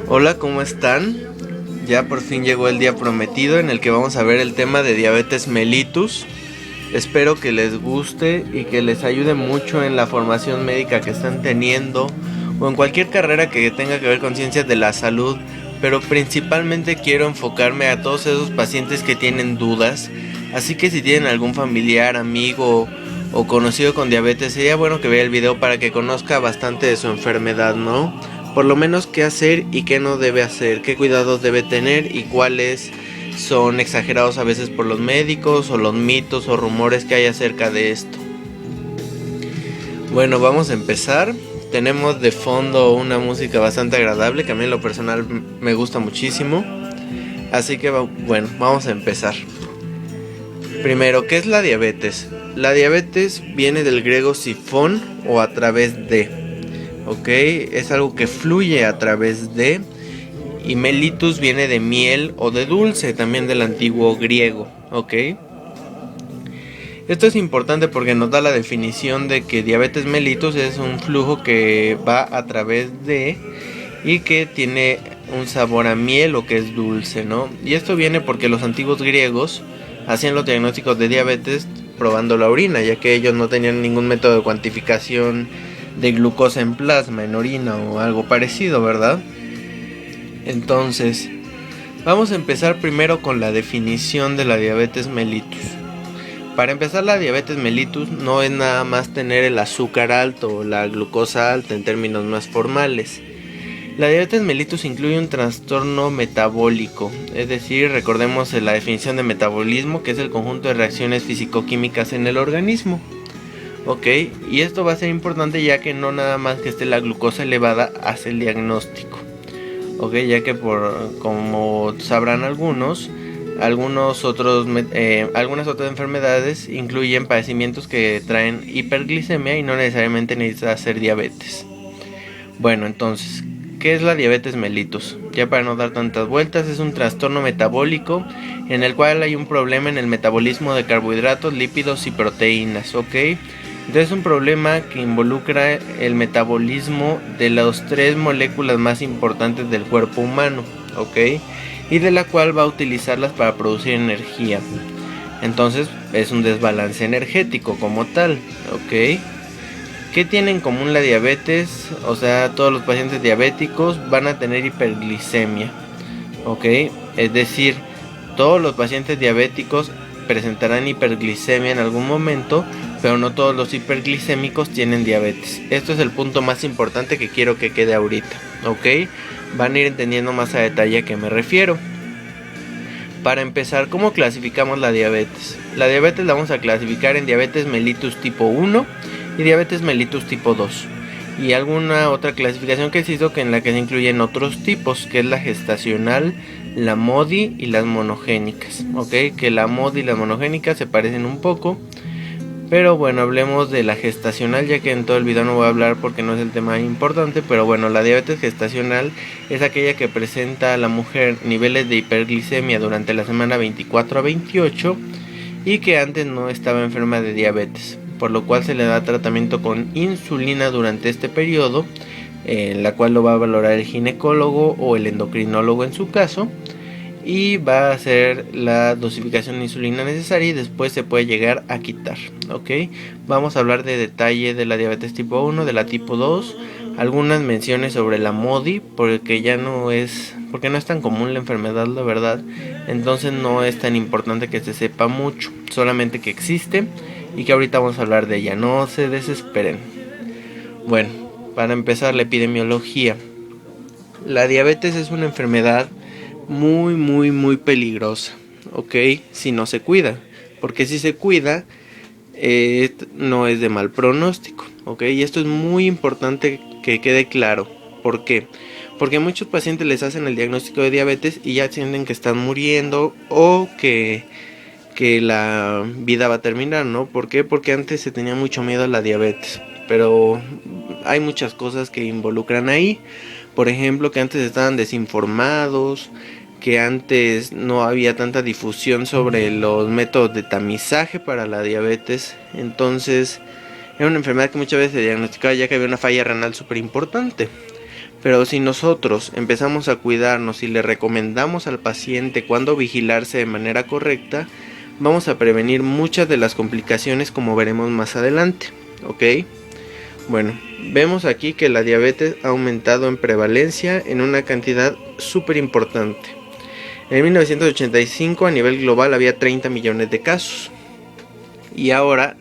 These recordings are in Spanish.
Hola, ¿cómo están? Ya por fin llegó el día prometido en el que vamos a ver el tema de diabetes mellitus. Espero que les guste y que les ayude mucho en la formación médica que están teniendo o en cualquier carrera que tenga que ver con ciencias de la salud, pero principalmente quiero enfocarme a todos esos pacientes que tienen dudas. Así que si tienen algún familiar, amigo o conocido con diabetes, sería bueno que vea el video para que conozca bastante de su enfermedad, ¿no? Por lo menos qué hacer y qué no debe hacer, qué cuidados debe tener y cuáles son exagerados a veces por los médicos o los mitos o rumores que hay acerca de esto. Bueno, vamos a empezar. Tenemos de fondo una música bastante agradable que a mí en lo personal me gusta muchísimo. Así que bueno, vamos a empezar. Primero, ¿qué es la diabetes? La diabetes viene del griego sifón o a través de. Ok, es algo que fluye a través de. Y mellitus viene de miel o de dulce, también del antiguo griego. Ok. Esto es importante porque nos da la definición de que diabetes mellitus es un flujo que va a través de y que tiene un sabor a miel o que es dulce, ¿no? Y esto viene porque los antiguos griegos hacían los diagnósticos de diabetes probando la orina, ya que ellos no tenían ningún método de cuantificación de glucosa en plasma, en orina o algo parecido, ¿verdad? Entonces, vamos a empezar primero con la definición de la diabetes mellitus. Para empezar, la diabetes mellitus no es nada más tener el azúcar alto o la glucosa alta en términos más formales. La diabetes mellitus incluye un trastorno metabólico, es decir, recordemos la definición de metabolismo, que es el conjunto de reacciones físico-químicas en el organismo. Ok, y esto va a ser importante ya que no nada más que esté la glucosa elevada hace el diagnóstico. Ok, ya que como sabrán algunas otras enfermedades incluyen padecimientos que traen hiperglicemia y no necesariamente necesita ser diabetes. Bueno, entonces, ¿qué es la diabetes mellitus? Ya para no dar tantas vueltas, es un trastorno metabólico en el cual hay un problema en el metabolismo de carbohidratos, lípidos y proteínas, ¿ok? Entonces es un problema que involucra el metabolismo de las 3 moléculas más importantes del cuerpo humano, ¿ok? Y de la cual va a utilizarlas para producir energía. Entonces es un desbalance energético como tal, ¿ok? ¿Qué tiene en común la diabetes? O sea, todos los pacientes diabéticos van a tener hiperglicemia, ¿ok? Es decir, todos los pacientes diabéticos presentarán hiperglicemia en algún momento, pero no todos los hiperglicémicos tienen diabetes. Esto es el punto más importante que quiero que quede ahorita, ¿ok? Van a ir entendiendo más a detalle a qué me refiero. Para empezar, ¿cómo clasificamos la diabetes? La diabetes la vamos a clasificar en diabetes mellitus tipo 1 y diabetes mellitus tipo 2. Y alguna otra clasificación que se hizo en la que se incluyen otros tipos, que es la gestacional, la MODY y las monogénicas. Ok, que la MODY y las monogénicas se parecen un poco. Pero bueno, hablemos de la gestacional, ya que en todo el video no voy a hablar porque no es el tema importante. Pero bueno, la diabetes gestacional es aquella que presenta a la mujer niveles de hiperglicemia durante la semana 24 a 28 y que antes no estaba enferma de diabetes, por lo cual se le da tratamiento con insulina durante este periodo, en la cual lo va a valorar el ginecólogo o el endocrinólogo en su caso, y va a hacer la dosificación de insulina necesaria y después se puede llegar a quitar, ¿ok? Vamos a hablar de detalle de la diabetes tipo 1, de la tipo 2, algunas menciones sobre la MODY, porque no es tan común la enfermedad, la verdad, entonces no es tan importante que se sepa mucho, solamente que existe y que ahorita vamos a hablar de ella, no se desesperen. Bueno, para empezar, la epidemiología. La diabetes es una enfermedad muy peligrosa, ok, si no se cuida, porque si se cuida no es de mal pronóstico, ok, y esto es muy importante que quede claro. ¿Por qué? Porque a muchos pacientes les hacen el diagnóstico de diabetes y ya sienten que están muriendo o que la vida va a terminar, ¿no? ¿Por qué? Porque antes se tenía mucho miedo a la diabetes, pero hay muchas cosas que involucran ahí. Por ejemplo, que antes estaban desinformados, que antes no había tanta difusión sobre los métodos de tamizaje para la diabetes. Entonces era una enfermedad que muchas veces se diagnosticaba ya que había una falla renal súper importante. Pero si nosotros empezamos a cuidarnos y le recomendamos al paciente cuándo vigilarse de manera correcta, vamos a prevenir muchas de las complicaciones, como veremos más adelante, ¿ok? Bueno, vemos aquí que la diabetes ha aumentado en prevalencia en una cantidad súper importante. En 1985 a nivel global había 30 millones de casos. Y ahora,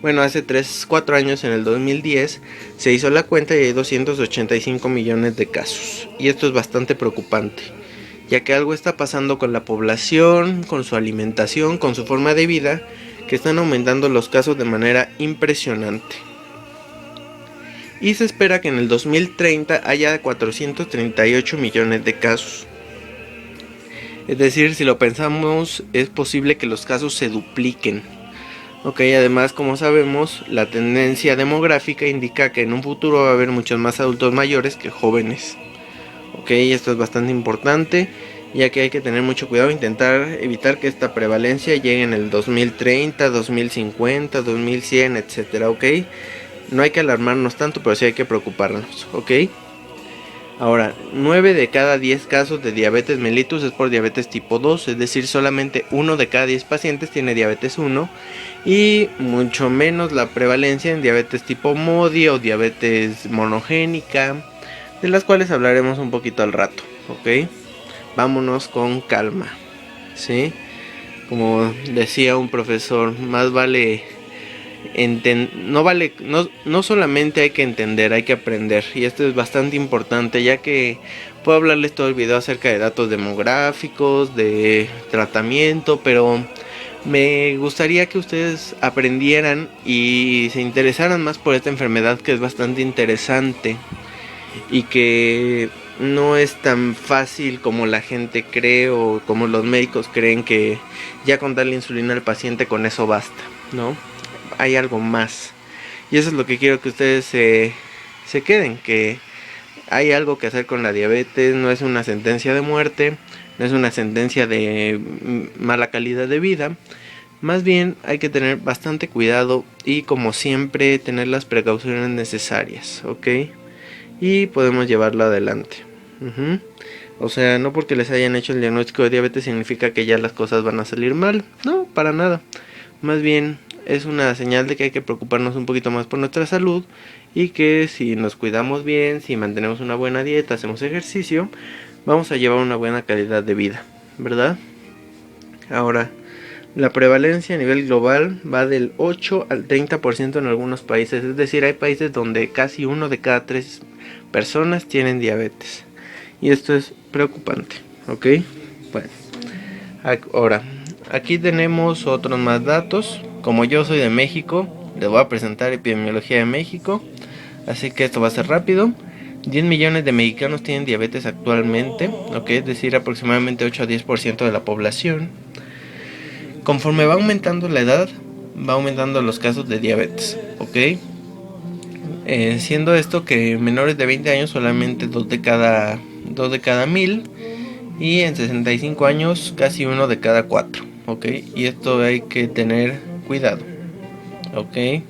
bueno, hace 4 años, en el 2010, se hizo la cuenta y hay 285 millones de casos. Y esto es bastante preocupante, ya que algo está pasando con la población, con su alimentación, con su forma de vida, que están aumentando los casos de manera impresionante. Y se espera que en el 2030 haya 438 millones de casos. Es decir, si lo pensamos, es posible que los casos se dupliquen. Ok, además, como sabemos, la tendencia demográfica indica que en un futuro va a haber muchos más adultos mayores que jóvenes. Ok, esto es bastante importante, ya que hay que tener mucho cuidado e intentar evitar que esta prevalencia llegue en el 2030, 2050, 2100, etcétera. Ok, no hay que alarmarnos tanto, pero sí hay que preocuparnos. Ok. Ahora, 9 de cada 10 casos de diabetes mellitus es por diabetes tipo 2, es decir, solamente 1 de cada 10 pacientes tiene diabetes 1, y mucho menos la prevalencia en diabetes tipo MODY o diabetes monogénica, de las cuales hablaremos un poquito al rato, ¿ok? Vámonos con calma, ¿sí? Como decía un profesor, más vale... No solamente hay que entender, hay que aprender. Y esto es bastante importante, ya que puedo hablarles todo el video acerca de datos demográficos, de tratamiento, pero me gustaría que ustedes aprendieran y se interesaran más por esta enfermedad, que es bastante interesante y que no es tan fácil como la gente cree o como los médicos creen, que ya con darle insulina al paciente con eso basta, ¿no? Hay algo más, y eso es lo que quiero que ustedes se queden, que hay algo que hacer con la diabetes. No es una sentencia de muerte, no es una sentencia de mala calidad de vida, más bien hay que tener bastante cuidado y, como siempre, tener las precauciones necesarias, ¿ok? Y podemos llevarlo adelante. O sea, no porque les hayan hecho el diagnóstico de diabetes significa que ya las cosas van a salir mal, no, para nada, más bien es una señal de que hay que preocuparnos un poquito más por nuestra salud, y que si nos cuidamos bien, si mantenemos una buena dieta, hacemos ejercicio, vamos a llevar una buena calidad de vida, ¿verdad? Ahora, la prevalencia a nivel global va del 8 al 30% en algunos países, es decir, hay países donde casi 1 de cada 3 personas tienen diabetes, y esto es preocupante, ¿ok? Bueno, ahora, aquí tenemos otros más datos. Como yo soy de México, les voy a presentar epidemiología de México, así que esto va a ser rápido. 10 millones de mexicanos tienen diabetes actualmente, ¿ok? Es decir, aproximadamente 8 a 10% de la población. Conforme va aumentando la edad, va aumentando los casos de diabetes, ¿ok? Siendo esto que menores de 20 años solamente 2 de cada 1000, y en 65 años casi 1 de cada 4, ¿ok? Y esto hay que tener cuidado, ok.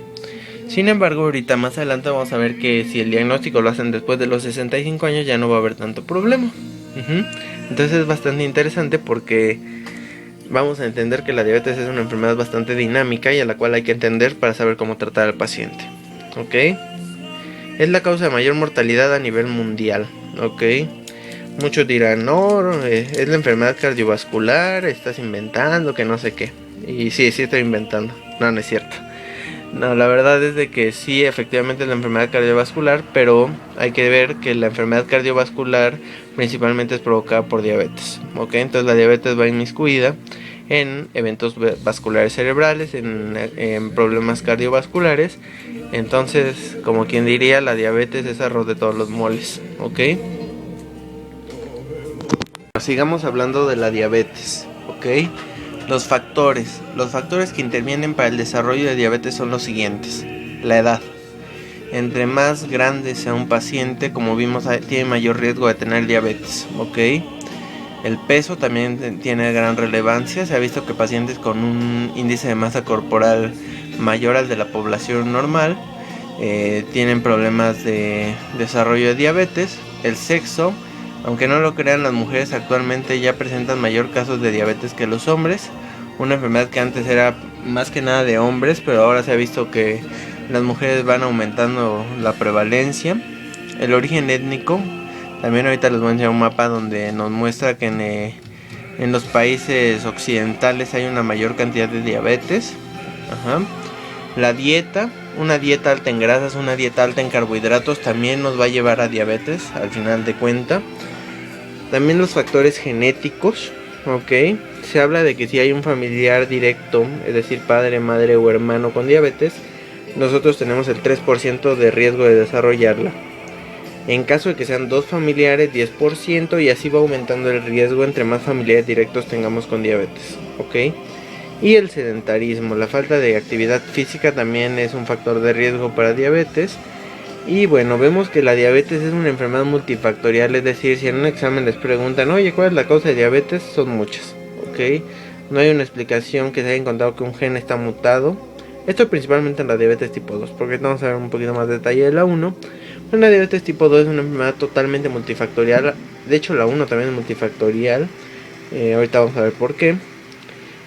Sin embargo, ahorita más adelante vamos a ver que si el diagnóstico lo hacen después de los 65 años ya no va a haber tanto problema. Entonces es bastante interesante, porque vamos a entender que la diabetes es una enfermedad bastante dinámica y a la cual hay que entender para saber cómo tratar al paciente, ok. Es la causa de mayor mortalidad a nivel mundial, ok. Muchos dirán, no, es la enfermedad cardiovascular, estás inventando, que no sé qué. Y sí estoy inventando. No es cierto. No, la verdad es de que sí, efectivamente es la enfermedad cardiovascular, pero hay que ver que la enfermedad cardiovascular principalmente es provocada por diabetes, ¿ok? Entonces la diabetes va inmiscuida en eventos vasculares cerebrales, en problemas cardiovasculares. Entonces, como quien diría, la diabetes es arroz de todos los moles, ¿ok? Sigamos hablando de la diabetes, ¿ok? Los factores que intervienen para el desarrollo de diabetes son los siguientes. La edad. Entre más grande sea un paciente, como vimos, tiene mayor riesgo de tener diabetes, ¿ok? El peso también tiene gran relevancia. Se ha visto que pacientes con un índice de masa corporal mayor al de la población normal tienen problemas de desarrollo de diabetes. El sexo, aunque no lo crean, las mujeres actualmente ya presentan mayor casos de diabetes que los hombres. Una enfermedad que antes era más que nada de hombres, pero ahora se ha visto que las mujeres van aumentando la prevalencia. El origen étnico, también ahorita les voy a enseñar un mapa donde nos muestra que en los países occidentales hay una mayor cantidad de diabetes. La dieta, una dieta alta en grasas, una dieta alta en carbohidratos también nos va a llevar a diabetes al final de cuenta. También los factores genéticos, ok. Se habla de que si hay un familiar directo, es decir, padre, madre o hermano con diabetes, nosotros tenemos el 3% de riesgo de desarrollarla. En caso de que sean dos familiares, 10%, y así va aumentando el riesgo entre más familiares directos tengamos con diabetes, ok. Y el sedentarismo, la falta de actividad física también es un factor de riesgo para diabetes. Y bueno, vemos que la diabetes es una enfermedad multifactorial, es decir, si en un examen les preguntan, oye, ¿cuál es la causa de diabetes? Son muchas, ok. No hay una explicación que se haya encontrado que un gen está mutado. Esto principalmente en la diabetes tipo 2, porque vamos a ver un poquito más de detalle de la 1. La diabetes tipo 2 es una enfermedad totalmente multifactorial. De hecho la 1 también es multifactorial. Ahorita vamos a ver por qué.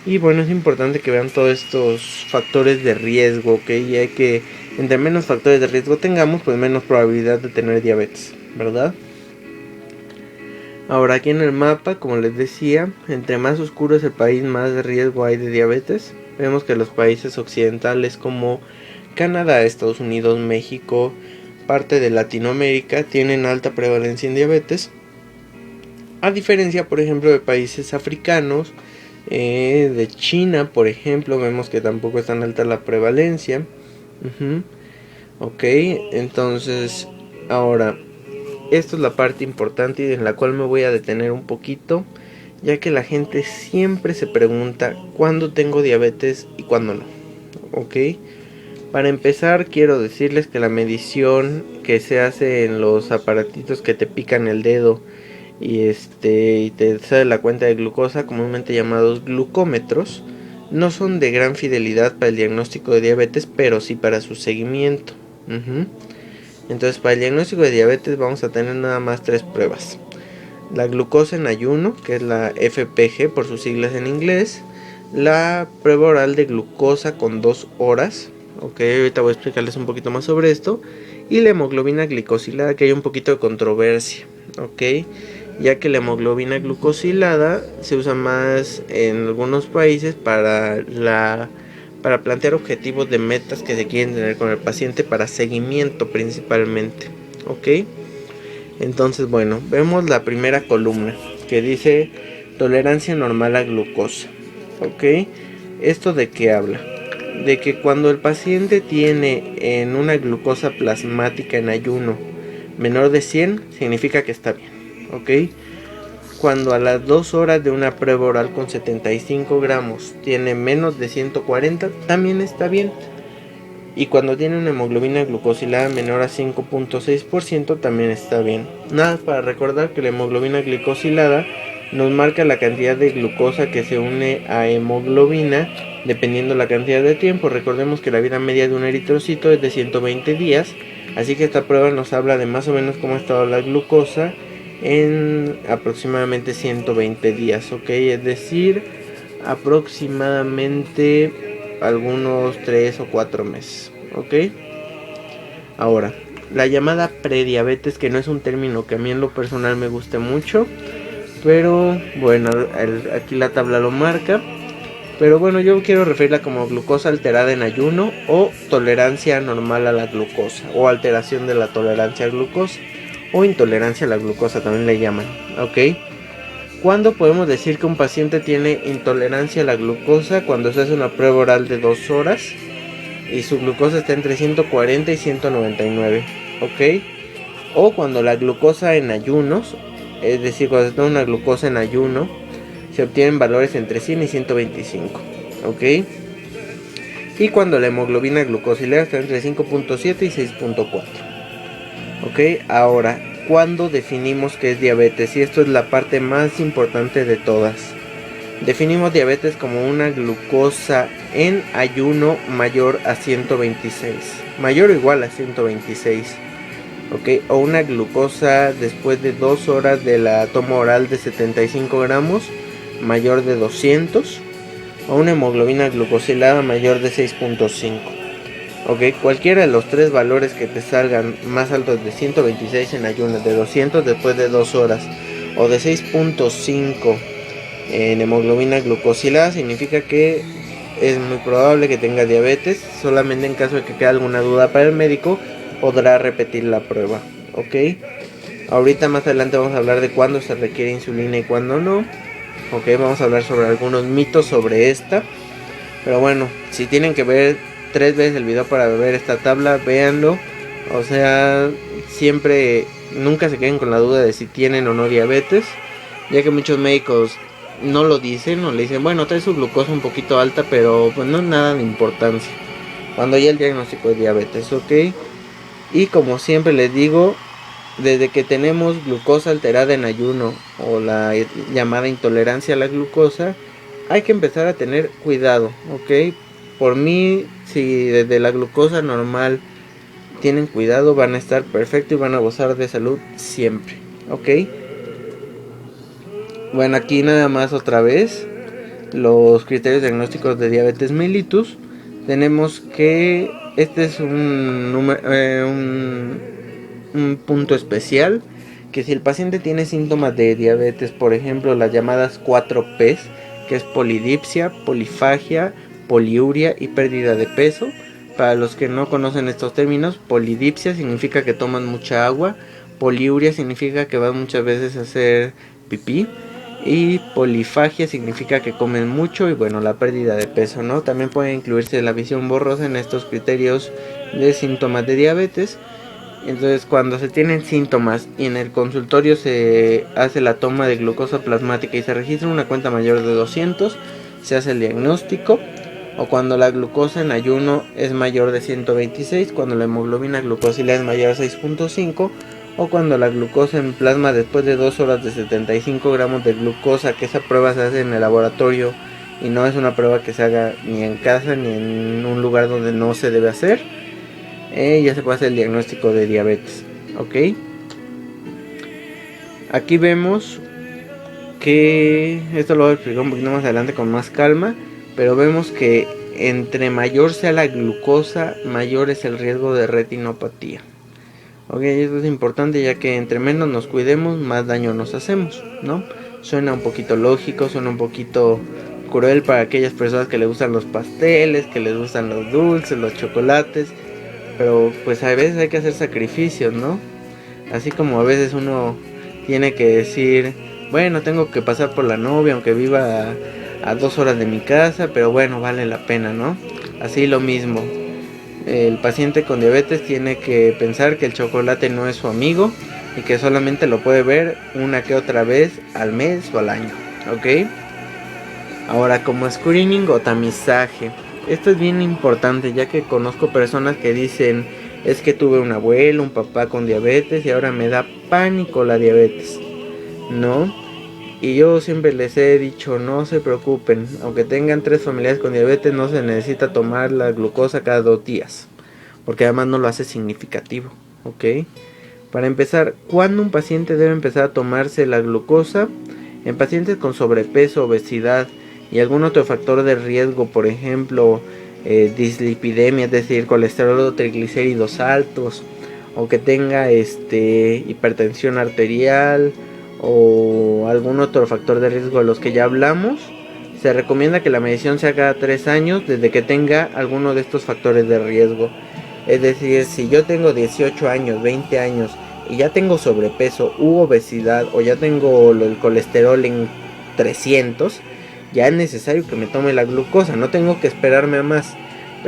Y bueno, es importante que vean todos estos factores de riesgo, ¿ok? Ya que entre menos factores de riesgo tengamos, pues menos probabilidad de tener diabetes, ¿verdad? Ahora aquí en el mapa, como les decía, entre más oscuro es el país, más riesgo hay de diabetes. Vemos que los países occidentales como Canadá, Estados Unidos, México, parte de Latinoamérica tienen alta prevalencia en diabetes. A diferencia, por ejemplo, de países africanos, de China, por ejemplo, vemos que tampoco es tan alta la prevalencia. Ok, entonces ahora esto es la parte importante y en la cual me voy a detener un poquito, ya que la gente siempre se pregunta cuándo tengo diabetes y cuándo no. Ok, para empezar quiero decirles que la medición que se hace en los aparatitos que te pican el dedo y te sale la cuenta de glucosa, comúnmente llamados glucómetros, no son de gran fidelidad para el diagnóstico de diabetes, pero sí para su seguimiento. Entonces, para el diagnóstico de diabetes vamos a tener nada más 3 pruebas: la glucosa en ayuno, que es la FPG por sus siglas en inglés; la prueba oral de glucosa con 2 horas, ok, ahorita voy a explicarles un poquito más sobre esto; y la hemoglobina glicosilada, que hay un poquito de controversia, ok, ya que la hemoglobina glucosilada se usa más en algunos países para plantear objetivos de metas que se quieren tener con el paciente para seguimiento principalmente, ok. Entonces, bueno, vemos la primera columna que dice tolerancia normal a glucosa, ok. ¿Esto de qué habla? De que cuando el paciente tiene en una glucosa plasmática en ayuno menor de 100, significa que está bien, ok. Cuando a las 2 horas de una prueba oral con 75 gramos tiene menos de 140, también está bien. Y cuando tiene una hemoglobina glucosilada menor a 5.6%, también está bien. Nada, para recordar que la hemoglobina glicosilada nos marca la cantidad de glucosa que se une a hemoglobina dependiendo la cantidad de tiempo. Recordemos que la vida media de un eritrocito es de 120 días, así que esta prueba nos habla de más o menos cómo ha estado la glucosa en aproximadamente 120 días, ok, es decir, aproximadamente algunos 3 o 4 meses, ok. Ahora, la llamada prediabetes, que no es un término que a mí en lo personal me guste mucho, pero bueno, aquí la tabla lo marca. Pero bueno, yo quiero referirla como glucosa alterada en ayuno o tolerancia anormal a la glucosa o alteración de la tolerancia a glucosa o intolerancia a la glucosa también le llaman, ok. ¿Cuándo podemos decir que un paciente tiene intolerancia a la glucosa? Cuando se hace una prueba oral de 2 horas y su glucosa está entre 140 y 199, ok. O cuando la glucosa en ayunos, es decir, cuando se toma una glucosa en ayuno, se obtienen valores entre 100 y 125, ok. Y cuando la hemoglobina glucosilada está entre 5.7 y 6.4, ok. Ahora, ¿cuándo definimos que es diabetes? Y esto es la parte más importante de todas. Definimos diabetes como una glucosa en ayuno mayor a 126, mayor o igual a 126, ¿ok? O una glucosa después de 2 horas de la toma oral de 75 gramos mayor de 200, o una hemoglobina glucosilada mayor de 6.5. Ok, cualquiera de los tres valores que te salgan más altos de 126 en ayunas, de 200 después de 2 horas o de 6.5 en hemoglobina glucosilada, significa que es muy probable que tenga diabetes. Solamente en caso de que quede alguna duda para el médico, podrá repetir la prueba. Ok, ahorita más adelante vamos a hablar de cuándo se requiere insulina y cuándo no. Ok, vamos a hablar sobre algunos mitos sobre esta. Pero bueno, si tienen que ver 3 veces el video para ver esta tabla, véanlo. O sea, siempre, nunca se queden con la duda de si tienen o no diabetes, ya que muchos médicos no lo dicen o le dicen, bueno, trae su glucosa un poquito alta, pero pues no es nada de importancia, cuando ya el diagnóstico es diabetes, ok. Y como siempre les digo, desde que tenemos glucosa alterada en ayuno o la llamada intolerancia a la glucosa, hay que empezar a tener cuidado, ok. Por mí, si desde la glucosa normal tienen cuidado, van a estar perfectos y van a gozar de salud siempre, ok. Bueno, aquí nada más otra vez los criterios diagnósticos de diabetes mellitus. Tenemos que este es un punto especial, que si el paciente tiene síntomas de diabetes, por ejemplo las llamadas 4 P's, que es polidipsia, polifagia, poliuria y pérdida de peso. Para los que no conocen estos términos, polidipsia significa que toman mucha agua, poliuria significa que van muchas veces a hacer pipí, y polifagia significa que comen mucho, y bueno, la pérdida de peso, ¿no? También puede incluirse la visión borrosa en estos criterios de síntomas de diabetes. Entonces, cuando se tienen síntomas y en el consultorio se hace la toma de glucosa plasmática y se registra una cuenta mayor de 200, se hace el diagnóstico. O cuando la glucosa en ayuno es mayor de 126, cuando la hemoglobina glucosilada es mayor a 6.5, o cuando la glucosa en plasma después de 2 horas de 75 gramos de glucosa, que esa prueba se hace en el laboratorio y no es una prueba que se haga ni en casa ni en un lugar donde no se debe hacer, ya se puede hacer el diagnóstico de diabetes, ok. Aquí vemos que esto lo voy a explicar un poquito más adelante con más calma, pero vemos que entre mayor sea la glucosa, mayor es el riesgo de retinopatía. Ok, esto es importante, ya que entre menos nos cuidemos, más daño nos hacemos, ¿no? Suena un poquito lógico, suena un poquito cruel para aquellas personas que les gustan los pasteles, que les gustan los dulces, los chocolates, pero pues a veces hay que hacer sacrificios, ¿no? Así como a veces uno tiene que decir, bueno, tengo que pasar por la novia aunque viva a 2 horas de mi casa, pero bueno, vale la pena, ¿no? Así lo mismo, el paciente con diabetes tiene que pensar que el chocolate no es su amigo y que solamente lo puede ver una que otra vez al mes o al año, ¿ok? Ahora, como screening o tamizaje, esto es bien importante, ya que conozco personas que dicen, es que tuve un abuelo, un papá con diabetes y ahora me da pánico la diabetes, ¿no? Y yo siempre les he dicho, no se preocupen, aunque tengan 3 familiares con diabetes, no se necesita tomar la glucosa cada 2 días, porque además no lo hace significativo, ¿ok? Para empezar, ¿cuándo un paciente debe empezar a tomarse la glucosa? En pacientes con sobrepeso, obesidad y algún otro factor de riesgo, por ejemplo, dislipidemia, es decir, colesterol o triglicéridos altos, o que tenga hipertensión arterial o algún otro factor de riesgo de los que ya hablamos, se recomienda que la medición sea cada 3 años desde que tenga alguno de estos factores de riesgo. Es decir, si yo tengo 18 años, 20 años y ya tengo sobrepeso u obesidad, o ya tengo el colesterol en 300, ya es necesario que me tome la glucosa, no tengo que esperarme a más.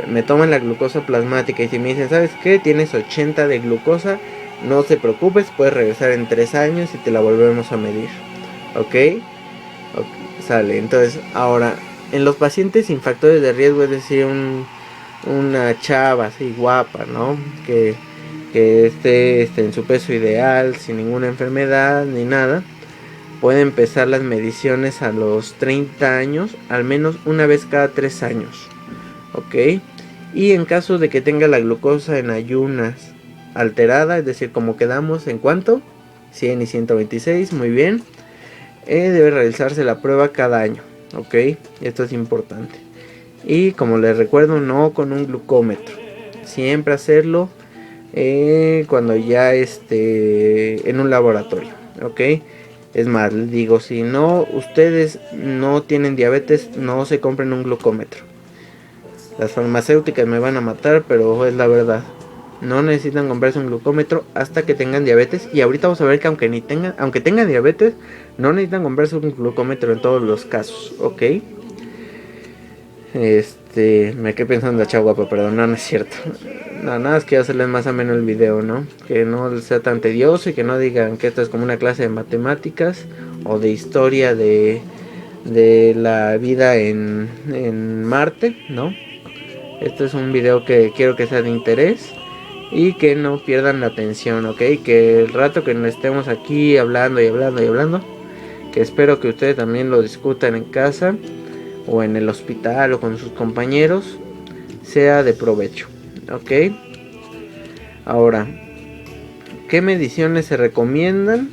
Me toman la glucosa plasmática y si me dicen, ¿sabes qué? Tienes 80 de glucosa, no te preocupes, puedes regresar en 3 años y te la volvemos a medir, ¿ok? Sale, entonces ahora, en los pacientes sin factores de riesgo, es decir, una chava así guapa, ¿no? Que esté en su peso ideal, sin ninguna enfermedad ni nada, puede empezar las mediciones a los 30 años, al menos una vez cada 3 años, ¿ok? Y en caso de que tenga la glucosa en ayunas alterada, es decir, como quedamos en cuánto, 100 y 126, muy bien. Debe realizarse la prueba cada año, ok, esto es importante. Y como les recuerdo, no con un glucómetro, siempre hacerlo cuando ya esté en un laboratorio, ok. Es más, les digo, si no, ustedes no tienen diabetes, no se compren un glucómetro. Las farmacéuticas me van a matar, pero es la verdad. No necesitan comprarse un glucómetro hasta que tengan diabetes. Y ahorita vamos a ver que aunque tengan diabetes, no necesitan comprarse un glucómetro en todos los casos, ¿ok? Me quedé pensando en la chaguapa, perdón, no es cierto. Nada más quiero hacerles más ameno el video, ¿no? Que no sea tan tedioso y que no digan que esto es como una clase de matemáticas o de historia de la vida en Marte, ¿no? Este es un video que quiero que sea de interés y que no pierdan la atención, ¿ok? Que el rato que estemos aquí hablando y hablando y hablando, que espero que ustedes también lo discutan en casa o en el hospital o con sus compañeros, sea de provecho, ¿ok? Ahora, ¿qué mediciones se recomiendan?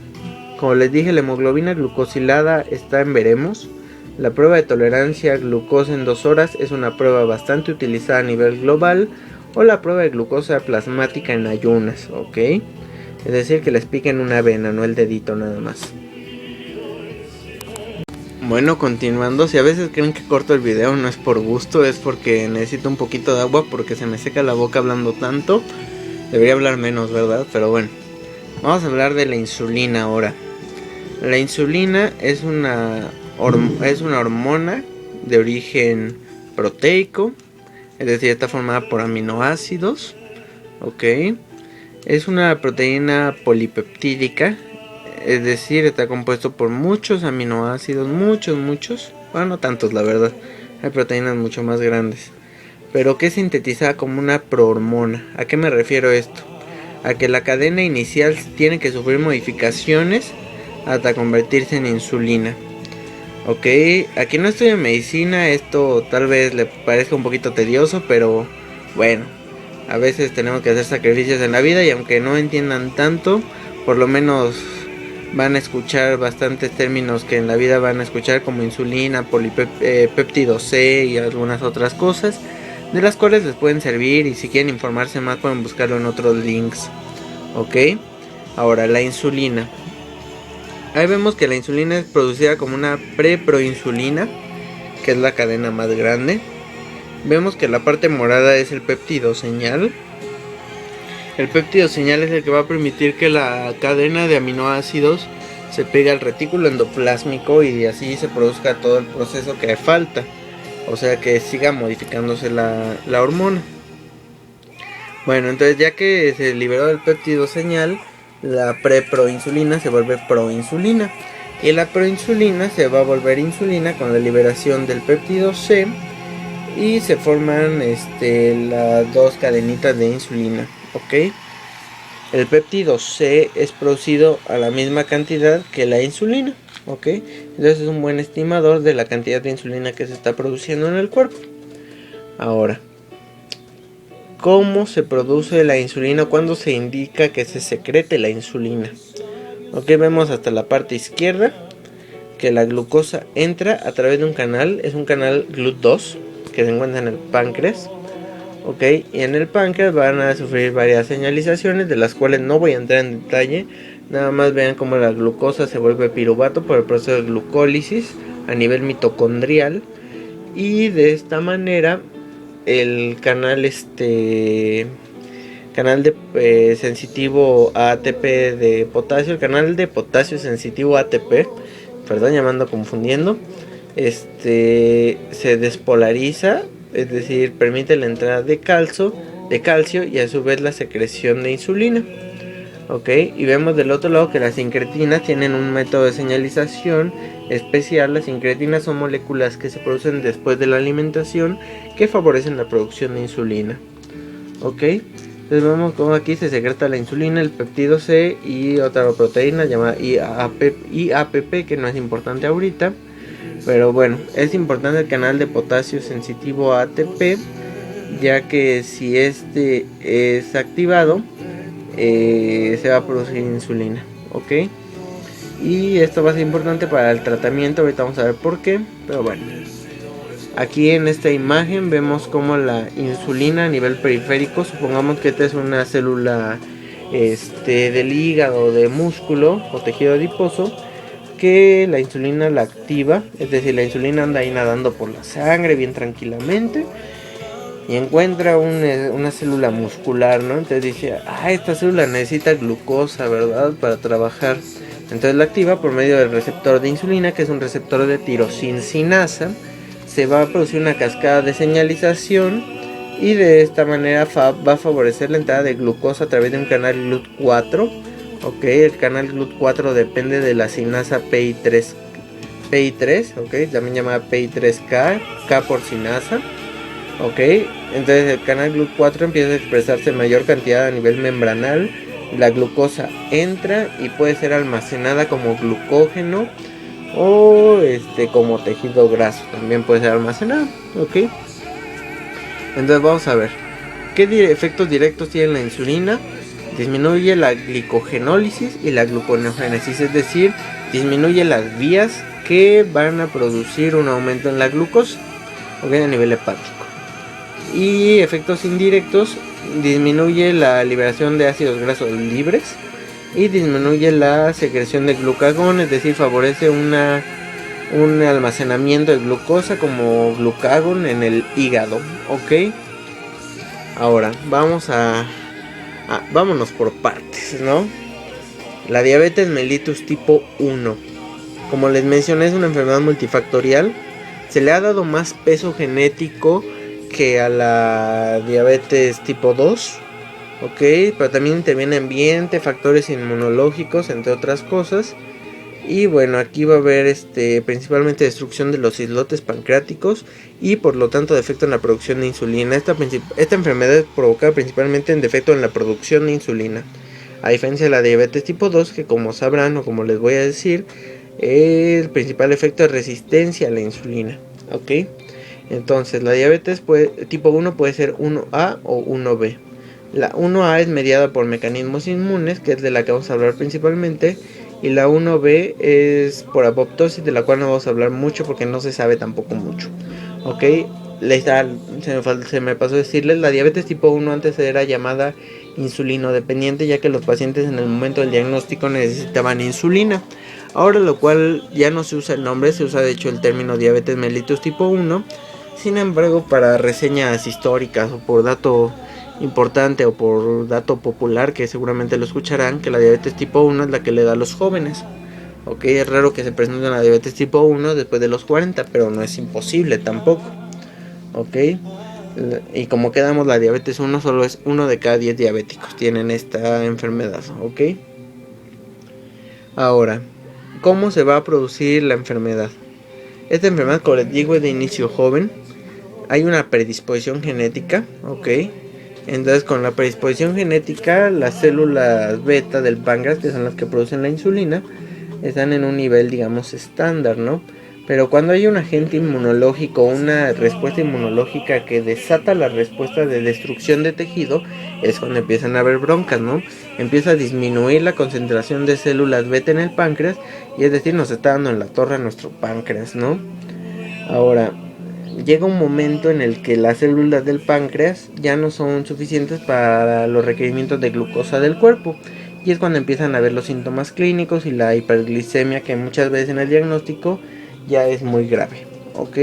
Como les dije, la hemoglobina glucosilada está en veremos. La prueba de tolerancia a glucosa en 2 horas es una prueba bastante utilizada a nivel global, o la prueba de glucosa plasmática en ayunas, ¿ok? Es decir, que les piquen una vena, no el dedito nada más. Bueno, continuando, si a veces creen que corto el video, no es por gusto, es porque necesito un poquito de agua porque se me seca la boca hablando tanto. Debería hablar menos, ¿verdad? Pero bueno, vamos a hablar de la insulina ahora. La insulina es una hormona de origen proteico, es decir, está formada por aminoácidos, ok. Es una proteína polipeptídica, es decir, está compuesto por muchos aminoácidos, muchos, bueno, no tantos la verdad, hay proteínas mucho más grandes, pero que es sintetizada como una prohormona. ¿A qué me refiero esto? A que la cadena inicial tiene que sufrir modificaciones hasta convertirse en insulina. Ok, aquí no estoy en medicina, esto tal vez le parezca un poquito tedioso, pero bueno, a veces tenemos que hacer sacrificios en la vida y aunque no entiendan tanto, por lo menos van a escuchar bastantes términos que en la vida van a escuchar, como insulina, péptido C y algunas otras cosas, de las cuales les pueden servir, y si quieren informarse más pueden buscarlo en otros links. Ok, ahora la insulina. Ahí vemos que la insulina es producida como una preproinsulina, que es la cadena más grande. Vemos que la parte morada es el péptido señal. El péptido señal es el que va a permitir que la cadena de aminoácidos se pegue al retículo endoplásmico y así se produzca todo el proceso que falta. O sea, que siga modificándose la hormona. Bueno, entonces ya que se liberó el péptido señal, la preproinsulina se vuelve proinsulina. Y la proinsulina se va a volver insulina con la liberación del péptido C. Y se forman las dos cadenitas de insulina. Ok. El péptido C es producido a la misma cantidad que la insulina. Ok. Entonces es un buen estimador de la cantidad de insulina que se está produciendo en el cuerpo. Ahora, ¿cómo se produce la insulina? ¿Cuándo se indica que se secrete la insulina? Ok, vemos hasta la parte izquierda que la glucosa entra a través de un canal. Es un canal GLUT2 que se encuentra en el páncreas. Ok, y en el páncreas van a sufrir varias señalizaciones, de las cuales no voy a entrar en detalle. Nada más vean cómo la glucosa se vuelve piruvato por el proceso de glucólisis a nivel mitocondrial. Y de esta manera el canal de sensitivo a ATP de potasio, el canal de potasio sensitivo a ATP, perdón, ya me ando confundiendo, se despolariza, es decir, permite la entrada de calcio y a su vez la secreción de insulina. Ok, y vemos del otro lado que las sincretinas tienen un método de señalización especial. Las sincretinas son moléculas que se producen después de la alimentación que favorecen la producción de insulina. Ok, entonces vemos como aquí se secreta la insulina, el péptido C y otra proteína llamada IAPP, que no es importante ahorita, pero bueno, es importante el canal de potasio sensitivo a ATP, ya que si este es activado, se va a producir insulina, ¿ok? Y esto va a ser importante para el tratamiento, ahorita vamos a ver por qué, pero bueno. Aquí en esta imagen vemos como la insulina a nivel periférico, supongamos que esta es una célula del hígado o de músculo o tejido adiposo, que la insulina la activa, es decir, la insulina anda ahí nadando por la sangre bien tranquilamente y encuentra una célula muscular, ¿no? Entonces dice, esta célula necesita glucosa, ¿verdad? Para trabajar. Entonces la activa por medio del receptor de insulina, que es un receptor de tirosincinasa. Se va a producir una cascada de señalización y de esta manera va a favorecer la entrada de glucosa a través de un canal GLUT4. Ok, el canal GLUT4 depende de la sinasa PI3, ok, también llamada PI3K, K por sinasa. Ok, entonces el canal GLUT4 empieza a expresarse en mayor cantidad a nivel membranal. La glucosa entra y puede ser almacenada como glucógeno o como tejido graso, también puede ser almacenado, ok. Entonces vamos a ver qué efectos directos tiene la insulina. Disminuye la glicogenólisis y la gluconeogénesis, es decir, disminuye las vías que van a producir un aumento en la glucosa, ok, a nivel hepático. Y efectos indirectos, disminuye la liberación de ácidos grasos libres y disminuye la secreción de glucagón, es decir, favorece un almacenamiento de glucosa como glucagón en el hígado, ok. Ahora vámonos por partes, ¿no? La diabetes mellitus tipo 1, como les mencioné, es una enfermedad multifactorial. Se le ha dado más peso genético que a la diabetes tipo 2, ok, pero también interviene ambiente, factores inmunológicos, entre otras cosas. Y bueno, aquí va a haber principalmente destrucción de los islotes pancreáticos y por lo tanto defecto en la producción de insulina. Esta enfermedad es provocada principalmente en defecto en la producción de insulina, a diferencia de la diabetes tipo 2, que como sabrán o como les voy a decir, el principal efecto es resistencia a la insulina, ok. Entonces la diabetes tipo 1 puede ser 1A o 1B. La 1A es mediada por mecanismos inmunes, que es de la que vamos a hablar principalmente, y la 1B es por apoptosis, de la cual no vamos a hablar mucho porque no se sabe tampoco mucho, ok. Se me pasó decirles, la diabetes tipo 1 antes era llamada insulinodependiente, ya que los pacientes en el momento del diagnóstico necesitaban insulina. Ahora, lo cual ya no se usa el nombre, se usa de hecho el término diabetes mellitus tipo 1. Sin embargo, para reseñas históricas o por dato importante o por dato popular, que seguramente lo escucharán, que la diabetes tipo 1 es la que le da a los jóvenes. Ok, es raro que se presente la diabetes tipo 1 después de los 40, pero no es imposible tampoco. Ok, y como quedamos, la diabetes 1 solo es 1 de cada 10 diabéticos tienen esta enfermedad. Ok, ahora, ¿cómo se va a producir la enfermedad? Esta enfermedad, como les digo, es de inicio joven. Hay una predisposición genética, ok. Entonces, con la predisposición genética, las células beta del páncreas, que son las que producen la insulina, están en un nivel, digamos, estándar, ¿no? Pero cuando hay un agente inmunológico, una respuesta inmunológica que desata la respuesta de destrucción de tejido, es cuando empiezan a haber broncas, ¿no? Empieza a disminuir la concentración de células beta en el páncreas, y es decir, nos está dando en la torre a nuestro páncreas, ¿no? Ahora, llega un momento en el que las células del páncreas ya no son suficientes para los requerimientos de glucosa del cuerpo, y es cuando empiezan a ver los síntomas clínicos y la hiperglicemia, que muchas veces en el diagnóstico ya es muy grave, ok.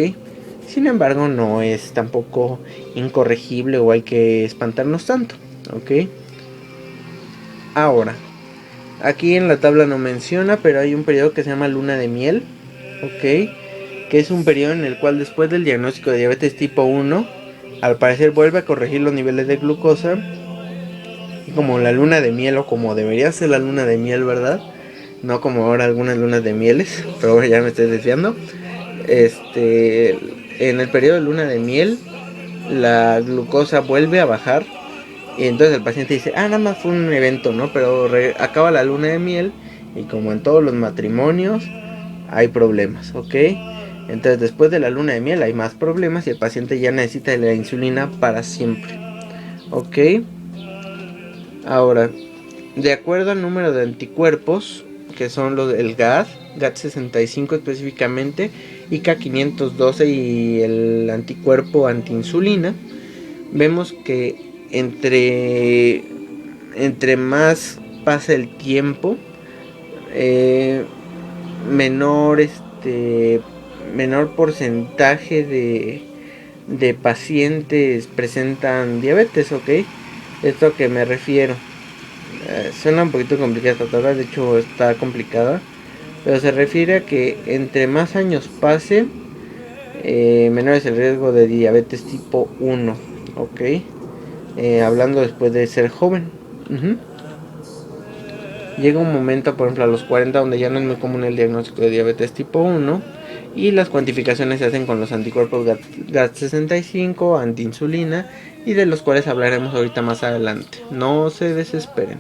Sin embargo, no es tampoco incorregible o hay que espantarnos tanto, ok. Ahora, aquí en la tabla no menciona, pero hay un periodo que se llama luna de miel, ok, que es un periodo en el cual después del diagnóstico de diabetes tipo 1, al parecer vuelve a corregir los niveles de glucosa, y como la luna de miel, o como debería ser la luna de miel, ¿verdad? No como ahora algunas lunas de mieles, pero bueno, ya me estoy desviando. En el periodo de luna de miel, la glucosa vuelve a bajar, y entonces el paciente dice, nada más fue un evento, ¿no? Pero acaba la luna de miel, y como en todos los matrimonios, hay problemas, ¿ok? Entonces después de la luna de miel hay más problemas y el paciente ya necesita la insulina para siempre, ¿ok? Ahora, de acuerdo al número de anticuerpos, que son los del GAD65 específicamente, y K512 y el anticuerpo antiinsulina, vemos que entre más pasa el tiempo, menor porcentaje de pacientes presentan diabetes, ¿ok? Esto a que me refiero. Suena un poquito complicada esta tabla, de hecho está complicada, pero se refiere a que entre más años pase, menor es el riesgo de diabetes tipo 1, ¿ok? Hablando después de ser joven. Llega un momento, por ejemplo, a los 40, donde ya no es muy común el diagnóstico de diabetes tipo 1 y las cuantificaciones se hacen con los anticuerpos GAD65, antiinsulina, y de los cuales hablaremos ahorita más adelante. No se desesperen.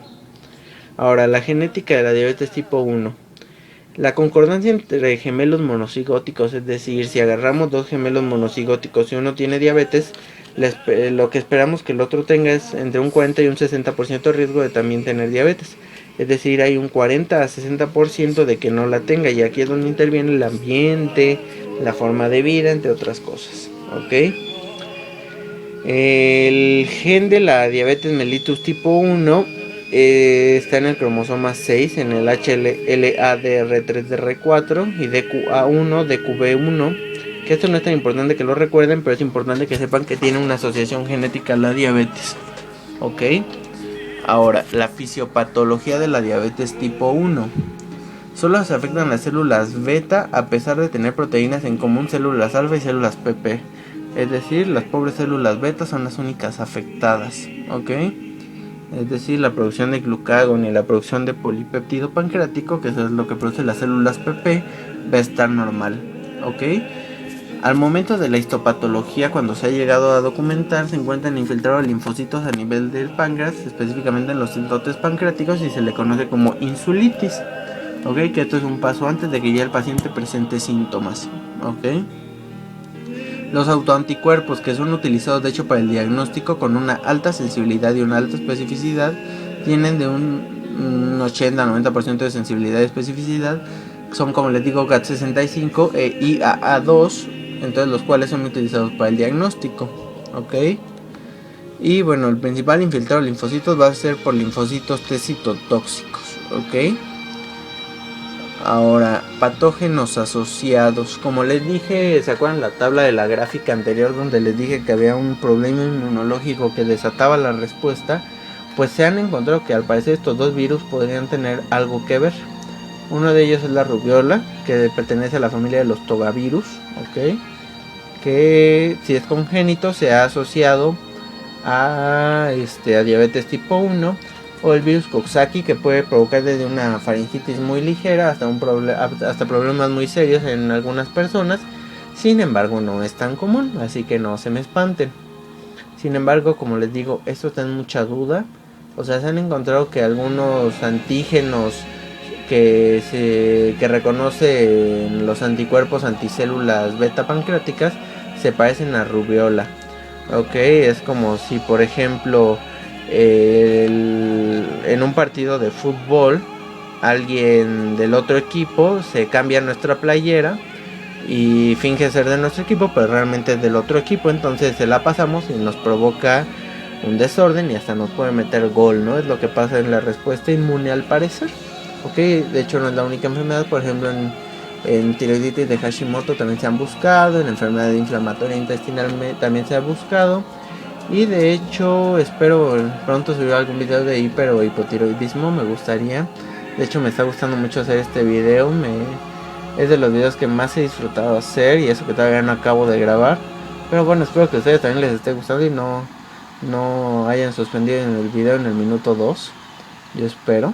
Ahora, la genética de la diabetes tipo 1. La concordancia entre gemelos monocigóticos, es decir, si agarramos dos gemelos monocigóticos y uno tiene diabetes, lo que esperamos que el otro tenga es entre un 40 y un 60% de riesgo de también tener diabetes. Es decir, hay un 40 a 60% de que no la tenga, y aquí es donde interviene el ambiente, la forma de vida, entre otras cosas. ¿Ok? El gen de la diabetes mellitus tipo 1 está en el cromosoma 6, en el HLA-DR3-DR4 y DQA1, DQB1. Que esto no es tan importante que lo recuerden, pero es importante que sepan que tiene una asociación genética a la diabetes. ¿Ok? Ahora, la fisiopatología de la diabetes tipo 1. Solo se afectan las células beta a pesar de tener proteínas en común, células alfa y células PP. Es decir, las pobres células beta son las únicas afectadas, ¿ok? Es decir, la producción de glucagón y la producción de polipéptido pancreático, que eso es lo que produce las células PP, va a estar normal, ¿ok? Al momento de la histopatología, cuando se ha llegado a documentar, se encuentran infiltrados linfocitos a nivel del páncreas, específicamente en los islotes pancreáticos, y se le conoce como insulitis, ¿ok? Que esto es un paso antes de que ya el paciente presente síntomas, ¿ok? Los autoanticuerpos, que son utilizados de hecho para el diagnóstico con una alta sensibilidad y una alta especificidad, tienen de un 80-90% de sensibilidad y especificidad. Son, como les digo, GAD65 e IAA2, entonces los cuales son utilizados para el diagnóstico, ¿ok? Y bueno, el principal infiltrado de linfocitos va a ser por linfocitos T citotóxicos, ¿ok? Ahora, patógenos asociados. Como les dije, ¿se acuerdan la tabla de la gráfica anterior donde les dije que había un problema inmunológico que desataba la respuesta? Pues se han encontrado que al parecer estos dos virus podrían tener algo que ver. Uno de ellos es la rubiola, que pertenece a la familia de los togavirus, ¿ok? Que si es congénito se ha asociado a diabetes tipo 1. O el virus Coxsackie, que puede provocar desde una faringitis muy ligera hasta problemas muy serios en algunas personas. Sin embargo, no es tan común, así que no se me espanten. Sin embargo, como les digo, esto está en mucha duda. O sea, se han encontrado que algunos antígenos que reconocen los anticuerpos anticélulas beta pancreáticas se parecen a rubiola. Ok, es como si, por ejemplo, en un partido de fútbol alguien del otro equipo se cambia nuestra playera y finge ser de nuestro equipo, pero realmente es del otro equipo. Entonces se la pasamos y nos provoca un desorden y hasta nos puede meter gol, ¿no? Es lo que pasa en la respuesta inmune, al parecer. Ok, de hecho no es la única enfermedad. Por ejemplo, en tiroiditis de Hashimoto también se han buscado, en enfermedad inflamatoria intestinal también se ha buscado. Y de hecho espero pronto subir algún video de hiper o hipotiroidismo, me gustaría. De hecho me está gustando mucho hacer este video, es de los videos que más he disfrutado hacer, y eso que todavía no acabo de grabar. Pero bueno, espero que a ustedes también les esté gustando y no hayan suspendido en el video en el minuto 2. Yo espero,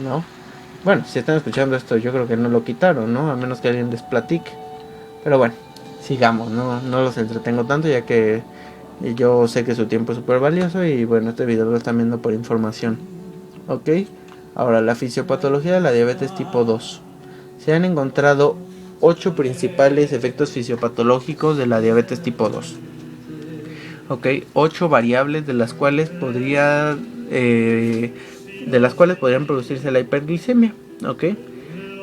¿no? Bueno, si están escuchando esto yo creo que no lo quitaron, ¿no? A menos que alguien les platique. Pero bueno, sigamos, no los entretengo tanto, ya que yo sé que su tiempo es súper valioso y bueno, este video lo están viendo por información. Ok, ahora la fisiopatología de la diabetes tipo 2. Se han encontrado 8 principales efectos fisiopatológicos de la diabetes tipo 2. Ok, 8 variables de las cuales podría de las cuales podrían producirse la hiperglicemia, ¿ok?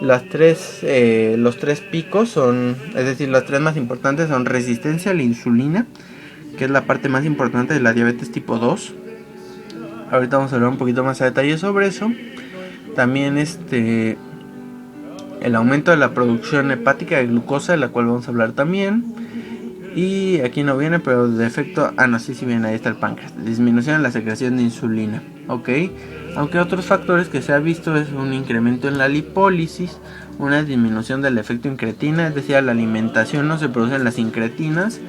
Los tres picos son, es decir, los tres más importantes son resistencia a la insulina, que es la parte más importante de la diabetes tipo 2. Ahorita vamos a hablar un poquito más a detalle sobre eso. También el aumento de la producción hepática de glucosa, de la cual vamos a hablar también. Y aquí no viene, pero de efecto, sí viene, ahí está el páncreas. Disminución en la secreción de insulina, ¿ok? Aunque otros factores que se ha visto es un incremento en la lipólisis, una disminución del efecto incretina, es decir, a la alimentación no se producen las incretinas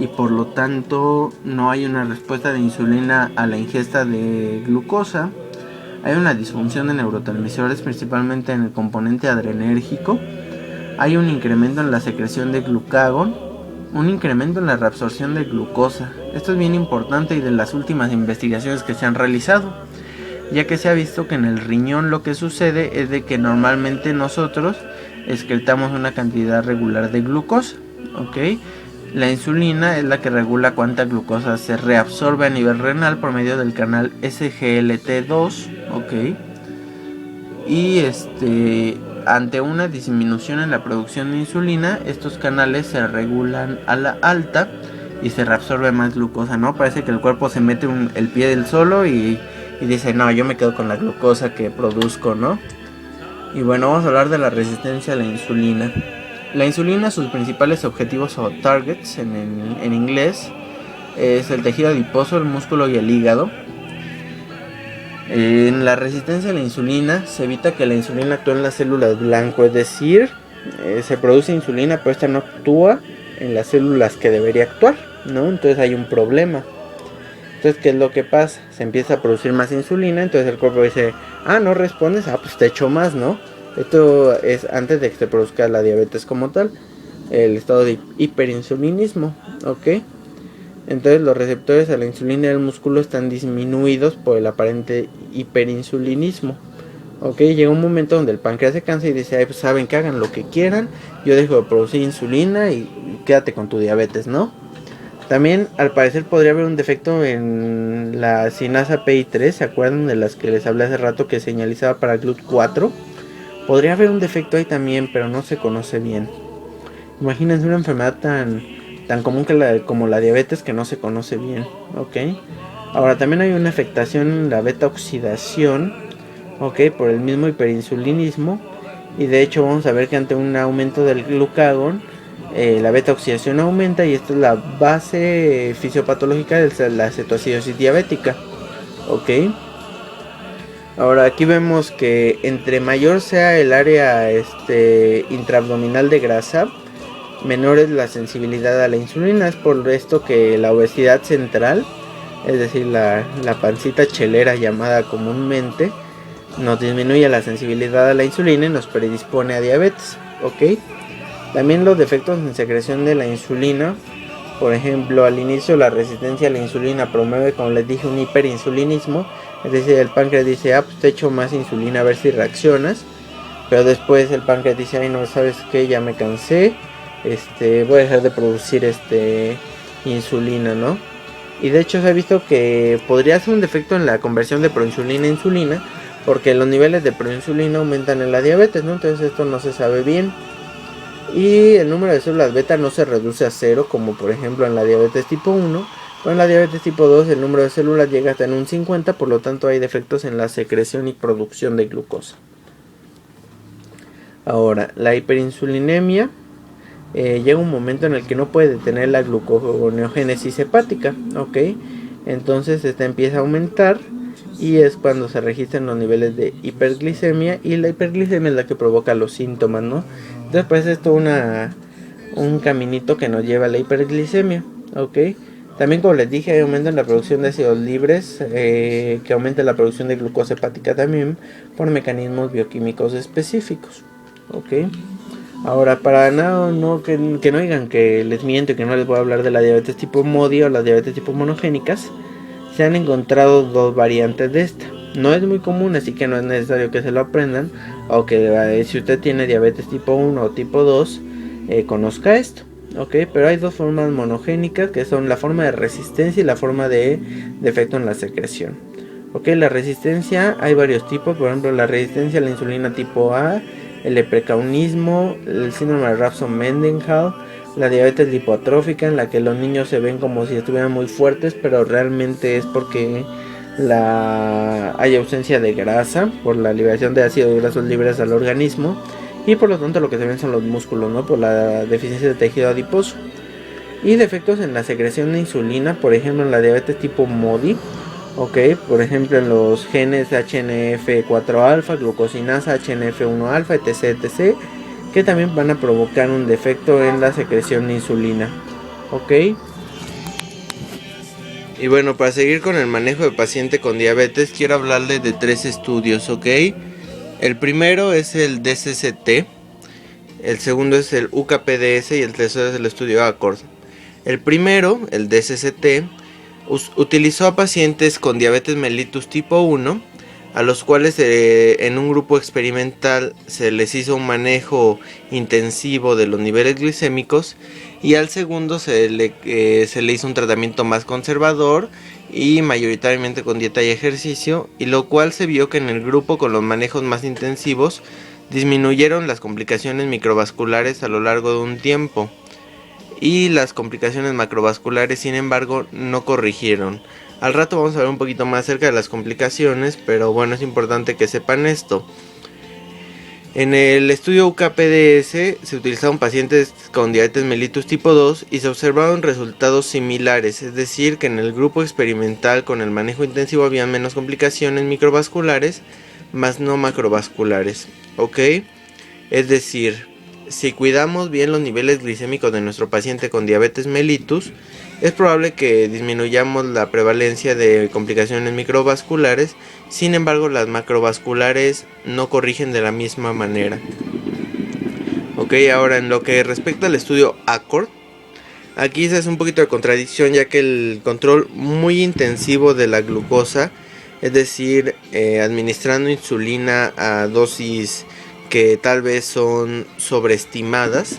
y por lo tanto no hay una respuesta de insulina a la ingesta de glucosa. Hay una disfunción de neurotransmisores, principalmente en el componente adrenérgico. Hay un incremento en la secreción de glucagón, un incremento en la reabsorción de glucosa. Esto es bien importante y de las últimas investigaciones que se han realizado, ya que se ha visto que en el riñón lo que sucede es de que normalmente nosotros excretamos una cantidad regular de glucosa, ¿ok? La insulina es la que regula cuánta glucosa se reabsorbe a nivel renal por medio del canal SGLT2, ¿ok? Y ante una disminución en la producción de insulina, estos canales se regulan a la alta y se reabsorbe más glucosa, ¿no? Parece que el cuerpo se mete el pie del solo y dice, no, yo me quedo con la glucosa que produzco, ¿no? Y bueno, vamos a hablar de la resistencia a la insulina. La insulina, sus principales objetivos o targets en inglés, es el tejido adiposo, el músculo y el hígado. En la resistencia a la insulina se evita que la insulina actúe en las células blanco, es decir, se produce insulina pero esta no actúa en las células que debería actuar, ¿no? Entonces hay un problema. Entonces, ¿qué es lo que pasa? Se empieza a producir más insulina, entonces el cuerpo dice, no respondes, pues te echo más, ¿no? Esto es antes de que se produzca la diabetes como tal, el estado de hiperinsulinismo, ¿ok? Entonces los receptores a la insulina del músculo están disminuidos por el aparente hiperinsulinismo, ¿ok? Llega un momento donde el páncreas se cansa y dice, pues saben que hagan lo que quieran, yo dejo de producir insulina y quédate con tu diabetes, ¿no? También al parecer podría haber un defecto en la sinasa PI3, ¿se acuerdan de las que les hablé hace rato que señalizaba para GLUT4? Podría haber un defecto ahí también, pero no se conoce bien. Imagínense una enfermedad tan común como la diabetes que no se conoce bien, ¿ok? Ahora también hay una afectación en la beta oxidación, ¿ok? Por el mismo hiperinsulinismo. Y de hecho vamos a ver que ante un aumento del glucagón, la beta oxidación aumenta y esta es la base fisiopatológica de la cetoacidosis diabética, ¿ok? Ahora aquí vemos que entre mayor sea el área intraabdominal de grasa, menor es la sensibilidad a la insulina. Es por esto que la obesidad central, es decir, la pancita chelera llamada comúnmente, nos disminuye la sensibilidad a la insulina y nos predispone a diabetes, ¿ok? También los defectos en secreción de la insulina, por ejemplo, al inicio la resistencia a la insulina promueve, como les dije, un hiperinsulinismo, es decir, el páncreas dice, pues te echo más insulina a ver si reaccionas, pero después el páncreas dice, ay no, ¿sabes qué? Ya me cansé, voy a dejar de producir insulina, ¿no? Y de hecho se ha visto que podría ser un defecto en la conversión de proinsulina a insulina, porque los niveles de proinsulina aumentan en la diabetes, ¿no? Entonces esto no se sabe bien. Y el número de células beta no se reduce a cero, como por ejemplo en la diabetes tipo 1. Pero en la diabetes tipo 2 el número de células llega hasta en un 50, por lo tanto hay defectos en la secreción y producción de glucosa. Ahora, la hiperinsulinemia llega un momento en el que no puede detener la gluconeogénesis hepática, ¿ok? Entonces esta empieza a aumentar y es cuando se registran los niveles de hiperglicemia, y la hiperglicemia es la que provoca los síntomas, ¿no? Entonces pues esto es un caminito que nos lleva a la hiperglicemia, ¿ok? También, como les dije, hay aumento en la producción de ácidos libres, que aumenta la producción de glucosa hepática también por mecanismos bioquímicos específicos, ¿ok? Ahora, para nada, que no digan que les miento y que no les voy a hablar de la diabetes tipo MODY o las diabetes tipo monogénicas, se han encontrado dos variantes de esta. No es muy común, así que no es necesario que se lo aprendan, o que si usted tiene diabetes tipo 1 o tipo 2, conozca esto, ¿ok? Pero hay dos formas monogénicas, que son la forma de resistencia y la forma de defecto en la secreción, Ok, la resistencia hay varios tipos, por ejemplo la resistencia a la insulina tipo A, el eprecaunismo, el síndrome de Rabson-Mendenhall, la diabetes lipotrófica en la que los niños se ven como si estuvieran muy fuertes, pero realmente es porque hay ausencia de grasa por la liberación de ácidos grasos libres al organismo, y por lo tanto lo que se ven son los músculos, ¿no? Por la deficiencia de tejido adiposo. Y defectos en la secreción de insulina, por ejemplo en la diabetes tipo MODY, ok, por ejemplo en los genes HNF4 alfa, glucosinasa, HNF1 alfa, etc, etc, que también van a provocar un defecto en la secreción de insulina, ok. Y bueno, para seguir con el manejo de paciente con diabetes, quiero hablarles de 3 estudios, ok. El primero es el DCCT, el segundo es el UKPDS y el tercero es el estudio ACCORD. El primero, el DCCT, utilizó a pacientes con diabetes mellitus tipo 1, a los cuales en un grupo experimental se les hizo un manejo intensivo de los niveles glicémicos, y al segundo se le hizo un tratamiento más conservador y mayoritariamente con dieta y ejercicio, y lo cual se vio que en el grupo con los manejos más intensivos disminuyeron las complicaciones microvasculares a lo largo de un tiempo, y las complicaciones macrovasculares sin embargo no corrigieron. Al rato vamos a ver un poquito más acerca de las complicaciones, pero bueno, es importante que sepan esto. En el estudio UKPDS se utilizaron pacientes con diabetes mellitus tipo 2 y se observaron resultados similares, es decir, que en el grupo experimental con el manejo intensivo había menos complicaciones microvasculares, más no macrovasculares, ¿ok? Es decir, si cuidamos bien los niveles glicémicos de nuestro paciente con diabetes mellitus, es probable que disminuyamos la prevalencia de complicaciones microvasculares. Sin embargo, las macrovasculares no corrigen de la misma manera. Ok, ahora en lo que respecta al estudio ACCORD, aquí se hace un poquito de contradicción, ya que el control muy intensivo de la glucosa, es decir, administrando insulina a dosis que tal vez son sobreestimadas,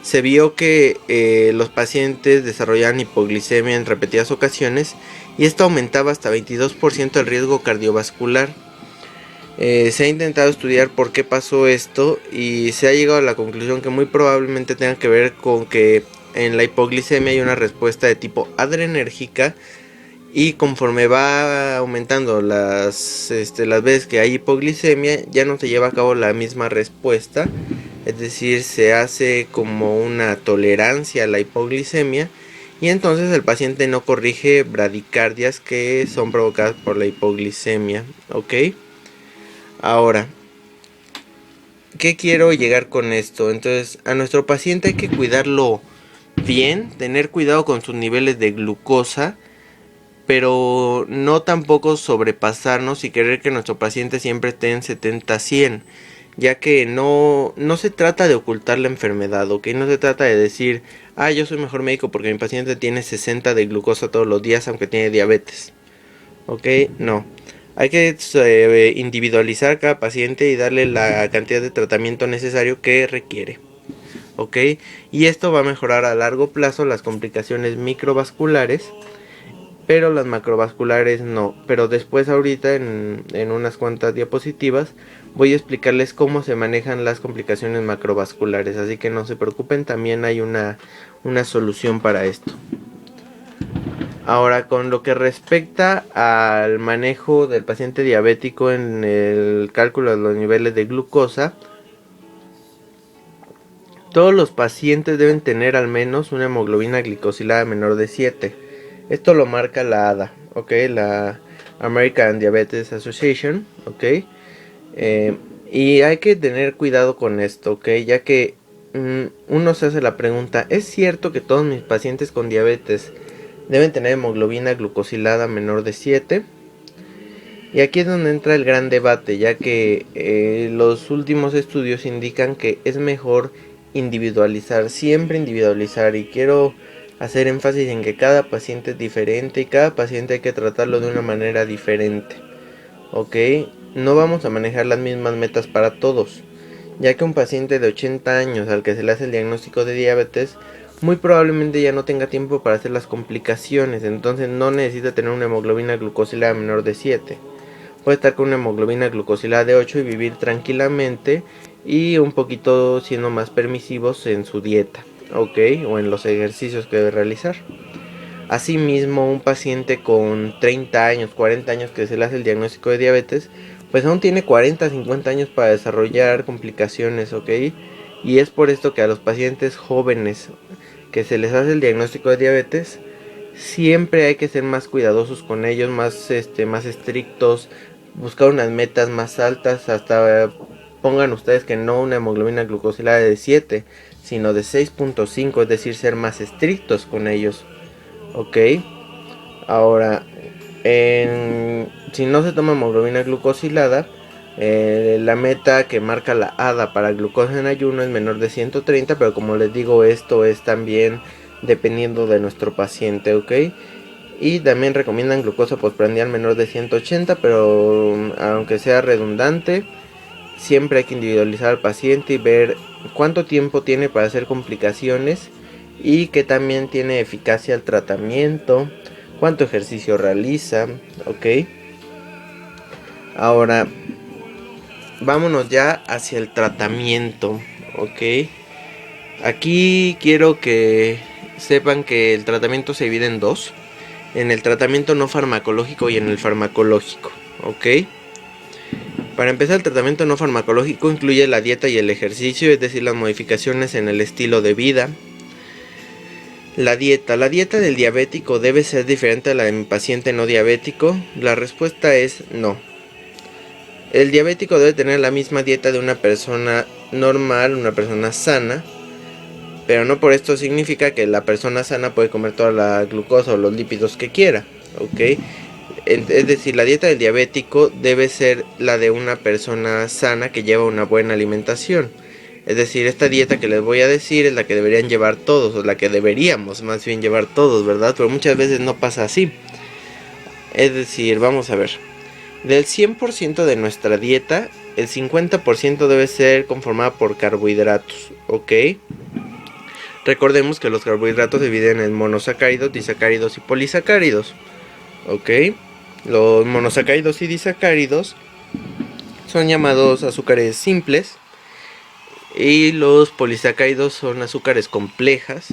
se vio que los pacientes desarrollaban hipoglicemia en repetidas ocasiones, y esto aumentaba hasta 22% el riesgo cardiovascular. Se ha intentado estudiar por qué pasó esto y se ha llegado a la conclusión que muy probablemente tenga que ver con que en la hipoglicemia hay una respuesta de tipo adrenérgica, y conforme va aumentando las veces que hay hipoglicemia, ya no se lleva a cabo la misma respuesta, es decir, se hace como una tolerancia a la hipoglicemia, y entonces el paciente no corrige bradicardias que son provocadas por la hipoglicemia, ¿ok? Ahora, ¿qué quiero llegar con esto? Entonces, a nuestro paciente hay que cuidarlo bien, tener cuidado con sus niveles de glucosa, pero no tampoco sobrepasarnos y querer que nuestro paciente siempre esté en 70-100, ya que no se trata de ocultar la enfermedad, ¿ok? No se trata de decir, yo soy mejor médico porque mi paciente tiene 60 de glucosa todos los días aunque tiene diabetes, ¿ok? No, hay que individualizar cada paciente y darle la cantidad de tratamiento necesario que requiere, ¿ok? Y esto va a mejorar a largo plazo las complicaciones microvasculares, pero las macrovasculares no. Pero después, ahorita en unas cuantas diapositivas, voy a explicarles cómo se manejan las complicaciones macrovasculares, así que no se preocupen, también hay una solución para esto. Ahora, con lo que respecta al manejo del paciente diabético en el cálculo de los niveles de glucosa, todos los pacientes deben tener al menos una hemoglobina glicosilada menor de 7. Esto lo marca la ADA, ¿ok? La American Diabetes Association, ¿ok? Y hay que tener cuidado con esto, ¿ok? Ya que uno se hace la pregunta, ¿es cierto que todos mis pacientes con diabetes deben tener hemoglobina glucosilada menor de 7? Y aquí es donde entra el gran debate, ya que los últimos estudios indican que es mejor individualizar, siempre individualizar, y quiero hacer énfasis en que cada paciente es diferente y cada paciente hay que tratarlo de una manera diferente, ¿ok? No vamos a manejar las mismas metas para todos, ya que un paciente de 80 años al que se le hace el diagnóstico de diabetes muy probablemente ya no tenga tiempo para hacer las complicaciones, entonces no necesita tener una hemoglobina glucosilada menor de 7. puede estar con una hemoglobina glucosilada de 8 y vivir tranquilamente, y un poquito siendo más permisivos en su dieta, ok, o en los ejercicios que debe realizar. Asimismo, un paciente con 30 años, 40 años que se le hace el diagnóstico de diabetes, pues aún tiene 40, 50 años para desarrollar complicaciones, ok. Y es por esto que a los pacientes jóvenes que se les hace el diagnóstico de diabetes, siempre hay que ser más cuidadosos con ellos, más estrictos, buscar unas metas más altas, hasta pongan ustedes que no una hemoglobina glucosilada de 7, sino de 6.5, es decir, ser más estrictos con ellos, ok. Ahora, si no se toma hemoglobina glucosilada, la meta que marca la ADA para glucosa en ayuno es menor de 130, pero como les digo, esto es también dependiendo de nuestro paciente, ok. Y también recomiendan glucosa postprandial menor de 180, pero aunque sea redundante, siempre hay que individualizar al paciente y ver cuánto tiempo tiene para hacer complicaciones y que también tiene eficacia el tratamiento, cuánto ejercicio realiza, ok. Ahora, vámonos ya hacia el tratamiento, ok. Aquí quiero que sepan que el tratamiento se divide en dos: en el tratamiento no farmacológico y en el farmacológico, ok. Para empezar, el tratamiento no farmacológico incluye la dieta y el ejercicio, es decir, las modificaciones en el estilo de vida. La dieta del diabético debe ser diferente a la de mi paciente no diabético. La respuesta es no. El diabético debe tener la misma dieta de una persona normal, una persona sana, pero no por esto significa que la persona sana puede comer toda la glucosa o los lípidos que quiera, ¿ok? Es decir, la dieta del diabético debe ser la de una persona sana que lleva una buena alimentación. Es decir, esta dieta que les voy a decir es la que deberían llevar todos, o la que deberíamos más bien llevar todos, ¿verdad? Pero muchas veces no pasa así. Es decir, vamos a ver. Del 100% de nuestra dieta, el 50% debe ser conformada por carbohidratos, ¿ok? Recordemos que los carbohidratos se dividen en monosacáridos, disacáridos y polisacáridos, ¿ok? Los monosacáridos y disacáridos son llamados azúcares simples, y los polisacáridos son azúcares complejas,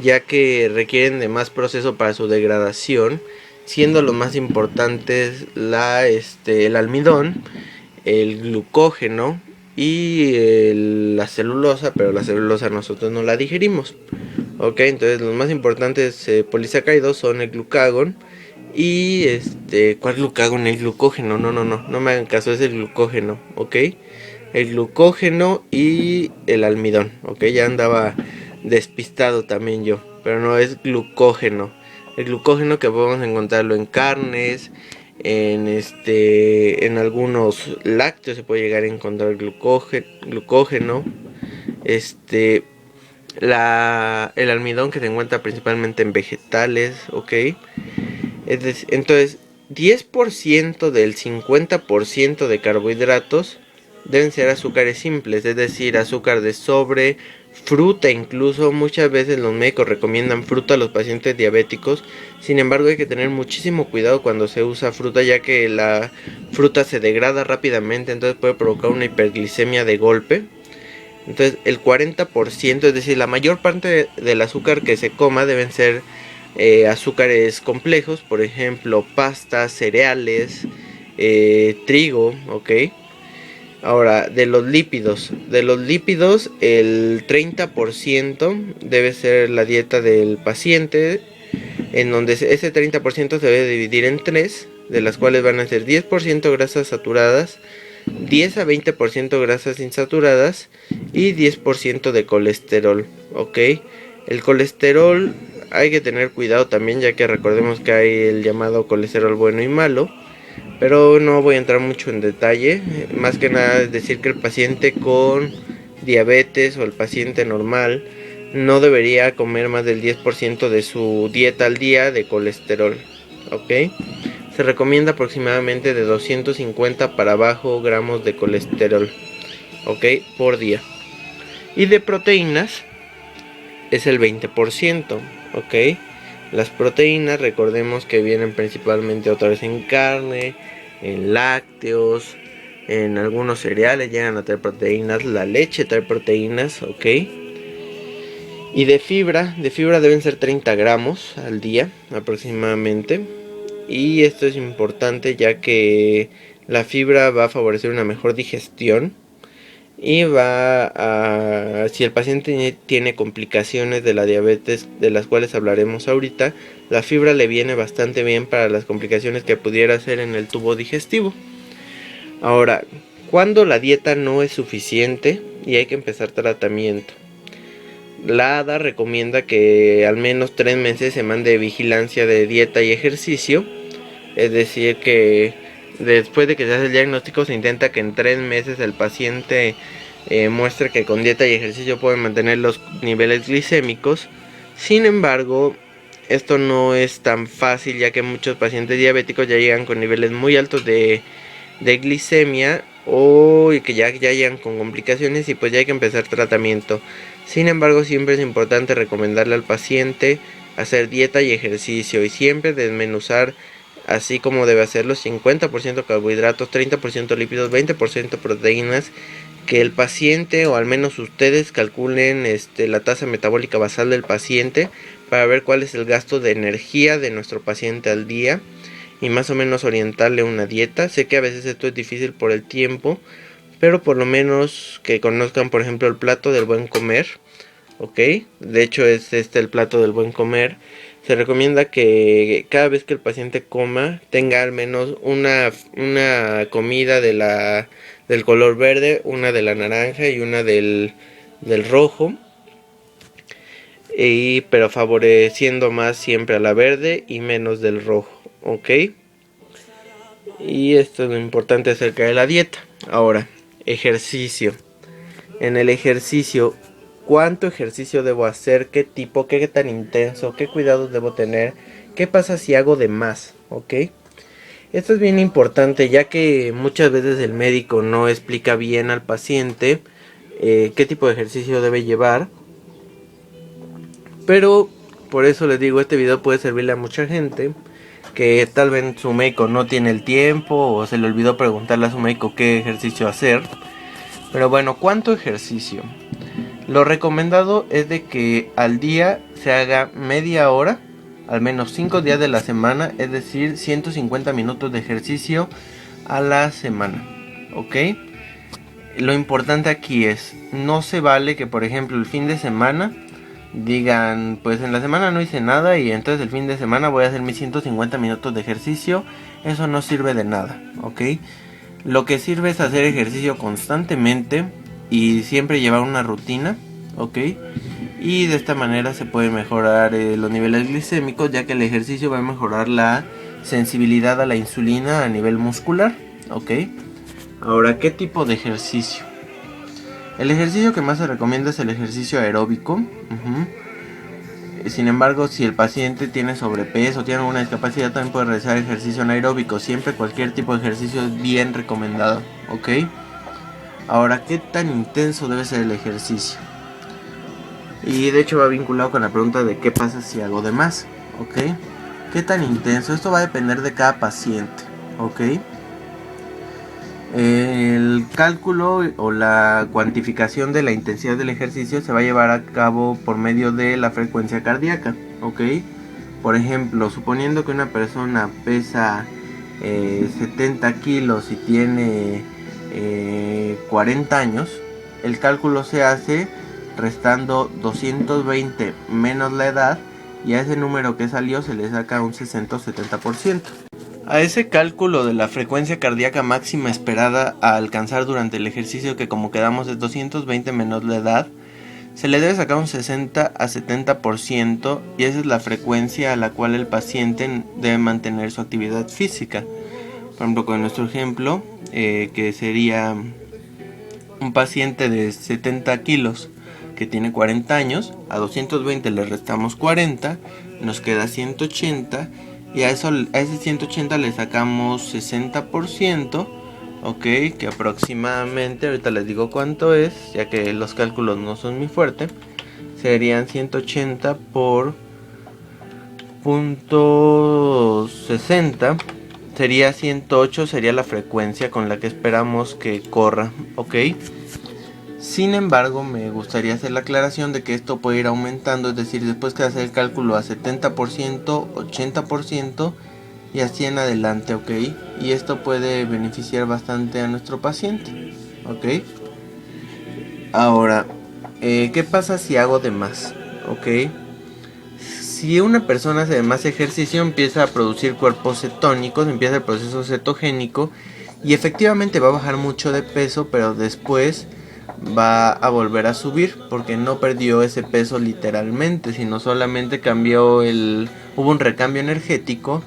ya que requieren de más proceso para su degradación, siendo los más importantes el almidón, el glucógeno y la celulosa, pero la celulosa nosotros no la digerimos, ok. Entonces los más importantes polisacáridos son el glucagón y ¿cuál glucagón? El glucógeno, no me hagan caso, es el glucógeno, ok. El glucógeno y el almidón, ok. Ya andaba despistado también yo, pero no, es glucógeno. El glucógeno que podemos encontrarlo en carnes, en algunos lácteos se puede llegar a encontrar glucógeno. El almidón que se encuentra principalmente en vegetales, ok. Entonces 10% del 50% de carbohidratos deben ser azúcares simples, es decir, azúcar de sobre, fruta. Incluso muchas veces los médicos recomiendan fruta a los pacientes diabéticos. Sin embargo, hay que tener muchísimo cuidado cuando se usa fruta, ya que la fruta se degrada rápidamente, entonces puede provocar una hiperglicemia de golpe. Entonces el 40%, es decir, la mayor parte del azúcar que se coma deben ser azúcares complejos, por ejemplo, pastas, cereales, trigo, ok. Ahora, de los lípidos, el 30% debe ser la dieta del paciente, en donde ese 30% se debe dividir en 3, de las cuales van a ser 10% grasas saturadas, 10 a 20% grasas insaturadas y 10% de colesterol, ok. El colesterol hay que tener cuidado también, ya que recordemos que hay el llamado colesterol bueno y malo, pero no voy a entrar mucho en detalle. Más que nada es decir que el paciente con diabetes o el paciente normal no debería comer más del 10% de su dieta al día de colesterol, ok. Se recomienda aproximadamente de 250 para abajo gramos de colesterol, ok, por día. Y de proteínas es el 20%, ok. Las proteínas, recordemos que vienen principalmente otra vez en carne, en lácteos, en algunos cereales llegan a tener proteínas, la leche trae proteínas, ok. Y de fibra deben ser 30 gramos al día aproximadamente. Y esto es importante ya que la fibra va a favorecer una mejor digestión y si el paciente tiene complicaciones de la diabetes, de las cuales hablaremos ahorita, la fibra le viene bastante bien para las complicaciones que pudiera hacer en el tubo digestivo. Ahora, cuando la dieta no es suficiente y hay que empezar tratamiento, la ADA recomienda que al menos 3 meses se mande vigilancia de dieta y ejercicio. Es decir, que después de que se hace el diagnóstico se intenta que en 3 meses el paciente muestre que con dieta y ejercicio puede mantener los niveles glicémicos. Sin embargo, esto no es tan fácil, ya que muchos pacientes diabéticos ya llegan con niveles muy altos de glicemia o que ya llegan con complicaciones y pues ya hay que empezar tratamiento. Sin embargo, siempre es importante recomendarle al paciente hacer dieta y ejercicio y siempre desmenuzar así como debe hacerlo: 50% carbohidratos, 30% lípidos, 20% proteínas. Que el paciente, o al menos ustedes, calculen la tasa metabólica basal del paciente para ver cuál es el gasto de energía de nuestro paciente al día y más o menos orientarle una dieta. Sé que a veces esto es difícil por el tiempo, pero por lo menos que conozcan, por ejemplo, el plato del buen comer, ¿ok? De hecho es el plato del buen comer. Se recomienda que cada vez que el paciente coma tenga al menos una comida del color verde, una de la naranja y una del rojo. Pero favoreciendo más siempre a la verde y menos del rojo, ¿ok? Y esto es lo importante acerca de la dieta. Ahora, ejercicio. En el ejercicio, ¿cuánto ejercicio debo hacer? ¿Qué tipo? ¿Qué tan intenso? ¿Qué cuidados debo tener? ¿Qué pasa si hago de más? ¿Ok? Esto es bien importante, ya que muchas veces el médico no explica bien al paciente qué tipo de ejercicio debe llevar. Pero por eso les digo, este video puede servirle a mucha gente que tal vez su médico no tiene el tiempo o se le olvidó preguntarle a su médico qué ejercicio hacer. Pero bueno, ¿cuánto ejercicio? Lo recomendado es de que al día se haga media hora, al menos 5 días de la semana, es decir, 150 minutos de ejercicio a la semana, ¿ok? Lo importante aquí es, no se vale que por ejemplo el fin de semana digan, pues en la semana no hice nada y entonces el fin de semana voy a hacer mis 150 minutos de ejercicio. Eso no sirve de nada, ¿ok? Lo que sirve es hacer ejercicio constantemente y siempre llevar una rutina, ¿ok? Y de esta manera se puede mejorar los niveles glicémicos, ya que el ejercicio va a mejorar la sensibilidad a la insulina a nivel muscular, ¿ok? Ahora, ¿qué tipo de ejercicio? El ejercicio que más se recomienda es el ejercicio aeróbico. Sin embargo, si el paciente tiene sobrepeso o tiene alguna discapacidad, también puede realizar ejercicio anaeróbico. Siempre cualquier tipo de ejercicio es bien recomendado, ¿ok? Ahora, ¿qué tan intenso debe ser el ejercicio? Y de hecho va vinculado con la pregunta de qué pasa si hago de más, ¿ok? ¿Qué tan intenso? Esto va a depender de cada paciente, ¿ok? El cálculo o la cuantificación de la intensidad del ejercicio se va a llevar a cabo por medio de la frecuencia cardíaca, ¿ok? Por ejemplo, suponiendo que una persona pesa 70 kilos y tiene 40 años, el cálculo se hace restando 220 menos la edad y a ese número que salió se le saca un 60 o 70%. A ese cálculo de la frecuencia cardíaca máxima esperada a alcanzar durante el ejercicio, que como quedamos es 220 menos la edad, se le debe sacar un 60 a 70% y esa es la frecuencia a la cual el paciente debe mantener su actividad física. Por ejemplo, con nuestro ejemplo, que sería un paciente de 70 kilos que tiene 40 años, a 220 le restamos 40, nos queda 180 y a ese 180 le sacamos 60%, ok, que aproximadamente, ahorita les digo cuánto es, ya que los cálculos no son muy fuertes, serían 180 por .60, sería 108, sería la frecuencia con la que esperamos que corra, ¿ok? Sin embargo, me gustaría hacer la aclaración de que esto puede ir aumentando, es decir, después que hacer el cálculo a 70%, 80% y así en adelante, ¿ok? Y esto puede beneficiar bastante a nuestro paciente, ¿ok? Ahora, ¿qué pasa si hago de más? ¿Ok? Si una persona hace de más ejercicio, empieza a producir cuerpos cetónicos, empieza el proceso cetogénico y efectivamente va a bajar mucho de peso, pero después va a volver a subir porque no perdió ese peso literalmente, sino solamente hubo un recambio energético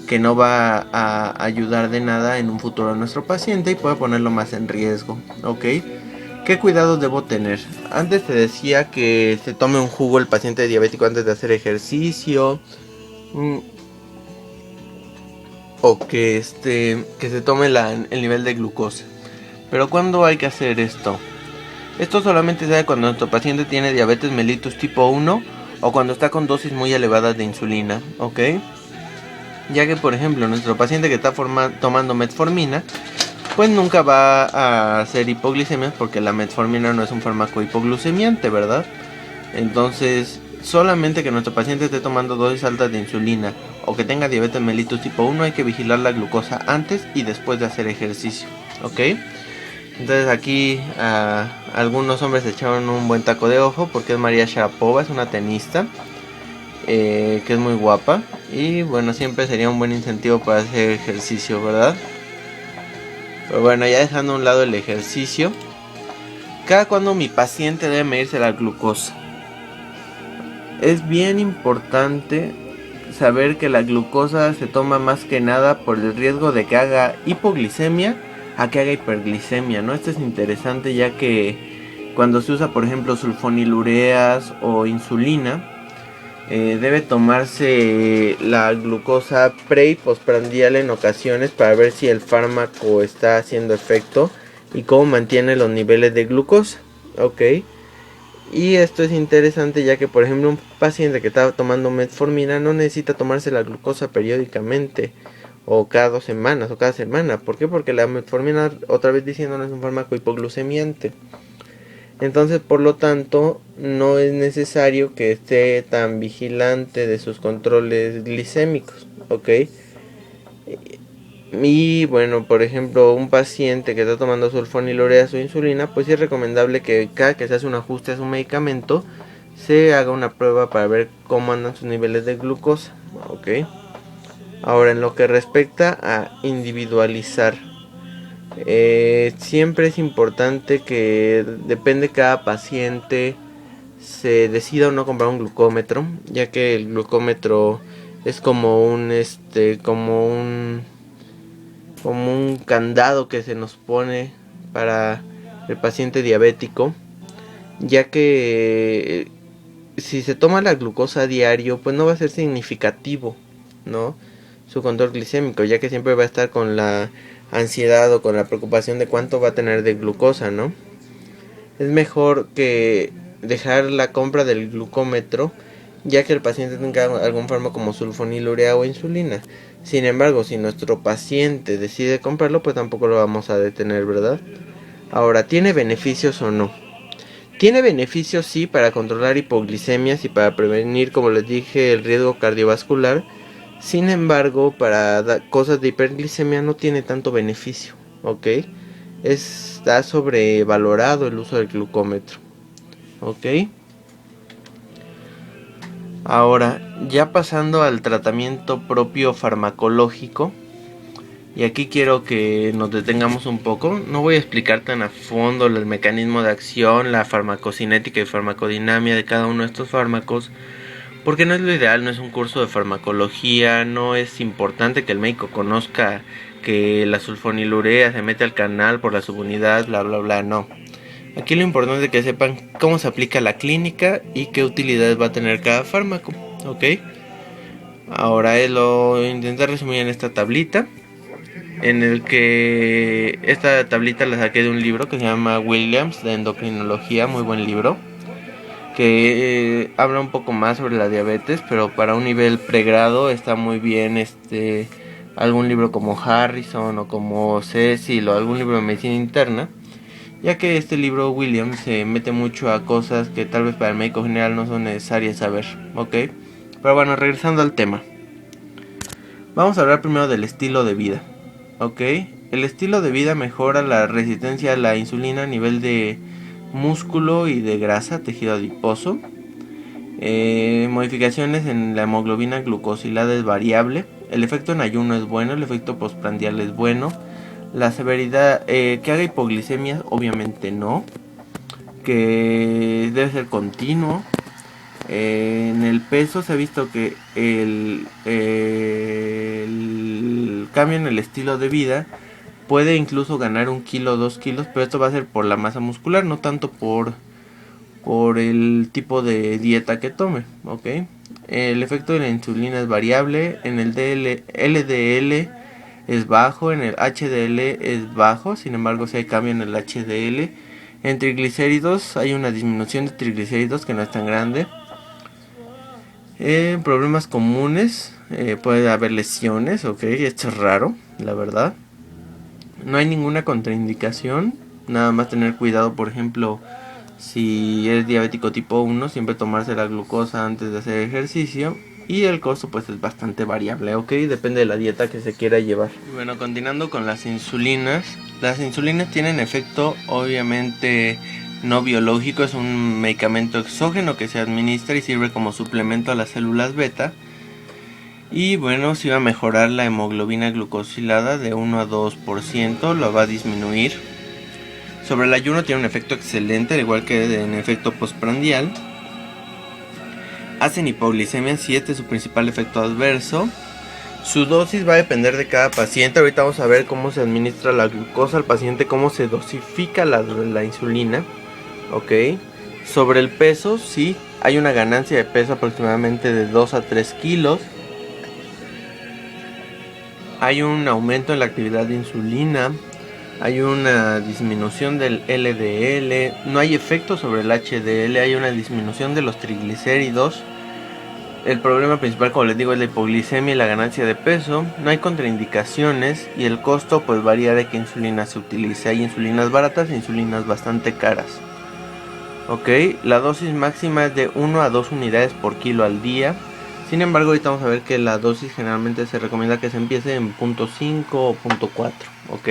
que no va a ayudar de nada en un futuro a nuestro paciente y puede ponerlo más en riesgo, ¿ok? ¿Qué cuidados debo tener? Antes te decía que se tome un jugo el paciente diabético antes de hacer ejercicio. O que se tome el nivel de glucosa. Pero ¿cuándo hay que hacer esto? Esto solamente se hace cuando nuestro paciente tiene diabetes mellitus tipo 1 o cuando está con dosis muy elevadas de insulina, ¿ok? Ya que, por ejemplo, nuestro paciente que está tomando metformina, pues nunca va a hacer hipoglicemias porque la metformina no es un fármaco hipoglucemiante, ¿verdad? Entonces, solamente que nuestro paciente esté tomando dosis altas de insulina o que tenga diabetes mellitus tipo 1 hay que vigilar la glucosa antes y después de hacer ejercicio, ¿ok? Entonces aquí algunos hombres se echaron un buen taco de ojo porque es María Sharapova, es una tenista que es muy guapa y bueno, siempre sería un buen incentivo para hacer ejercicio, ¿verdad? Pero bueno, ya dejando a un lado el ejercicio, cada cuando mi paciente debe medirse la glucosa. Es bien importante saber que la glucosa se toma más que nada por el riesgo de que haga hipoglicemia a que haga hiperglicemia, ¿no? Esto es interesante ya que cuando se usa, por ejemplo, sulfonilureas o insulina, debe tomarse la glucosa pre y postprandial en ocasiones para ver si el fármaco está haciendo efecto y cómo mantiene los niveles de glucosa, ¿ok? Y esto es interesante ya que, por ejemplo, un paciente que está tomando metformina no necesita tomarse la glucosa periódicamente o cada 2 semanas o cada semana. ¿Por qué? Porque la metformina, otra vez diciendo, no es un fármaco hipoglucemiante. Entonces, por lo tanto, no es necesario que esté tan vigilante de sus controles glicémicos, ¿ok? Y bueno, por ejemplo, un paciente que está tomando sulfonilureas o insulina, pues sí es recomendable que cada que se hace un ajuste a su medicamento, se haga una prueba para ver cómo andan sus niveles de glucosa, ¿ok? Ahora, en lo que respecta a individualizar, siempre es importante que depende cada paciente se decida o no comprar un glucómetro, ya que el glucómetro es como un candado que se nos pone para el paciente diabético, ya que si se toma la glucosa a diario, pues no va a ser significativo, ¿no? Su control glicémico, ya que siempre va a estar con la ansiedad o con la preocupación de cuánto va a tener de glucosa, ¿no? Es mejor que dejar la compra del glucómetro, ya que el paciente tenga algún fármaco como sulfonilurea o insulina. Sin embargo, si nuestro paciente decide comprarlo, pues tampoco lo vamos a detener, ¿verdad? Ahora, ¿tiene beneficios o no? Tiene beneficios, sí, para controlar hipoglicemias y para prevenir, como les dije, el riesgo cardiovascular. Sin embargo, para cosas de hiperglicemia no tiene tanto beneficio, ¿ok? Está sobrevalorado el uso del glucómetro, ¿ok? Ahora, ya pasando al tratamiento propio farmacológico, y aquí quiero que nos detengamos un poco. No voy a explicar tan a fondo el mecanismo de acción, la farmacocinética y farmacodinamia de cada uno de estos fármacos, porque no es lo ideal, no es un curso de farmacología, no es importante que el médico conozca que la sulfonilurea se mete al canal por la subunidad, bla bla bla, no. Aquí lo importante es que sepan cómo se aplica la clínica y qué utilidades va a tener cada fármaco, ¿ok? Ahora lo intenté resumir en esta tablita, en el que esta tablita la saqué de un libro que se llama Williams de endocrinología, muy buen libro, que habla un poco más sobre la diabetes, pero para un nivel pregrado está muy bien algún libro como Harrison o como Cecil o algún libro de medicina interna, ya que este libro William se mete mucho a cosas que tal vez para el médico general no son necesarias saber, ¿ok? Pero bueno, regresando al tema, vamos a hablar primero del estilo de vida, ¿ok? El estilo de vida mejora la resistencia a la insulina a nivel de músculo y de grasa, tejido adiposo. Modificaciones en la hemoglobina glucosilada es variable. El efecto en ayuno es bueno, el efecto postprandial es bueno. La severidad, que haga hipoglicemia, obviamente no. Que debe ser continuo. En el peso se ha visto que el cambio en el estilo de vida puede incluso ganar 1 kilo o 2 kilos, pero esto va a ser por la masa muscular, no tanto por el tipo de dieta que tome, ¿ok? El efecto de la insulina es variable, en el LDL es bajo, en el HDL es bajo, sin embargo si hay cambio en el HDL. En triglicéridos hay una disminución de triglicéridos que no es tan grande. Problemas comunes, puede haber lesiones, ok, esto es raro, la verdad. No hay ninguna contraindicación, nada más tener cuidado, por ejemplo, si eres diabético tipo 1, siempre tomarse la glucosa antes de hacer ejercicio. Y el costo pues es bastante variable, ok, depende de la dieta que se quiera llevar. Bueno, continuando con las insulinas tienen efecto obviamente no biológico, es un medicamento exógeno que se administra y sirve como suplemento a las células beta. Y bueno, si va a mejorar la hemoglobina glucosilada de 1 a 2%, lo va a disminuir. Sobre el ayuno tiene un efecto excelente, al igual que en efecto postprandial. Hacen hipoglicemia, sí, este es su principal efecto adverso. Su dosis va a depender de cada paciente. Ahorita vamos a ver cómo se administra la glucosa al paciente, cómo se dosifica la insulina. Ok. Sobre el peso, sí, hay una ganancia de peso aproximadamente de 2 a 3 kilos. Hay un aumento en la actividad de insulina. Hay una disminución del LDL, no hay efecto sobre el HDL, hay una disminución de los triglicéridos. El problema principal, como les digo, es la hipoglicemia y la ganancia de peso. No hay contraindicaciones y el costo pues varía de qué insulina se utilice. Hay insulinas baratas e insulinas bastante caras. Ok, la dosis máxima es de 1 a 2 unidades por kilo al día. Sin embargo, ahorita vamos a ver que la dosis generalmente se recomienda que se empiece en 0.5 o 0.4. Ok.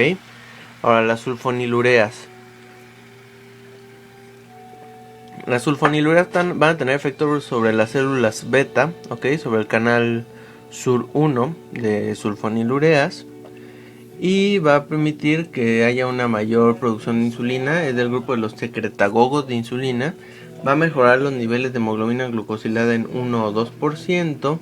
Ahora, las sulfonilureas. Las sulfonilureas van a tener efecto sobre las células beta, ¿ok? Sobre el canal SUR1 de sulfonilureas. Y va a permitir que haya una mayor producción de insulina. Es del grupo de los secretagogos de insulina. Va a mejorar los niveles de hemoglobina glucosilada en 1 o 2%.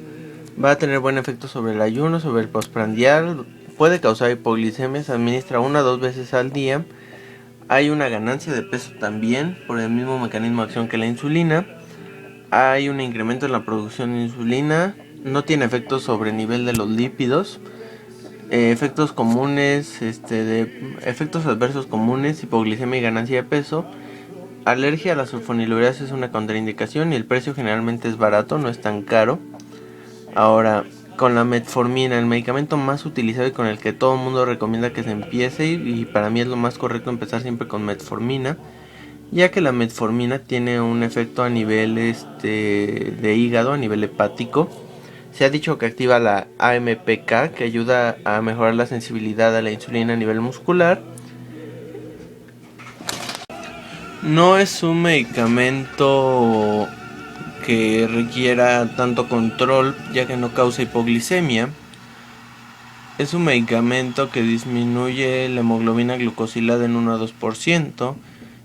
Va a tener buen efecto sobre el ayuno, sobre el postprandial. Puede causar hipoglicemia, se administra 1 a 2 veces al día. Hay una ganancia de peso también por el mismo mecanismo de acción que la insulina. Hay un incremento en la producción de insulina. No tiene efectos sobre el nivel de los lípidos. Efectos comunes, efectos adversos comunes, hipoglicemia y ganancia de peso. Alergia a las sulfonilureas es una contraindicación y el precio generalmente es barato, no es tan caro. Ahora, con la metformina, el medicamento más utilizado y con el que todo el mundo recomienda que se empiece, y para mí es lo más correcto empezar siempre con metformina, ya que la metformina tiene un efecto a nivel de hígado, a nivel hepático. Se ha dicho que activa la AMPK, que ayuda a mejorar la sensibilidad a la insulina a nivel muscular. No es un medicamento que requiera tanto control, ya que no causa hipoglicemia. Es un medicamento que disminuye la hemoglobina glucosilada en 1 a 2%.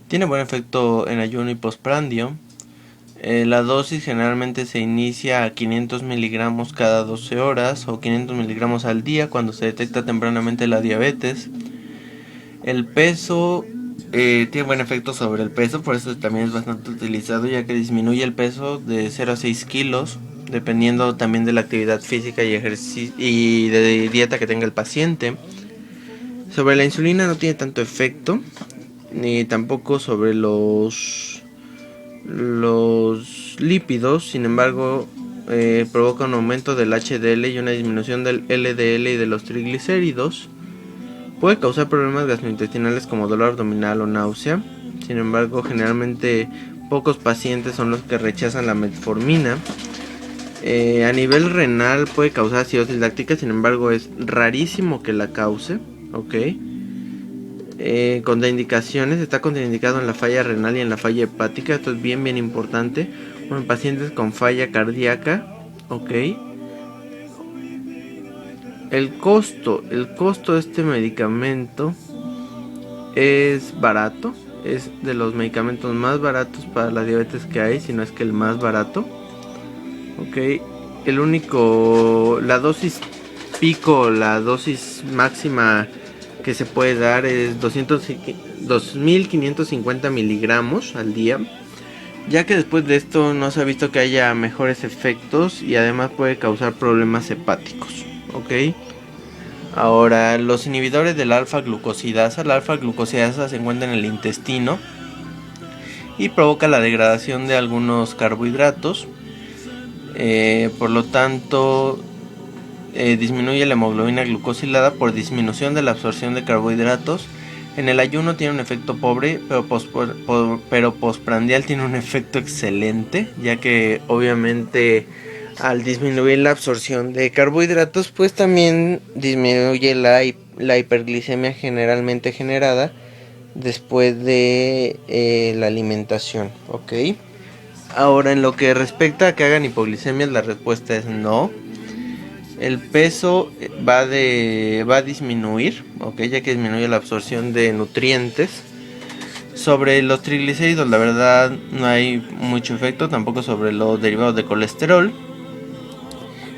Tiene buen efecto en ayuno y postprandio. La dosis generalmente se inicia a 500 miligramos cada 12 horas o 500 miligramos al día cuando se detecta tempranamente la diabetes. El peso tiene buen efecto sobre el peso, por eso también es bastante utilizado, ya que disminuye el peso de 0 a 6 kilos, dependiendo también de la actividad física y ejercicio y de dieta que tenga el paciente. Sobre la insulina no tiene tanto efecto, ni tampoco sobre los lípidos. Sin embargo, provoca un aumento del HDL y una disminución del LDL y de los triglicéridos. Puede causar problemas gastrointestinales como dolor abdominal o náusea. Sin embargo, generalmente pocos pacientes son los que rechazan la metformina. A nivel renal puede causar acidosis láctica, sin embargo es rarísimo que la cause. Ok. Contraindicaciones, está contraindicado en la falla renal y en la falla hepática. Esto es bien importante. En pacientes con falla cardíaca. Ok. El costo de este medicamento es barato. Es de los medicamentos más baratos para la diabetes que hay, si no es que el más barato. Ok. La dosis pico, la dosis máxima que se puede dar es 2550 miligramos al día, ya que después de esto no se ha visto que haya mejores efectos y además puede causar problemas hepáticos. Ok. Ahora, los inhibidores de la alfa-glucosidasa. La alfa-glucosidasa se encuentra en el intestino y provoca la degradación de algunos carbohidratos. Por lo tanto, disminuye la hemoglobina glucosilada por disminución de la absorción de carbohidratos. En el ayuno tiene un efecto pobre, pero postprandial tiene un efecto excelente, ya que obviamente al disminuir la absorción de carbohidratos, pues también disminuye la hiperglicemia generalmente generada después de la alimentación. Ok. Ahora, en lo que respecta a que hagan hipoglicemias, la respuesta es no. El peso va a disminuir, okay, ya que disminuye la absorción de nutrientes. Sobre los triglicéridos, la verdad no hay mucho efecto, tampoco sobre los derivados de colesterol.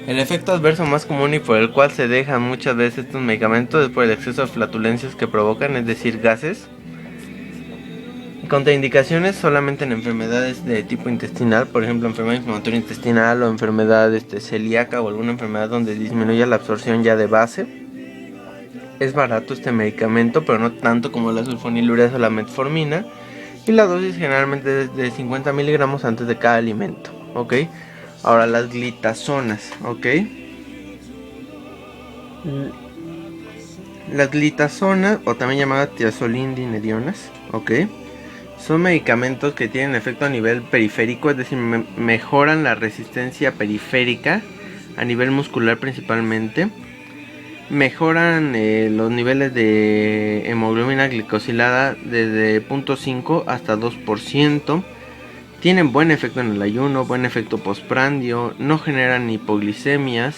El efecto adverso más común y por el cual se dejan muchas veces estos medicamentos es por el exceso de flatulencias que provocan, es decir, gases. Contraindicaciones solamente en enfermedades de tipo intestinal, por ejemplo enfermedad inflamatoria intestinal o enfermedad celíaca o alguna enfermedad donde disminuya la absorción ya de base. Es barato este medicamento, pero no tanto como la sulfonilureas o la metformina, y la dosis generalmente es de 50 miligramos antes de cada alimento. Ok. Ahora, las glitazonas. Ok. Las glitazonas, o también llamadas tiazolindinedionas, ok, son medicamentos que tienen efecto a nivel periférico, es decir, mejoran la resistencia periférica a nivel muscular principalmente. Mejoran los niveles de hemoglobina glicosilada desde 0.5 hasta 2%. Tienen buen efecto en el ayuno, buen efecto postprandio, no generan hipoglicemias.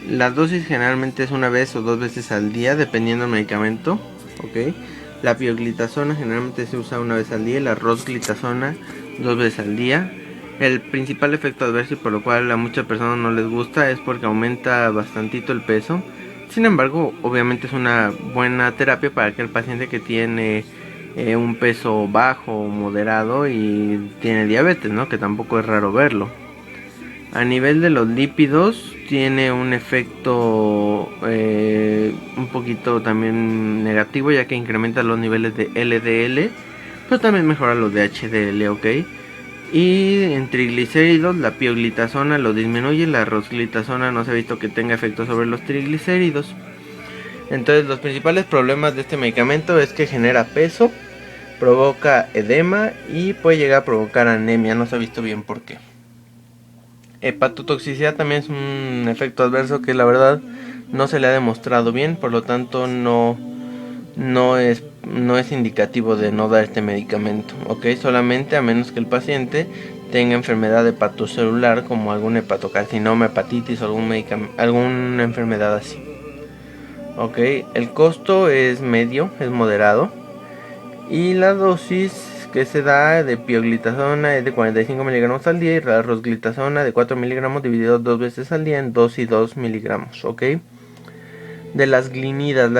La dosis generalmente es una vez o dos veces al día, dependiendo del medicamento. Ok. La pioglitazona generalmente se usa una vez al día y la rosglitazona 2 veces al día. El principal efecto adverso y por lo cual a muchas personas no les gusta es porque aumenta bastantito el peso. Sin embargo, obviamente es una buena terapia para aquel paciente que tiene un peso bajo o moderado y tiene diabetes, ¿no? Que tampoco es raro verlo. A nivel de los lípidos tiene un efecto un poquito también negativo, ya que incrementa los niveles de LDL, pero también mejora los de HDL, ok. Y en triglicéridos la pioglitazona lo disminuye, la rosglitazona no se ha visto que tenga efecto sobre los triglicéridos. Entonces los principales problemas de este medicamento es que genera peso, provoca edema y puede llegar a provocar anemia, no se ha visto bien por qué. Hepatotoxicidad también es un efecto adverso que la verdad no se le ha demostrado bien, por lo tanto no es indicativo de no dar este medicamento, ok, solamente a menos que el paciente tenga enfermedad hepatocelular como algún hepatocarcinoma, hepatitis o alguna enfermedad así. Ok, el costo es medio, es moderado, y la dosis que se da de pioglitazona es de 45 miligramos al día y la rosglitazona de 4 miligramos dividido 2 veces al día en 2 y 2 miligramos, ok. De las glinidas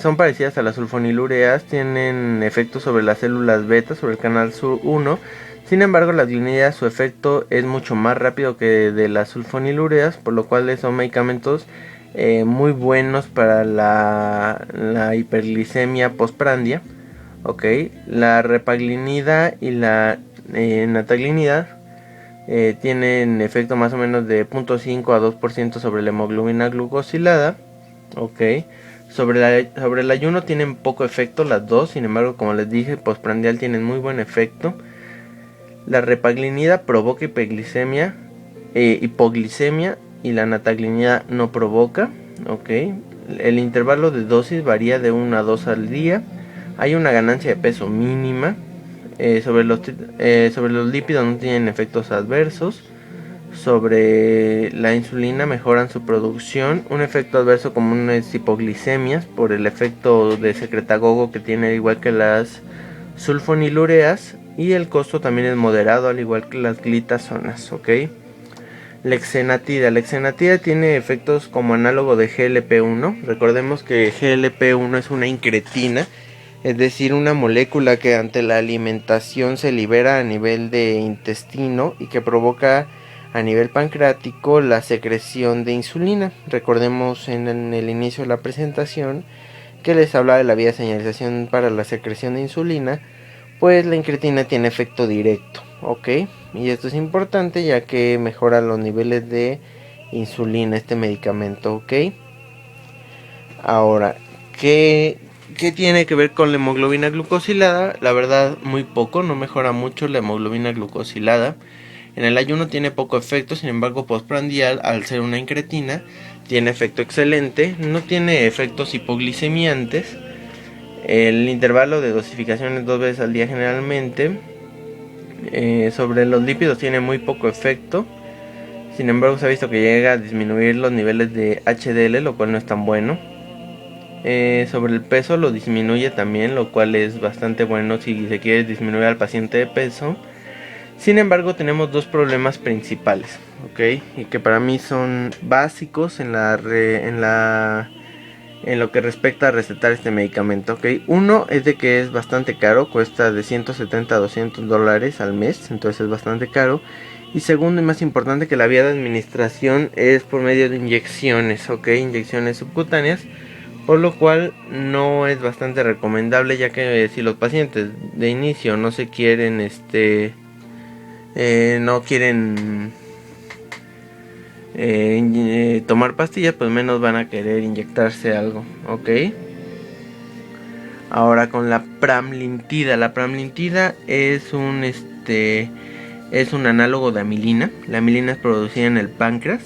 son parecidas a las sulfonilureas, tienen efectos sobre las células beta, sobre el canal SUR1. Sin embargo, las glinidas, su efecto es mucho más rápido que de las sulfonilureas, por lo cual son medicamentos muy buenos para la hiperglicemia postprandia. Ok, la repaglinida y la nataglinida tienen efecto más o menos de 0.5 a 2% sobre la hemoglobina glucosilada. Ok. Sobre el ayuno tienen poco efecto las dos, sin embargo, como les dije, postprandial tienen muy buen efecto. La repaglinida provoca hipoglicemia y la nataglinida no provoca. Ok. El intervalo de dosis varía de 1 a 2 al día. Hay una ganancia de peso mínima. Sobre los lípidos no tienen efectos adversos. Sobre la insulina mejoran su producción. Un efecto adverso común es hipoglicemias por el efecto de secretagogo que tiene, igual que las sulfonilureas. Y el costo también es moderado, al igual que las glitazonas. ¿Ok? Lexenatida tiene efectos como análogo de GLP-1. Recordemos que GLP-1 es una incretina, es decir, una molécula que ante la alimentación se libera a nivel de intestino y que provoca a nivel pancreático la secreción de insulina. Recordemos en el inicio de la presentación que les hablaba de la vía de señalización para la secreción de insulina. Pues la incretina tiene efecto directo, ¿ok? Y esto es importante ya que mejora los niveles de insulina este medicamento, ¿ok? Ahora, ¿qué tiene que ver con la hemoglobina glucosilada? La verdad, muy poco, no mejora mucho la hemoglobina glucosilada. En el ayuno tiene poco efecto, sin embargo, postprandial, al ser una incretina, tiene efecto excelente, no tiene efectos hipoglicemiantes. El intervalo de dosificación es 2 veces al día generalmente. Sobre los lípidos tiene muy poco efecto. Sin embargo, se ha visto que llega a disminuir los niveles de HDL, lo cual no es tan bueno. Sobre el peso lo disminuye también, lo cual es bastante bueno si se quiere disminuir al paciente de peso. Sin embargo, tenemos dos problemas principales, ¿ok? Y que para mí son básicos en lo que respecta a recetar este medicamento, ¿ok? Uno es de que es bastante caro, cuesta de 170 a 200 dólares al mes, entonces es bastante caro. Y segundo y más importante, que la vía de administración es por medio de inyecciones, ¿ok? Inyecciones subcutáneas, por lo cual no es bastante recomendable, ya que si los pacientes de inicio no se quieren, no quieren tomar pastillas, pues menos van a querer inyectarse algo, ¿ok? Ahora con la pramlintida. La pramlintida es un análogo de amilina. La amilina es producida en el páncreas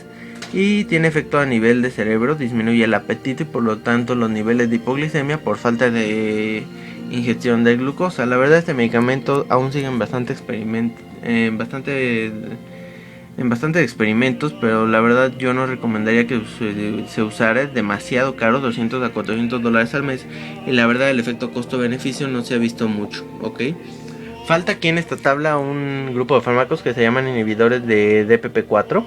y tiene efecto a nivel de cerebro, disminuye el apetito y por lo tanto los niveles de hipoglicemia por falta de ingestión de glucosa. La verdad, este medicamento aún sigue en bastantes experimentos, pero la verdad yo no recomendaría que se usara. Es demasiado caro, 200 a 400 dólares al mes, y la verdad el efecto costo-beneficio no se ha visto mucho, ¿ok? Falta aquí en esta tabla un grupo de fármacos que se llaman inhibidores de DPP4,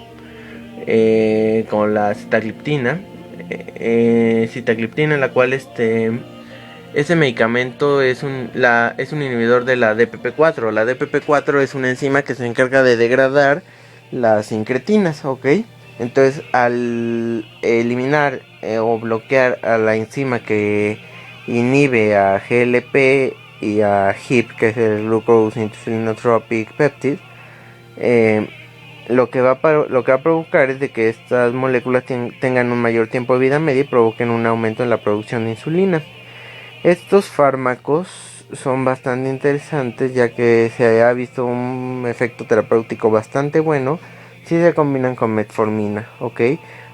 con la sitagliptina, en la cual ese medicamento es un inhibidor de la DPP4. La DPP4 es una enzima que se encarga de degradar las incretinas, ¿ok? Entonces, al eliminar o bloquear a la enzima que inhibe a GLP y a HIP, que es el Glucose Insulinotropic Peptide, lo que va a provocar es de que estas moléculas tengan un mayor tiempo de vida media y provoquen un aumento en la producción de insulina. Estos fármacos son bastante interesantes, ya que se ha visto un efecto terapéutico bastante bueno si se combinan con metformina, ¿ok?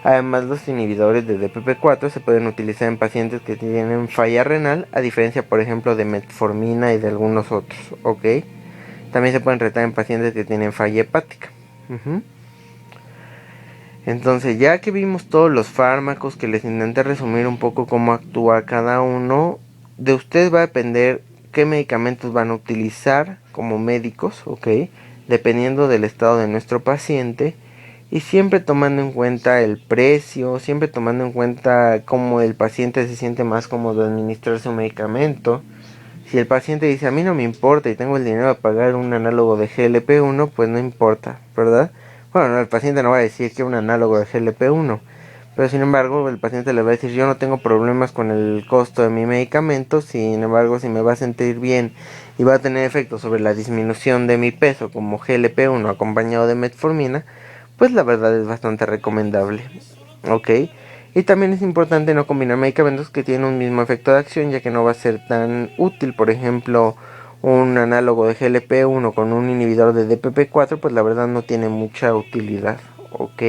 Además, los inhibidores de DPP4 se pueden utilizar en pacientes que tienen falla renal, a diferencia, por ejemplo, de metformina y de algunos otros, ¿ok? También se pueden tratar en pacientes que tienen falla hepática. Entonces, ya que vimos todos los fármacos, que les intenté resumir un poco cómo actúa cada uno, de usted va a depender qué medicamentos van a utilizar como médicos, ¿ok? Dependiendo del estado de nuestro paciente, y siempre tomando en cuenta el precio, siempre tomando en cuenta cómo el paciente se siente más cómodo de administrar su medicamento. Si el paciente dice, a mí no me importa y tengo el dinero de pagar un análogo de GLP-1, pues no importa, ¿verdad? Bueno, el paciente no va a decir que un análogo de GLP-1, pero sin embargo el paciente le va a decir, yo no tengo problemas con el costo de mi medicamento, sin embargo si me va a sentir bien y va a tener efecto sobre la disminución de mi peso como GLP-1 acompañado de metformina, pues la verdad es bastante recomendable, ¿ok? Y también es importante no combinar medicamentos que tienen un mismo efecto de acción, ya que no va a ser tan útil. Por ejemplo, un análogo de GLP-1 con un inhibidor de DPP-4, pues la verdad no tiene mucha utilidad, ¿ok?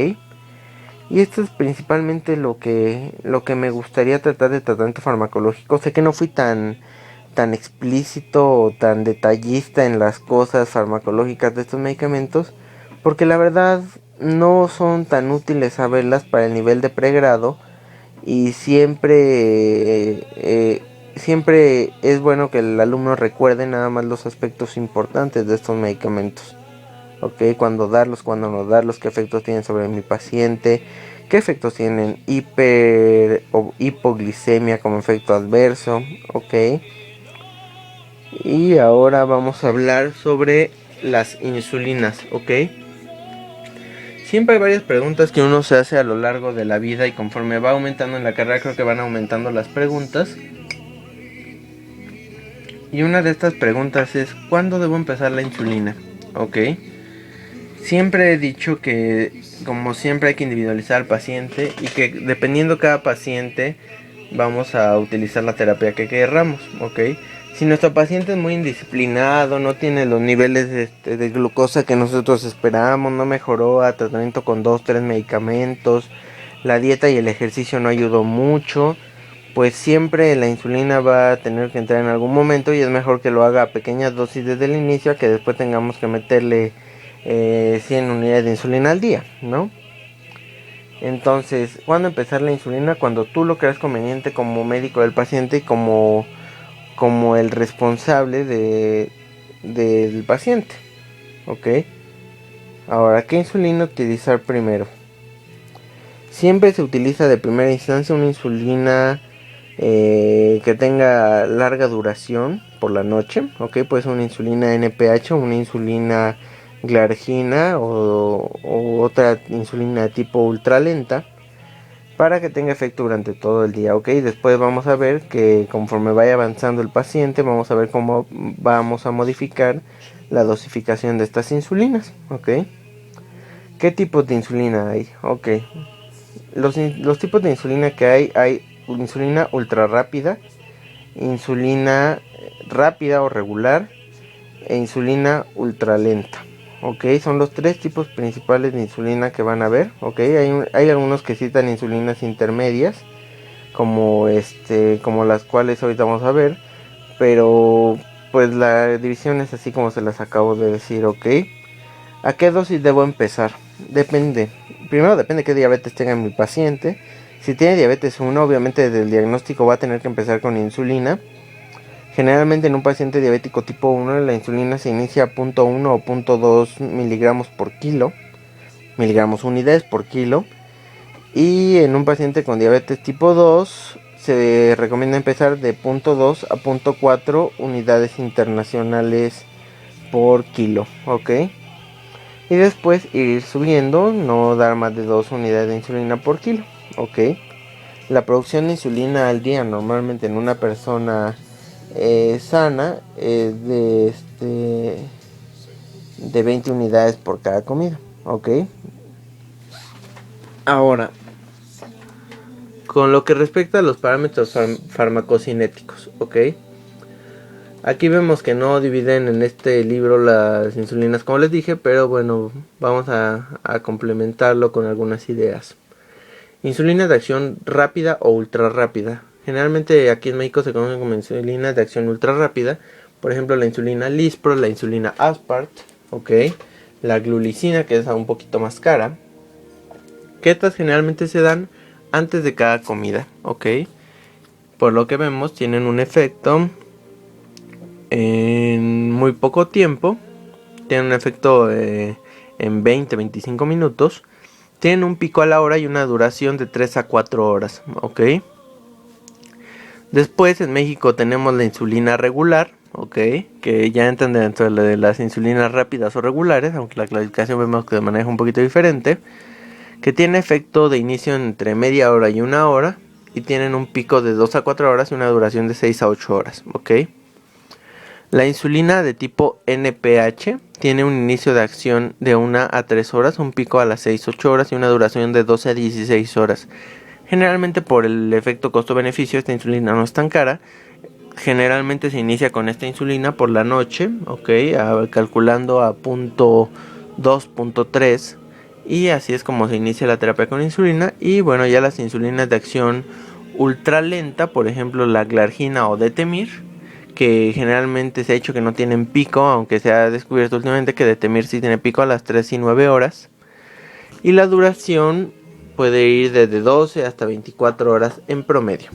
Y esto es principalmente lo que me gustaría tratar de tratamiento farmacológico. Sé que no fui tan explícito o tan detallista en las cosas farmacológicas de estos medicamentos, porque la verdad no son tan útiles saberlas para el nivel de pregrado, y siempre es bueno que el alumno recuerde nada más los aspectos importantes de estos medicamentos. Ok, cuándo darlos, cuándo no darlos, qué efectos tienen sobre mi paciente, qué efectos tienen hiper o hipoglicemia como efecto adverso. Ok, y ahora vamos a hablar sobre las insulinas. Ok, siempre hay varias preguntas que uno se hace a lo largo de la vida, y conforme va aumentando en la carrera creo que van aumentando las preguntas. Y una de estas preguntas es: ¿cuándo debo empezar la insulina? Ok, siempre he dicho que como siempre hay que individualizar al paciente, y que dependiendo cada paciente vamos a utilizar la terapia que querramos, ¿ok? Si nuestro paciente es muy indisciplinado, no tiene los niveles de glucosa que nosotros esperamos, no mejoró a tratamiento con 2-3 medicamentos, la dieta y el ejercicio no ayudó mucho, pues siempre la insulina va a tener que entrar en algún momento, y es mejor que lo haga a pequeñas dosis desde el inicio, a que después tengamos que meterle 100 unidades de insulina al día, ¿no? Entonces, ¿cuándo empezar la insulina? Cuando tú lo creas conveniente como médico del paciente y como el responsable del paciente, ¿ok? Ahora, ¿qué insulina utilizar primero? Siempre se utiliza de primera instancia una insulina que tenga larga duración por la noche, ¿ok? Puede ser una insulina NPH o una insulina glargina o otra insulina tipo ultralenta, para que tenga efecto durante todo el día, ¿ok? Después vamos a ver que conforme vaya avanzando el paciente, vamos a ver cómo vamos a modificar la dosificación de estas insulinas, ¿ok? ¿Qué tipos de insulina hay? Ok, los tipos de insulina que hay insulina ultra rápida, insulina rápida o regular, e insulina ultralenta. Ok, son los tres tipos principales de insulina que van a ver. Ok, hay algunos que citan insulinas intermedias, como como las cuales ahorita vamos a ver, pero pues la división es así como se las acabo de decir. Ok, ¿a qué dosis debo empezar? Depende. Primero depende qué diabetes tenga mi paciente. Si tiene diabetes 1, obviamente desde el diagnóstico va a tener que empezar con insulina. Generalmente en un paciente diabético tipo 1 la insulina se inicia a 0.1 o 0.2 miligramos por kilo, miligramos unidades por kilo. Y en un paciente con diabetes tipo 2 se recomienda empezar de 0.2 a 0.4 unidades internacionales por kilo, ¿ok? Y después ir subiendo, no dar más de 2 unidades de insulina por kilo, ¿ok? La producción de insulina al día normalmente en una persona sana es de 20 unidades por cada comida, ¿ok? Ahora, con lo que respecta a los parámetros farmacocinéticos, ¿ok? Aquí vemos que no dividen en este libro las insulinas como les dije, pero bueno, vamos a complementarlo con algunas ideas. Insulina de acción rápida o ultra rápida. Generalmente aquí en México se conocen como insulina de acción ultra rápida. Por ejemplo, la insulina Lispro, la insulina Aspart, ¿ok? La glulicina, que es un poquito más cara. Que estas generalmente se dan antes de cada comida, ¿ok? Por lo que vemos, tienen un efecto en muy poco tiempo. Tienen un efecto en 20-25 minutos. Tienen un pico a la hora y una duración de 3 a 4 horas, ¿ok? Después en México tenemos la insulina regular, ¿ok? Que ya entran dentro de las insulinas rápidas o regulares, aunque la clasificación vemos que se maneja un poquito diferente. Que tiene efecto de inicio entre media hora y una hora. Y tienen un pico de 2 a 4 horas y una duración de 6 a 8 horas, ¿ok? La insulina de tipo NPH tiene un inicio de acción de 1 a 3 horas, un pico a las 6-8 horas y una duración de 12 a 16 horas. Generalmente por el efecto costo-beneficio esta insulina no es tan cara. Generalmente se inicia con esta insulina por la noche, calculando a punto 2.3, y así es como se inicia la terapia con insulina. Y bueno, ya las insulinas de acción ultralenta, por ejemplo la glargina o detemir, que generalmente se ha dicho que no tienen pico, aunque se ha descubierto últimamente que detemir sí tiene pico a las 3 y 9 horas. Y la duración puede ir desde 12 hasta 24 horas en promedio,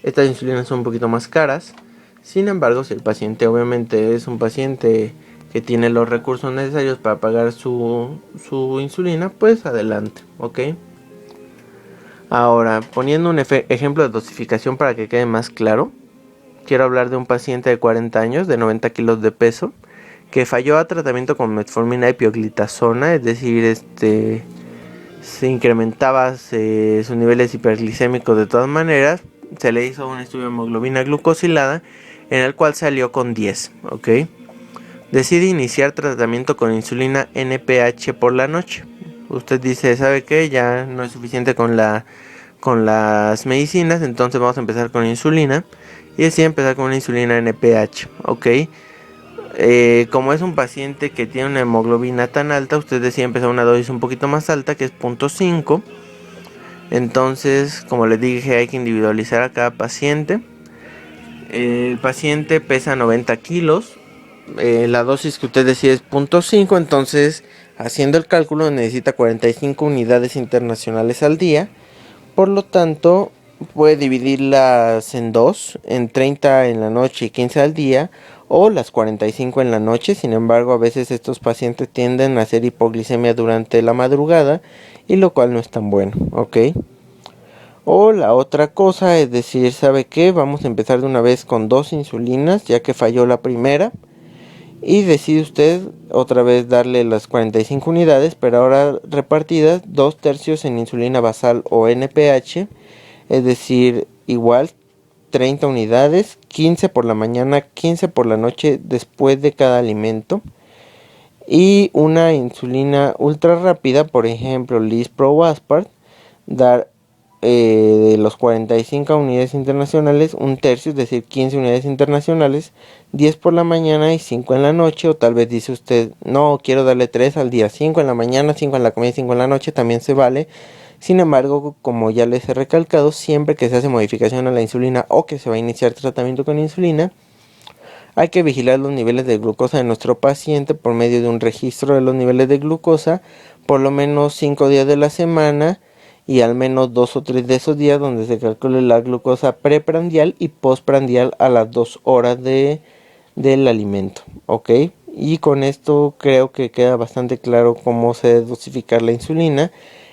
Estas insulinas son un poquito más caras. Sin embargo, si el paciente obviamente es un paciente que tiene los recursos necesarios para pagar su insulina, pues adelante, Ahora, poniendo un ejemplo de dosificación para que quede más claro, quiero hablar de un paciente de 40 años, de 90 kilos de peso, que falló a tratamiento con metformina y pioglitazona, es decir, se incrementaba sus niveles hiperglicémicos de todas maneras. Se le hizo un estudio de hemoglobina glucosilada en el cual salió con 10, Decide iniciar tratamiento con insulina NPH por la noche. Usted dice, ¿sabe qué? Ya no es suficiente con las medicinas, entonces vamos a empezar con insulina. Y decide empezar con una insulina NPH, como es un paciente que tiene una hemoglobina tan alta, usted decide empezar una dosis un poquito más alta, que es 0.5. Entonces, como les dije, hay que individualizar a cada paciente. El paciente pesa 90 kilos. La dosis que usted decide es 0.5. Entonces, haciendo el cálculo, necesita 45 unidades internacionales al día. Por lo tanto, puede dividirlas en dos, en 30 en la noche y 15 al día, o las 45 en la noche. Sin embargo, a veces estos pacientes tienden a hacer hipoglicemia durante la madrugada, y lo cual no es tan bueno, O la otra cosa es decir, ¿sabe qué? Vamos a empezar de una vez con 2 insulinas, ya que falló la primera. Y decide usted otra vez darle las 45 unidades, pero ahora repartidas 2/3 en insulina basal o NPH, es decir, igual 30 unidades, 15 por la mañana, 15 por la noche después de cada alimento. Y una insulina ultra rápida, por ejemplo Lispro o Aspart, dar de los 45 unidades internacionales, 1/3, es decir, 15 unidades internacionales, 10 por la mañana y 5 en la noche. O tal vez dice usted, no, quiero darle 3 al día, 5 en la mañana, 5 en la comida y 5 en la noche, también se vale. Sin embargo, como ya les he recalcado, siempre que se hace modificación a la insulina o que se va a iniciar tratamiento con insulina, hay que vigilar los niveles de glucosa de nuestro paciente por medio de un registro de los niveles de glucosa por lo menos 5 días de la semana, y al menos 2 o 3 de esos días donde se calcule la glucosa preprandial y postprandial a las 2 horas del alimento, Y con esto creo que queda bastante claro cómo se debe dosificar la insulina.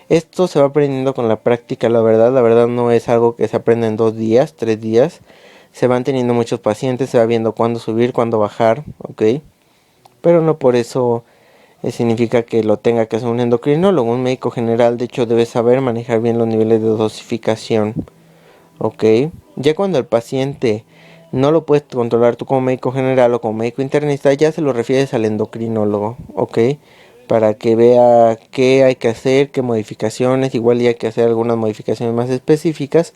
Esto se va aprendiendo con la práctica, la verdad no es algo que se aprende en 2 días, 3 días. Se van teniendo muchos pacientes, se va viendo cuándo subir, cuándo bajar, Pero no por eso significa que lo tenga que hacer un endocrinólogo. Un médico general, de hecho, debe saber manejar bien los niveles de dosificación, Ya cuando el paciente no lo puedes controlar tú como médico general o como médico internista, ya se lo refieres al endocrinólogo, para que vea qué hay que hacer, qué modificaciones. Igual ya hay que hacer algunas modificaciones más específicas,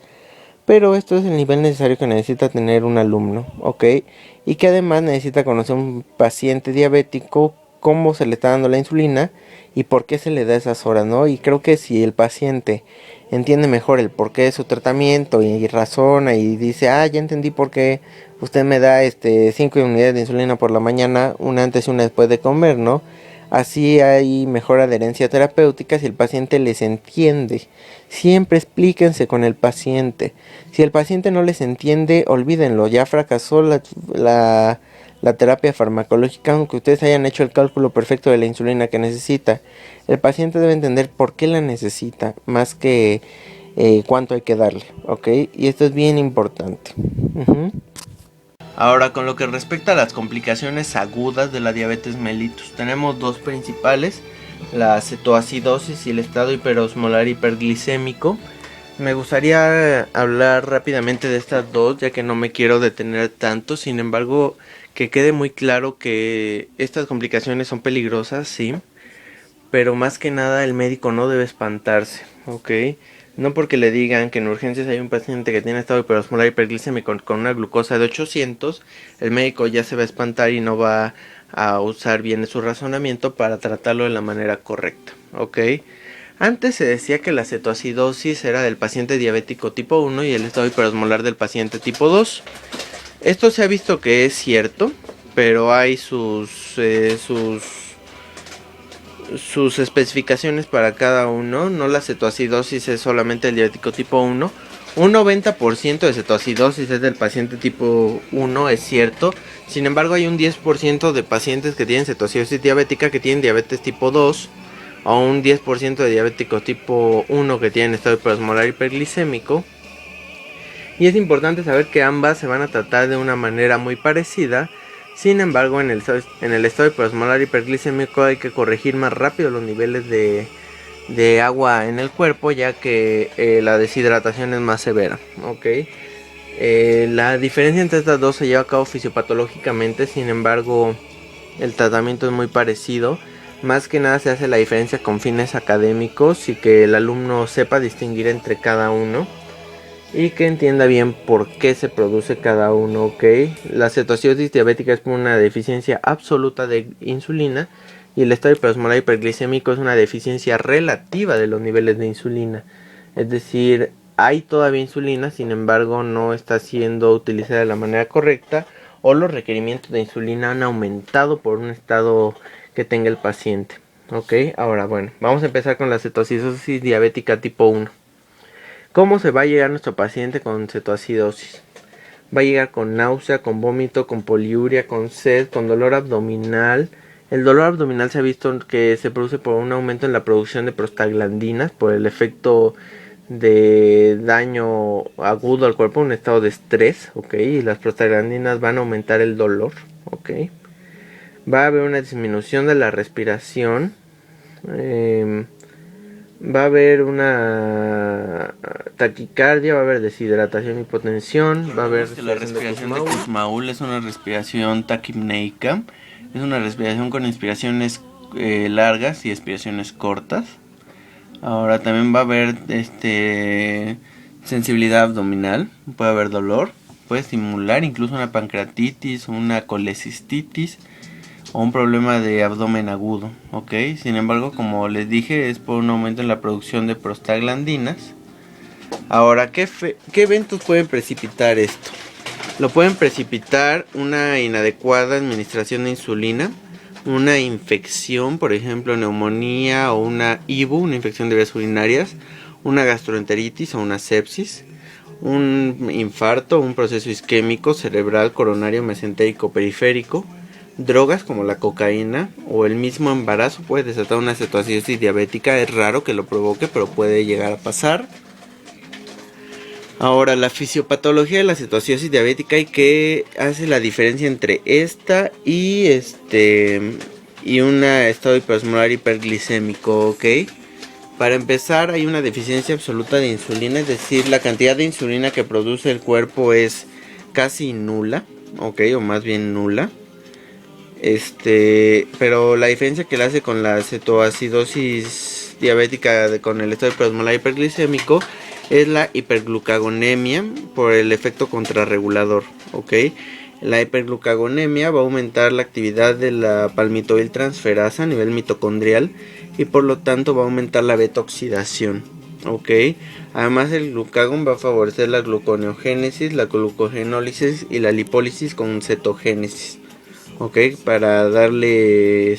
pero esto es el nivel necesario que necesita tener un alumno, Y que además necesita conocer un paciente diabético, cómo se le está dando la insulina y por qué se le da esas horas, Y creo que si el paciente entiende mejor el porqué de su tratamiento y razona y dice, ya entendí por qué usted me da 5 unidades de insulina por la mañana, una antes y una después de comer, Así hay mejor adherencia terapéutica si el paciente les entiende. Siempre explíquense con el paciente. Si el paciente no les entiende, olvídenlo, ya fracasó la terapia farmacológica, aunque ustedes hayan hecho el cálculo perfecto de la insulina que necesita. El paciente debe entender por qué la necesita, más que cuánto hay que darle, Y esto es bien importante. Ahora, con lo que respecta a las complicaciones agudas de la diabetes mellitus, tenemos 2 principales: la cetoacidosis y el estado hiperosmolar hiperglicémico. Me gustaría hablar rápidamente de estas dos, ya que no me quiero detener tanto. Sin embargo, que quede muy claro que estas complicaciones son peligrosas, sí, pero más que nada el médico no debe espantarse, ¿ok? No porque le digan que en urgencias hay un paciente que tiene estado hiperosmolar hiperglicémico con una glucosa de 800, el médico ya se va a espantar y no va a usar bien su razonamiento para tratarlo de la manera correcta, ¿ok? Antes se decía que la cetoacidosis era del paciente diabético tipo 1 y el estado hiperosmolar del paciente tipo 2. Esto se ha visto que es cierto, pero hay sus especificaciones para cada uno. No, la cetoacidosis es solamente el diabético tipo 1. Un 90% de cetoacidosis es del paciente tipo 1, es cierto. Sin embargo, hay un 10% de pacientes que tienen cetoacidosis diabética que tienen diabetes tipo 2. O un 10% de diabéticos tipo 1 que tienen estado hiperosmolar hiperglicémico. Y es importante saber que ambas se van a tratar de una manera muy parecida. Sin embargo, en el estado hiperosmolar hiperglicémico hay que corregir más rápido los niveles de agua en el cuerpo, ya que la deshidratación es más severa, ¿ok? La diferencia entre estas dos se lleva a cabo fisiopatológicamente, sin embargo, el tratamiento es muy parecido. Más que nada se hace la diferencia con fines académicos y que el alumno sepa distinguir entre cada uno y que entienda bien por qué se produce cada uno, ¿ok? La cetoacidosis diabética es por una deficiencia absoluta de insulina y el estado hiperosmolar hiperglicémico es una deficiencia relativa de los niveles de insulina. Es decir, hay todavía insulina, sin embargo no está siendo utilizada de la manera correcta o los requerimientos de insulina han aumentado por un estado que tenga el paciente, ¿ok? Ahora, bueno, vamos a empezar con la cetoacidosis diabética tipo 1. ¿Cómo se va a llegar nuestro paciente con cetoacidosis? Va a llegar con náusea, con vómito, con poliuria, con sed, con dolor abdominal. El dolor abdominal se ha visto que se produce por un aumento en la producción de prostaglandinas por el efecto de daño agudo al cuerpo, un estado de estrés, ¿ok? Y las prostaglandinas van a aumentar el dolor, ¿ok? Va a haber una disminución de la respiración. Va a haber una taquicardia, va a haber deshidratación, hipotensión, va a haber la respiración de Kussmaul es una respiración taquipneica, es una respiración con inspiraciones largas y expiraciones cortas. Ahora también va a haber sensibilidad abdominal, puede haber dolor, puede simular incluso una pancreatitis, una colecistitis o un problema de abdomen agudo, ¿ok? Sin embargo, como les dije, es por un aumento en la producción de prostaglandinas. Ahora, ¿qué eventos pueden precipitar esto? Lo pueden precipitar una inadecuada administración de insulina, una infección, por ejemplo, neumonía o una IBU, una infección de vías urinarias, una gastroenteritis o una sepsis, un infarto, un proceso isquémico cerebral, coronario, mesentérico, periférico. Drogas como la cocaína o el mismo embarazo puede desatar una cetoacidosis diabética. Es raro que lo provoque, pero puede llegar a pasar. Ahora, la fisiopatología de la cetoacidosis diabética y qué hace la diferencia entre esta y un estado hiperosmolar hiperglicémico, ¿ok? Para empezar, hay una deficiencia absoluta de insulina, es decir, la cantidad de insulina que produce el cuerpo es casi nula, ¿ok? O más bien nula. Pero la diferencia que le hace con la cetoacidosis diabética con el estado hiperosmolar hiperglicémico es la hiperglucagonemia por el efecto contrarregulador, ¿ok? La hiperglucagonemia va a aumentar la actividad de la palmitoiltransferasa a nivel mitocondrial y por lo tanto va a aumentar la beta-oxidación, ¿ok? Además el glucagón va a favorecer la gluconeogénesis, la glucogenólisis y la lipólisis con cetogénesis, ¿ok? Para darle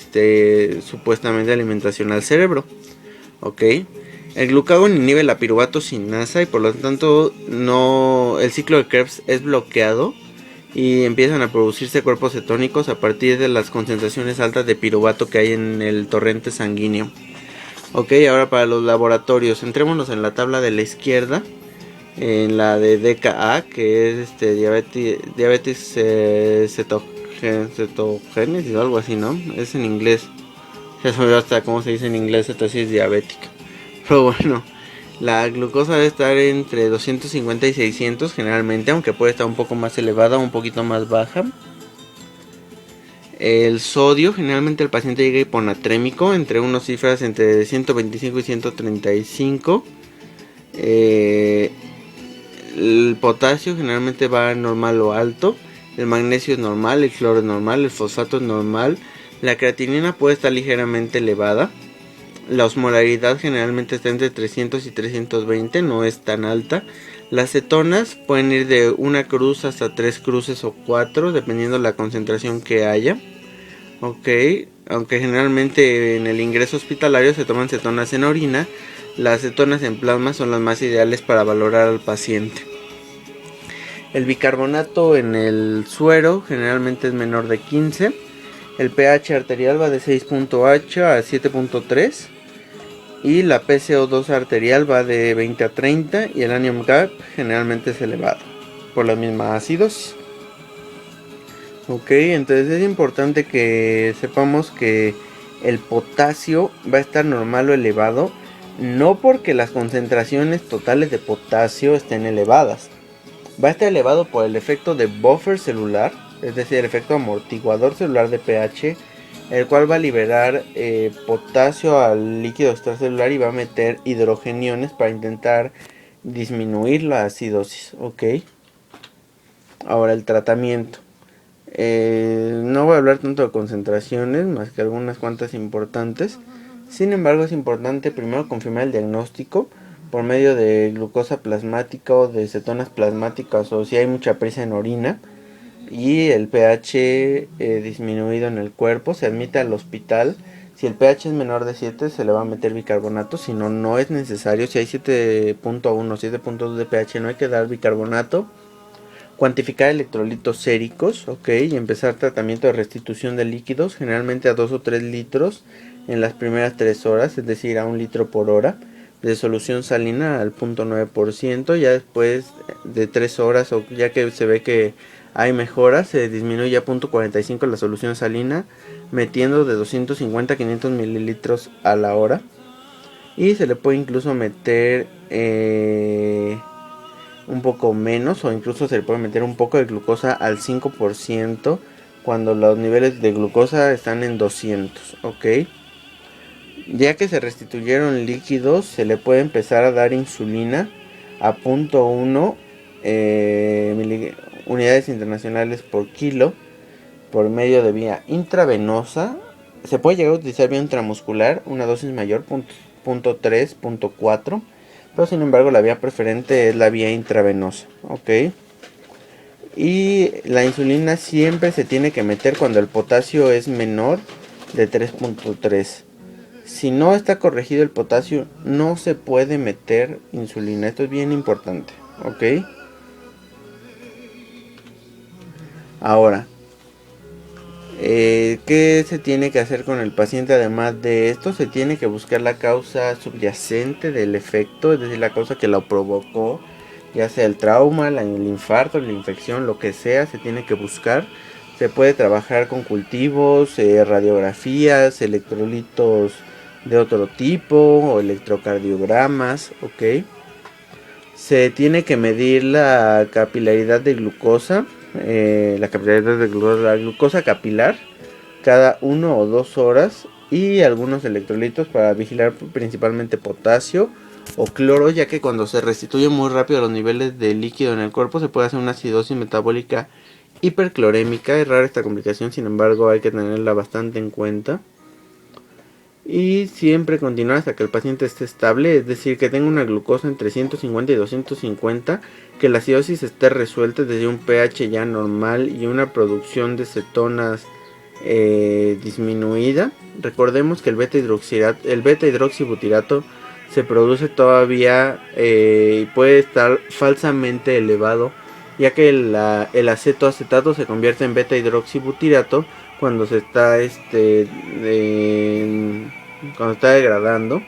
supuestamente alimentación al cerebro, ¿ok? El glucagón inhibe la piruvato sinasa y por lo tanto el ciclo de Krebs es bloqueado y empiezan a producirse cuerpos cetónicos a partir de las concentraciones altas de piruvato que hay en el torrente sanguíneo. Ok, ahora para los laboratorios, entrémonos en la tabla de la izquierda, en la de DKA, que es diabetes cetogénesis o algo así, ¿no? Es en inglés. Ya se me olvidó hasta cómo se dice en inglés cetosis diabética. Pero bueno, La glucosa debe estar entre 250 y 600 generalmente, aunque puede estar un poco más elevada o un poquito más baja. El sodio, generalmente el paciente llega hiponatrémico, entre unas cifras entre 125 y 135. El potasio generalmente va normal o alto. El magnesio es normal, el cloro es normal, el fosfato es normal. La creatinina puede estar ligeramente elevada. La osmolaridad generalmente está entre 300 y 320, no es tan alta. Las cetonas pueden ir de una cruz hasta 3 cruces o 4, dependiendo de la concentración que haya. Ok, aunque generalmente en el ingreso hospitalario se toman cetonas en orina, las cetonas en plasma son las más ideales para valorar al paciente. El bicarbonato en el suero generalmente es menor de 15. El pH arterial va de 6.8 a 7.3. Y la PCO2 arterial va de 20 a 30 y el anion gap generalmente es elevado por la misma acidosis. Ok, entonces es importante que sepamos que el potasio va a estar normal o elevado, no porque las concentraciones totales de potasio estén elevadas. Va a estar elevado por el efecto de buffer celular, es decir, el efecto amortiguador celular de pH, el cual va a liberar potasio al líquido extracelular y va a meter hidrogeniones para intentar disminuir la acidosis. Ok. Ahora el tratamiento. No voy a hablar tanto de concentraciones, más que algunas cuantas importantes. Sin embargo, es importante primero confirmar el diagnóstico por medio de glucosa plasmática o de cetonas plasmáticas, o si hay mucha prisa en orina y el pH disminuido en el cuerpo. Se admite al hospital. Si el pH es menor de 7 se le va a meter bicarbonato, si no, no es necesario. Si hay 7.1 o 7.2 de pH no hay que dar bicarbonato. Cuantificar electrolitos séricos, ok, y empezar tratamiento de restitución de líquidos, generalmente a 2 o 3 litros en las primeras 3 horas, es decir, a 1 litro por hora, de solución salina al 0.9%, ya después de 3 horas, o ya que se ve que hay mejoras, se disminuye a 0.45 la solución salina, metiendo de 250 a 500 mililitros a la hora, y se le puede incluso meter un poco menos, o incluso se le puede meter un poco de glucosa al 5% cuando los niveles de glucosa están en 200, ok. Ya que se restituyeron líquidos, se le puede empezar a dar insulina a 0.1 unidades internacionales por kilo por medio de vía intravenosa. Se puede llegar a utilizar vía intramuscular, una dosis mayor, 0.3, 0.4, pero sin embargo la vía preferente es la vía intravenosa, ok. Y la insulina siempre se tiene que meter cuando el potasio es menor de 3.3. Si no está corregido el potasio, no se puede meter insulina. Esto es bien importante, ok. Ahora, ¿qué se tiene que hacer con el paciente? Además de esto, se tiene que buscar la causa subyacente del efecto, es decir, la causa que lo provocó, ya sea el trauma, el infarto, la infección, lo que sea, se tiene que buscar. Se puede trabajar con cultivos, radiografías, electrolitos de otro tipo o electrocardiogramas, ok. Se tiene que medir la capilaridad de glucosa, la glucosa capilar cada 1 o 2 horas, y algunos electrolitos para vigilar principalmente potasio o cloro, ya que cuando se restituyen muy rápido los niveles de líquido en el cuerpo se puede hacer una acidosis metabólica hiperclorémica. Es rara esta complicación, sin embargo hay que tenerla bastante en cuenta. Y siempre continuar hasta que el paciente esté estable, es decir, que tenga una glucosa entre 150 y 250, que la acidosis esté resuelta desde un pH ya normal y una producción de cetonas disminuida. Recordemos que el beta hidroxibutirato se produce todavía y puede estar falsamente elevado, ya que el acetato se convierte en beta hidroxibutirato cuando se está cuando está degradando,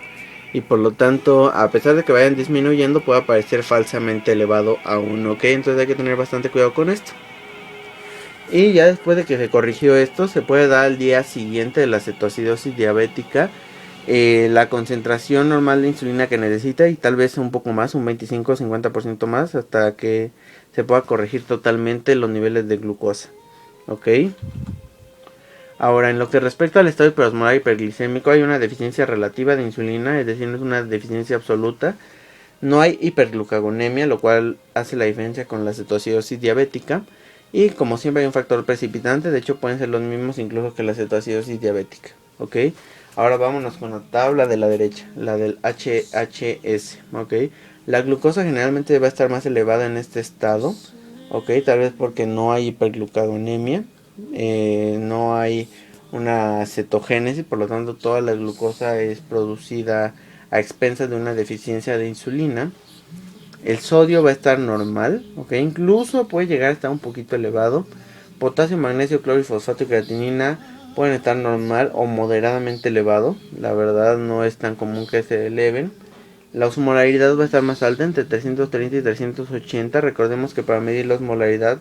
y por lo tanto, a pesar de que vayan disminuyendo, puede aparecer falsamente elevado aún, ok. Entonces hay que tener bastante cuidado con esto. Y ya después de que se corrigió esto, se puede dar al día siguiente de la cetoacidosis diabética, la concentración normal de insulina que necesita y tal vez un poco más, un 25-50% más, hasta que se pueda corregir totalmente los niveles de glucosa. ¿Ok? Ahora, en lo que respecta al estado hiperosmolar hiperglicémico, hay una deficiencia relativa de insulina, es decir, no es una deficiencia absoluta. No hay hiperglucagonemia, lo cual hace la diferencia con la cetoacidosis diabética. Y como siempre hay un factor precipitante, de hecho pueden ser los mismos incluso que la cetoacidosis diabética. ¿Ok? Ahora vámonos con la tabla de la derecha, la del HHS. ¿Ok? La glucosa generalmente va a estar más elevada en este estado. ¿Ok? Tal vez porque no hay hiperglucagonemia. No hay una cetogénesis, por lo tanto toda la glucosa es producida a expensas de una deficiencia de insulina. El sodio va a estar normal, ¿ok? Incluso puede llegar a estar un poquito elevado. Potasio, magnesio, cloro y fosfato y creatinina pueden estar normal o moderadamente elevado. La verdad no es tan común que se eleven. La osmolaridad va a estar más alta, entre 330 y 380. Recordemos que para medir la osmolaridad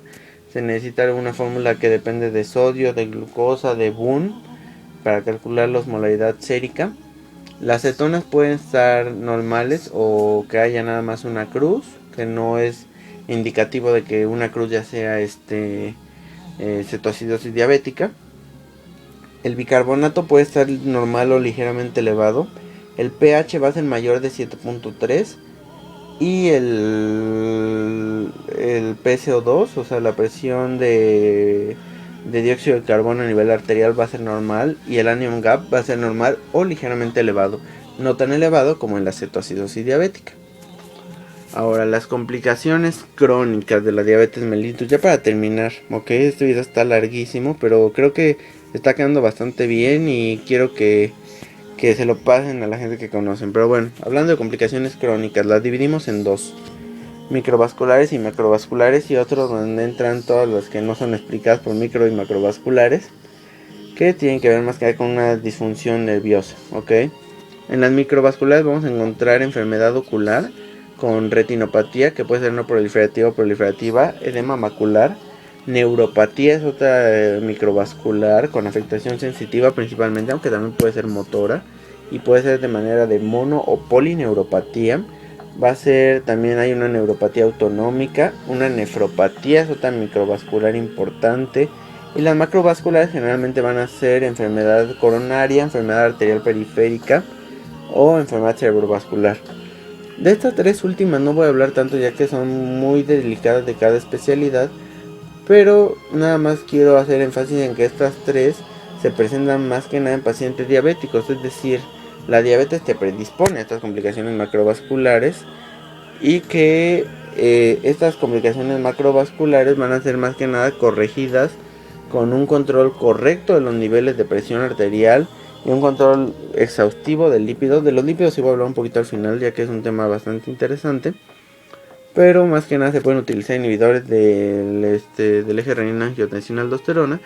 se necesita una fórmula que depende de sodio, de glucosa, de Boone, para calcular la osmolaridad sérica. Las cetonas pueden estar normales o que haya nada más una cruz, que no es indicativo de que una cruz ya sea cetoacidosis diabética. El bicarbonato puede estar normal o ligeramente elevado. El pH va a ser mayor de 7.3 y el PCO2, o sea, la presión de dióxido de carbono a nivel arterial va a ser normal y el anion gap va a ser normal o ligeramente elevado, no tan elevado como en la cetoacidosis diabética. Ahora, las complicaciones crónicas de la diabetes mellitus, ya para terminar, ok, este video está larguísimo, pero creo que está quedando bastante bien y quiero que se lo pasen a la gente que conocen. Pero bueno, hablando de complicaciones crónicas, las dividimos en dos: microvasculares y macrovasculares, y otros donde entran todas las que no son explicadas por micro y macrovasculares, que tienen que ver más que ver con una disfunción nerviosa, ¿ok? En las microvasculares vamos a encontrar enfermedad ocular con retinopatía, que puede ser no proliferativa o proliferativa, edema macular. Neuropatía es otra microvascular con afectación sensitiva principalmente, aunque también puede ser motora, y puede ser de manera de mono o polineuropatía. Va a ser, también hay una neuropatía autonómica, una nefropatía es otra microvascular importante. Y las macrovasculares generalmente van a ser enfermedad coronaria, enfermedad arterial periférica o enfermedad cerebrovascular. De estas tres últimas no voy a hablar tanto, ya que son muy delicadas de cada especialidad, pero nada más quiero hacer énfasis en que estas tres se presentan más que nada en pacientes diabéticos, es decir, la diabetes te predispone a estas complicaciones macrovasculares, y que estas complicaciones macrovasculares van a ser más que nada corregidas con un control correcto de los niveles de presión arterial y un control exhaustivo de lípidos. De los lípidos sí voy a hablar un poquito al final, ya que es un tema bastante interesante. Pero más que nada se pueden utilizar inhibidores del eje renina-angiotensina-aldosterona,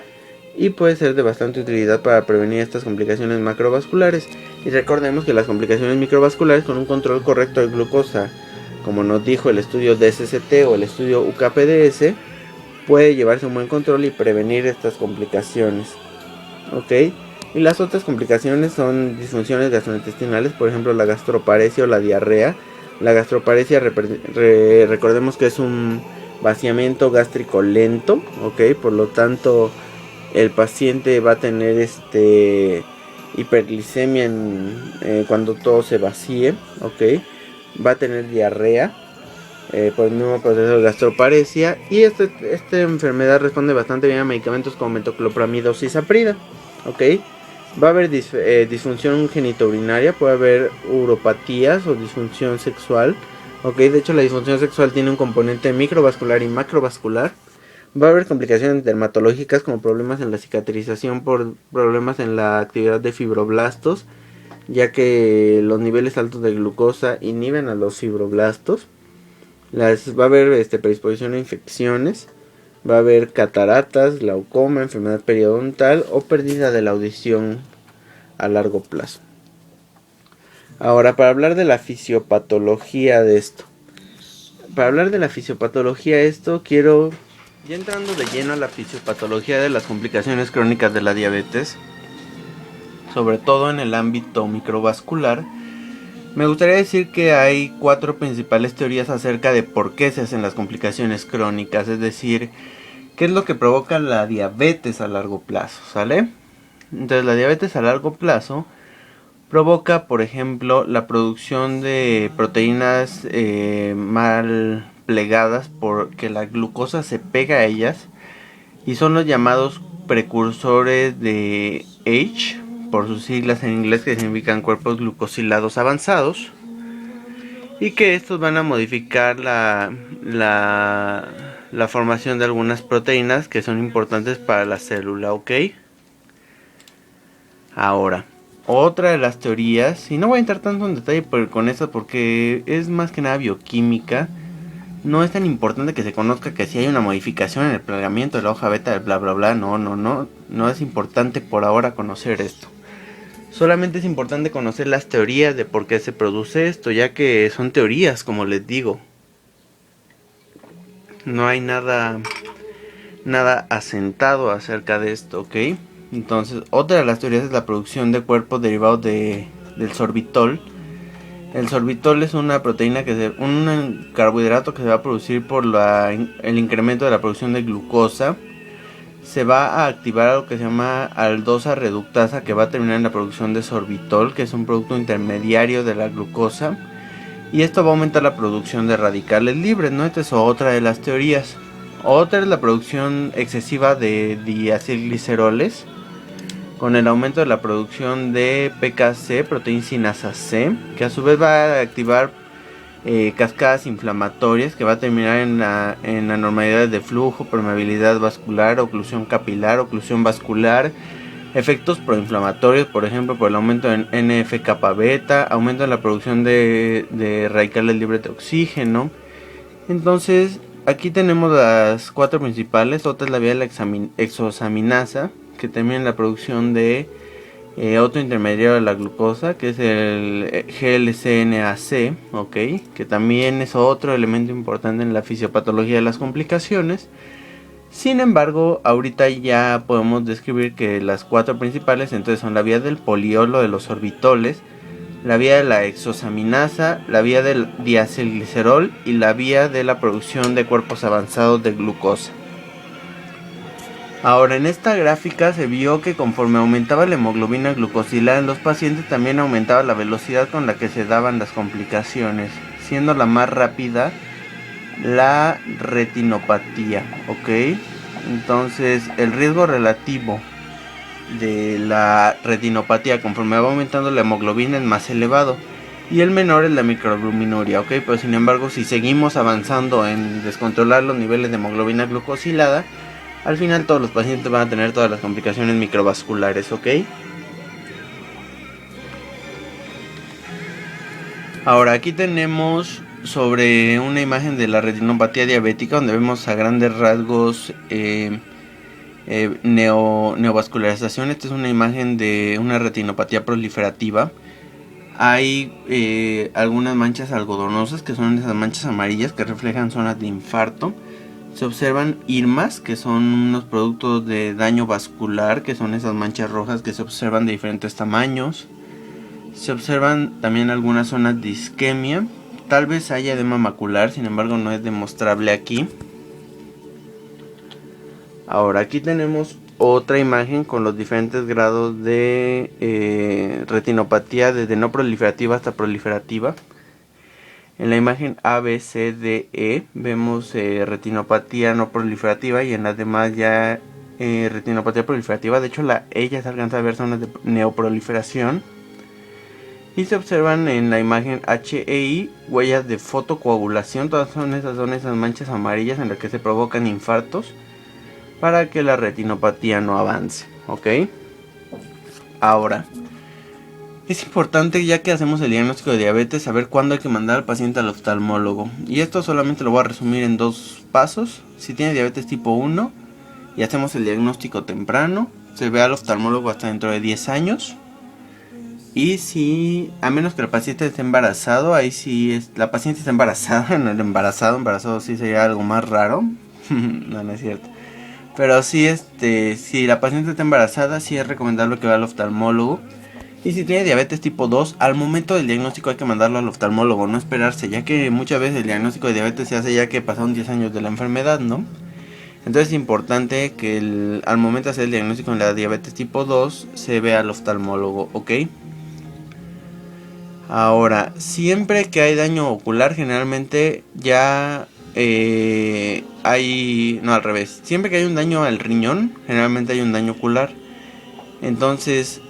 y puede ser de bastante utilidad para prevenir estas complicaciones macrovasculares. Y recordemos que las complicaciones microvasculares, con un control correcto de glucosa, como nos dijo el estudio DSCT o el estudio UKPDS, puede llevarse un buen control y prevenir estas complicaciones. ¿Ok? Y las otras complicaciones son disfunciones gastrointestinales, por ejemplo la gastroparesia o la diarrea. La gastroparesia, recordemos que es un vaciamiento gástrico lento, ¿ok? Por lo tanto, el paciente va a tener hiperglicemia cuando todo se vacíe, ¿ok? Va a tener diarrea por el mismo proceso de gastroparesia, y esta enfermedad responde bastante bien a medicamentos como metoclopramida o cisaprida, ¿ok? Va a haber disfunción genitourinaria, puede haber uropatías o disfunción sexual, ¿ok? De hecho la disfunción sexual tiene un componente microvascular y macrovascular. Va a haber complicaciones dermatológicas como problemas en la cicatrización por problemas en la actividad de fibroblastos, ya que los niveles altos de glucosa inhiben a los fibroblastos. Va a haber predisposición a infecciones, va a haber cataratas, glaucoma, enfermedad periodontal o pérdida de la audición a largo plazo. Ahora, para hablar de la fisiopatología de esto. Quiero, ya entrando de lleno a la fisiopatología de las complicaciones crónicas de la diabetes, sobre todo en el ámbito microvascular, me gustaría decir que hay 4 principales teorías acerca de por qué se hacen las complicaciones crónicas, es decir, qué es lo que provoca la diabetes a largo plazo, ¿sale? Entonces la diabetes a largo plazo provoca, por ejemplo, la producción de proteínas mal plegadas porque la glucosa se pega a ellas y son los llamados precursores de H, por sus siglas en inglés, que significan cuerpos glucosilados avanzados, y que estos van a modificar la formación de algunas proteínas que son importantes para la célula, ¿ok? Ahora, otra de las teorías, y no voy a entrar tanto en detalle con esta porque es más que nada bioquímica, no es tan importante que se conozca que si hay una modificación en el plegamiento de la hoja beta del bla bla bla, no es importante por ahora conocer esto. Solamente es importante conocer las teorías de por qué se produce esto, ya que son teorías, como les digo. No hay nada asentado acerca de esto, ¿ok? Entonces, otra de las teorías es la producción de cuerpos derivados del sorbitol. El sorbitol es una proteína un carbohidrato que se va a producir por el incremento de la producción de glucosa. Se va a activar algo que se llama aldosa reductasa, que va a terminar en la producción de sorbitol, que es un producto intermediario de la glucosa. Y esto va a aumentar la producción de radicales libres, ¿no? Esta es otra de las teorías. Otra es la producción excesiva de diacilgliceroles, con el aumento de la producción de PKC, proteína sinasa C, que a su vez va a activar cascadas inflamatorias, que va a terminar en anormalidades de flujo, permeabilidad vascular, oclusión capilar, oclusión vascular, efectos proinflamatorios, por ejemplo, por el aumento en NF-kappa beta, aumento en la producción de radicales libres de oxígeno. Entonces, aquí tenemos las 4 principales. Otra es la vía de la exosaminasa, que termina en la producción de otro intermediario de la glucosa, que es el GLCNAC, ¿ok? Que también es otro elemento importante en la fisiopatología de las complicaciones. Sin embargo, ahorita ya podemos describir que las 4 principales entonces son la vía del poliolo de los sorbitoles, la vía de la exosaminasa, la vía del diacilglicerol y la vía de la producción de cuerpos avanzados de glucosa. Ahora, en esta gráfica se vio que conforme aumentaba la hemoglobina glucosilada en los pacientes, también aumentaba la velocidad con la que se daban las complicaciones, siendo la más rápida la retinopatía, ¿ok? Entonces, el riesgo relativo de la retinopatía conforme va aumentando la hemoglobina es más elevado, y el menor es la microalbuminuria, ¿ok? Pero sin embargo, si seguimos avanzando en descontrolar los niveles de hemoglobina glucosilada, al final todos los pacientes van a tener todas las complicaciones microvasculares, ¿ok? Ahora aquí tenemos sobre una imagen de la retinopatía diabética, donde vemos a grandes rasgos neovascularización. Esta es una imagen de una retinopatía proliferativa. Hay algunas manchas algodonosas, que son esas manchas amarillas que reflejan zonas de infarto. Se observan irmas, que son unos productos de daño vascular, que son esas manchas rojas que se observan de diferentes tamaños. Se observan también algunas zonas de isquemia. Tal vez haya edema macular, sin embargo no es demostrable aquí. Ahora aquí tenemos otra imagen con los diferentes grados de retinopatía, desde no proliferativa hasta proliferativa. En la imagen A, B, C, D, E vemos retinopatía no proliferativa, y en las demás ya retinopatía proliferativa. De hecho, la E ya se alcanza a ver zonas de neoproliferación. Y se observan en la imagen H e I huellas de fotocoagulación. Todas son esas manchas amarillas en las que se provocan infartos para que la retinopatía no avance, ¿ok? Ahora, es importante, ya que hacemos el diagnóstico de diabetes, saber cuándo hay que mandar al paciente al oftalmólogo. Y esto solamente lo voy a resumir en 2 pasos. Si tiene diabetes tipo 1 y hacemos el diagnóstico temprano, se ve al oftalmólogo hasta dentro de 10 años. Y si, a menos que el paciente esté embarazado, ahí sí la paciente está embarazada, no el embarazado sí sería algo más raro. No es cierto. Pero sí, si la paciente está embarazada, sí es recomendable que vaya al oftalmólogo. Y si tiene diabetes tipo 2, al momento del diagnóstico hay que mandarlo al oftalmólogo, no esperarse, ya que muchas veces el diagnóstico de diabetes se hace ya que pasaron 10 años de la enfermedad, ¿no? Entonces es importante que al momento de hacer el diagnóstico en la diabetes tipo 2 se vea al oftalmólogo, ¿ok? Ahora, siempre que hay daño ocular, generalmente ya no, al revés. Siempre que hay un daño al riñón, generalmente hay un daño ocular. Entonces,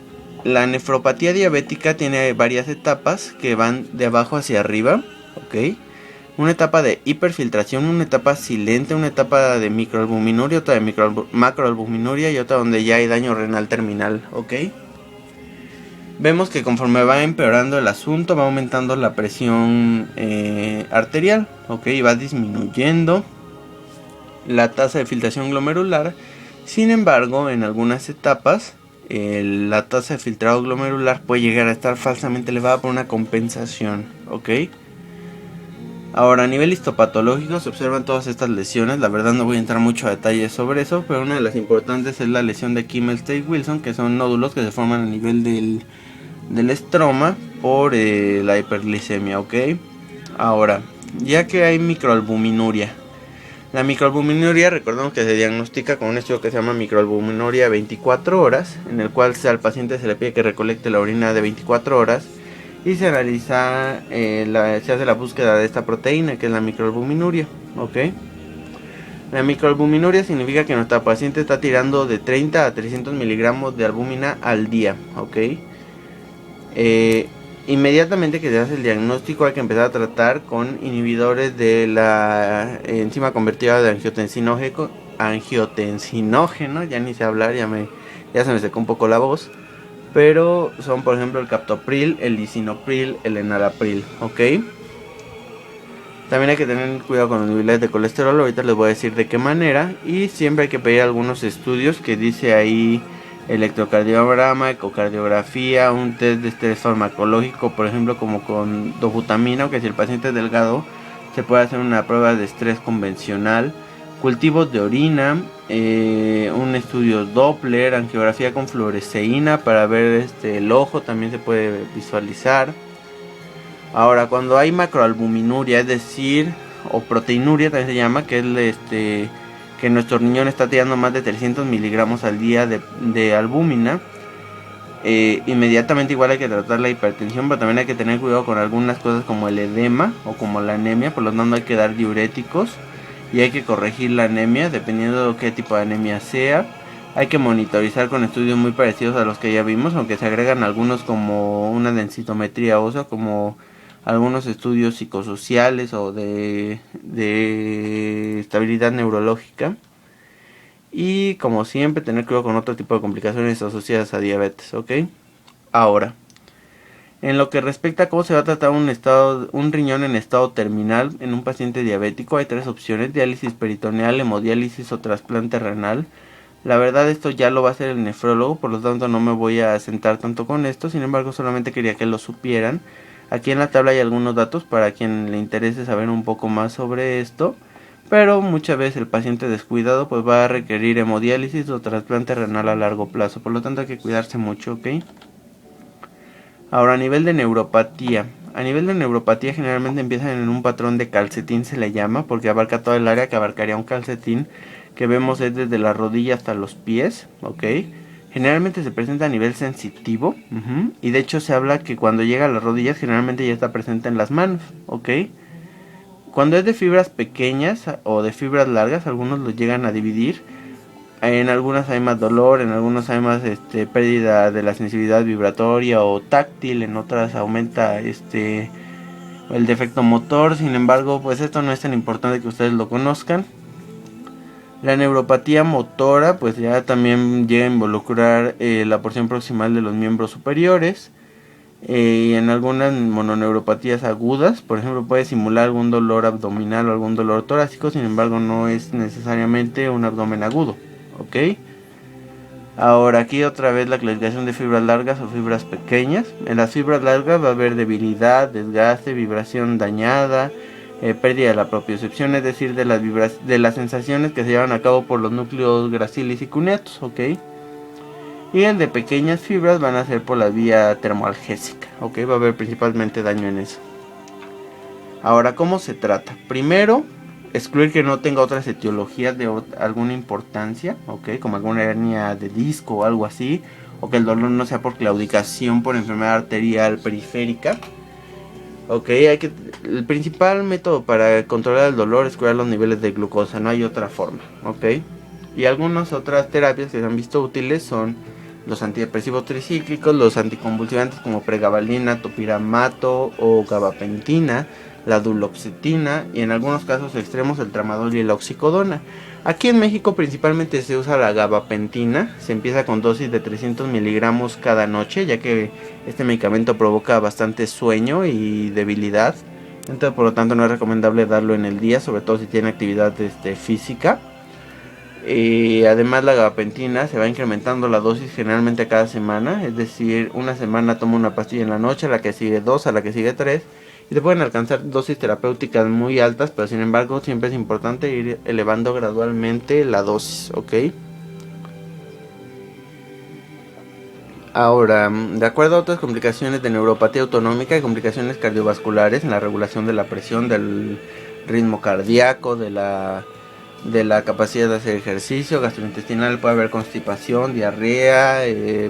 la nefropatía diabética tiene varias etapas que van de abajo hacia arriba, ¿ok? Una etapa de hiperfiltración, una etapa silente, una etapa de microalbuminuria, otra de macroalbuminuria y otra donde ya hay daño renal terminal, ¿ok? Vemos que conforme va empeorando el asunto va aumentando la presión arterial, ¿ok? Y va disminuyendo la tasa de filtración glomerular. Sin embargo, en algunas etapas la tasa de filtrado glomerular puede llegar a estar falsamente elevada por una compensación, ¿ok? Ahora, a nivel histopatológico se observan todas estas lesiones. La verdad no voy a entrar mucho a detalles sobre eso, pero una de las importantes es la lesión de Kimmel-Stake-Wilson, que son nódulos que se forman a nivel del estroma por la hiperglicemia, ¿ok? Ahora, ya que hay microalbuminuria. La microalbuminuria, recordemos que se diagnostica con un estudio que se llama microalbuminuria 24 horas, en el cual al paciente se le pide que recolecte la orina de 24 horas y se analiza, se hace la búsqueda de esta proteína que es la microalbuminuria, ¿ok? La microalbuminuria significa que nuestra paciente está tirando de 30 a 300 miligramos de albúmina al día, ¿ok? Inmediatamente que se hace el diagnóstico hay que empezar a tratar con inhibidores de la enzima convertida de angiotensinógeno, ya ni sé hablar, ya se me secó un poco la voz, pero son por ejemplo el captopril, el lisinopril, el enalapril, ¿ok? También hay que tener cuidado con los niveles de colesterol, ahorita les voy a decir de qué manera, y siempre hay que pedir algunos estudios que dice ahí electrocardiograma, ecocardiografía, un test de estrés farmacológico, por ejemplo como con dobutamina, o que si el paciente es delgado se puede hacer una prueba de estrés convencional, cultivos de orina, un estudio Doppler, angiografía con fluoresceína para ver el ojo, también se puede visualizar. Ahora, cuando hay macroalbuminuria, es decir, o proteinuria también se llama, que es que nuestro riñón está tirando más de 300 miligramos al día de albúmina, inmediatamente igual hay que tratar la hipertensión, pero también hay que tener cuidado con algunas cosas como el edema o como la anemia, por lo tanto hay que dar diuréticos y hay que corregir la anemia dependiendo de qué tipo de anemia sea. Hay que monitorizar con estudios muy parecidos a los que ya vimos, aunque se agregan algunos como una densitometría ósea, como algunos estudios psicosociales o de estabilidad neurológica. Y como siempre tener cuidado con otro tipo de complicaciones asociadas a diabetes, ¿ok? Ahora, en lo que respecta a cómo se va a tratar un riñón en estado terminal en un paciente diabético, hay tres opciones: diálisis peritoneal, hemodiálisis o trasplante renal. La verdad esto ya lo va a hacer el nefrólogo, por lo tanto no me voy a sentar tanto con esto, sin embargo solamente quería que lo supieran. Aquí en la tabla hay algunos datos para quien le interese saber un poco más sobre esto, pero muchas veces el paciente descuidado pues va a requerir hemodiálisis o trasplante renal a largo plazo, por lo tanto hay que cuidarse mucho, ¿ok? Ahora, a nivel de neuropatía. A nivel de neuropatía generalmente empiezan en un patrón de calcetín, se le llama, porque abarca todo el área que abarcaría un calcetín, que vemos es desde la rodilla hasta los pies, ¿ok? Generalmente se presenta a nivel sensitivo, y de hecho se habla que cuando llega a las rodillas generalmente ya está presente en las manos, ¿ok? Cuando es de fibras pequeñas o de fibras largas, algunos lo llegan a dividir. En algunas hay más dolor, en algunas hay más pérdida de la sensibilidad vibratoria o táctil, en otras aumenta el defecto motor. Sin embargo, pues esto no es tan importante que ustedes lo conozcan. La neuropatía motora pues ya también llega a involucrar la porción proximal de los miembros superiores. Y en algunas mononeuropatías agudas, por ejemplo, puede simular algún dolor abdominal o algún dolor torácico, sin embargo no es necesariamente un abdomen agudo, ¿ok? Ahora aquí otra vez la clasificación de fibras largas o fibras pequeñas. En las fibras largas va a haber debilidad, desgaste, vibración dañada, pérdida de la propiocepción, es decir, de las sensaciones que se llevan a cabo por los núcleos gracilis y cuneatos, ¿ok? Y el de pequeñas fibras van a ser por la vía termoalgésica, ¿ok? Va a haber principalmente daño en eso. Ahora, ¿cómo se trata? Primero, excluir que no tenga otras etiologías de alguna importancia, ¿ok? Como alguna hernia de disco o algo así, o que el dolor no sea por claudicación por enfermedad arterial periférica. Ok, el principal método para controlar el dolor es cuidar los niveles de glucosa, no hay otra forma, ok. Y algunas otras terapias que se han visto útiles son los antidepresivos tricíclicos, los anticonvulsivantes como pregabalina, topiramato o gabapentina, la duloxetina y en algunos casos extremos el tramadol y la oxicodona. Aquí en México principalmente se usa la gabapentina, se empieza con dosis de 300 miligramos cada noche, ya que este medicamento provoca bastante sueño y debilidad, entonces por lo tanto no es recomendable darlo en el día, sobre todo si tiene actividad física. Además la gabapentina se va incrementando la dosis generalmente cada semana, es decir, una semana toma una pastilla en la noche, a la que sigue 2, a la que sigue 3, y te pueden alcanzar dosis terapéuticas muy altas, pero sin embargo siempre es importante ir elevando gradualmente la dosis, ¿ok? Ahora, de acuerdo a otras complicaciones de neuropatía autonómica y complicaciones cardiovasculares en la regulación de la presión, del ritmo cardíaco, de la capacidad de hacer ejercicio, gastrointestinal, puede haber constipación, diarrea,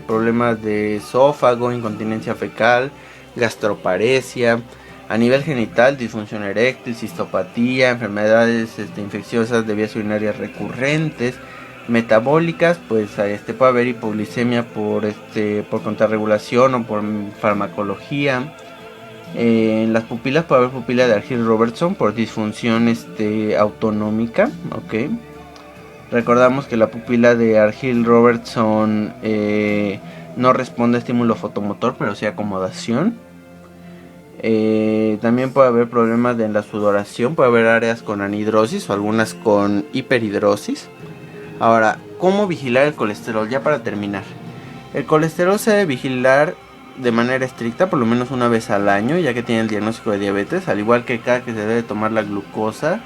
problemas de esófago, incontinencia fecal, gastroparesia. A nivel genital, disfunción eréctil, cistopatía, enfermedades infecciosas de vías urinarias recurrentes, metabólicas, pues puede haber hipoglicemia por contrarregulación o por farmacología. En las pupilas puede haber pupila de Argyll-Robertson por disfunción autonómica, ok. Recordamos que la pupila de Argyll-Robertson no responde a estímulo fotomotor, pero sí a acomodación. También puede haber problemas en la sudoración, puede haber áreas con anhidrosis o algunas con hiperhidrosis. Ahora, ¿cómo vigilar el colesterol? Ya para terminar, el colesterol se debe vigilar de manera estricta por lo menos una vez al año, ya que tiene el diagnóstico de diabetes, al igual que cada que se debe tomar la glucosa.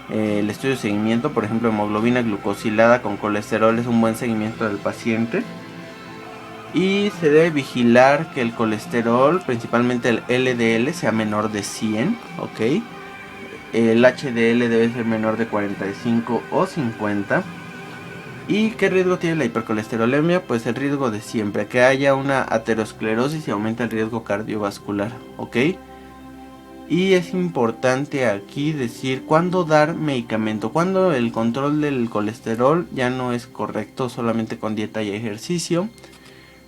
El estudio de seguimiento, por ejemplo, hemoglobina glucosilada con colesterol, es un buen seguimiento del paciente. Y se debe vigilar que el colesterol, principalmente el LDL, sea menor de 100, ¿ok? El HDL debe ser menor de 45 o 50. ¿Y qué riesgo tiene la hipercolesterolemia? Pues el riesgo de siempre, que haya una aterosclerosis y aumenta el riesgo cardiovascular, ¿ok? Y es importante aquí decir cuándo dar medicamento, cuando el control del colesterol ya no es correcto solamente con dieta y ejercicio.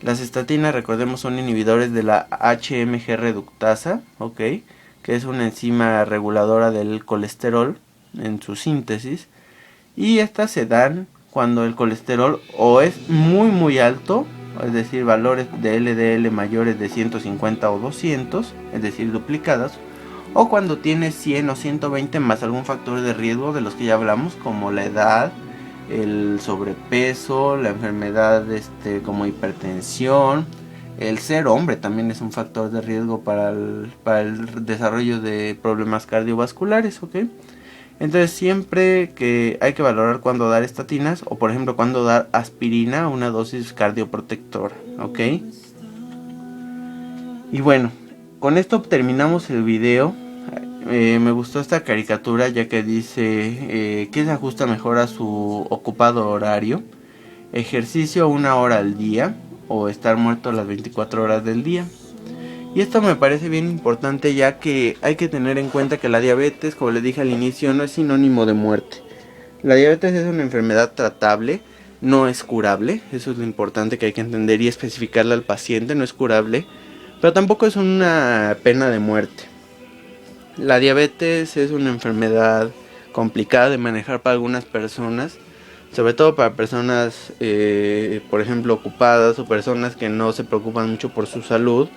Las estatinas, recordemos, son inhibidores de la HMG reductasa, ¿ok? Que es una enzima reguladora del colesterol en su síntesis. Y estas se dan cuando el colesterol o es muy alto, es decir, valores de LDL mayores de 150 o 200, es decir, duplicadas, o cuando tiene 100 o 120 más algún factor de riesgo de los que ya hablamos, como la edad, el sobrepeso, la enfermedad como hipertensión. El ser hombre también es un factor de riesgo para el desarrollo de problemas cardiovasculares, ¿ok? Entonces siempre que hay que valorar cuándo dar estatinas o por ejemplo cuándo dar aspirina a una dosis cardioprotectora, ¿ok? Y bueno, con esto terminamos el video. Me gustó esta caricatura ya que dice que se ajusta mejor a su ocupado horario. Ejercicio 1 hora al día o estar muerto las 24 horas del día. Y esto me parece bien importante ya que hay que tener en cuenta que la diabetes, como les dije al inicio, no es sinónimo de muerte. La diabetes es una enfermedad tratable, no es curable. Eso es lo importante que hay que entender y especificarle al paciente, no es curable, pero tampoco es una pena de muerte. La diabetes es una enfermedad complicada de manejar para algunas personas, sobre todo para personas, por ejemplo, ocupadas o personas que no se preocupan mucho por su salud.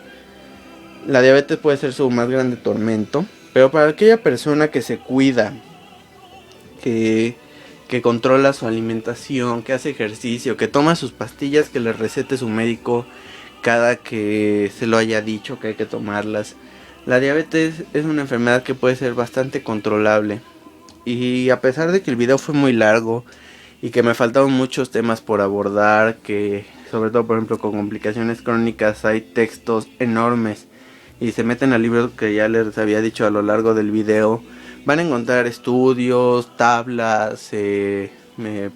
La diabetes puede ser su más grande tormento, pero para aquella persona que se cuida, que controla su alimentación, que hace ejercicio, que toma sus pastillas que le recete su médico cada que se lo haya dicho que hay que tomarlas. La diabetes es una enfermedad que puede ser bastante controlable. Y a pesar de que el video fue muy largo y que me faltaron muchos temas por abordar, que sobre todo por ejemplo con complicaciones crónicas, hay textos enormes y se meten al libro que ya les había dicho a lo largo del video, van a encontrar estudios, tablas,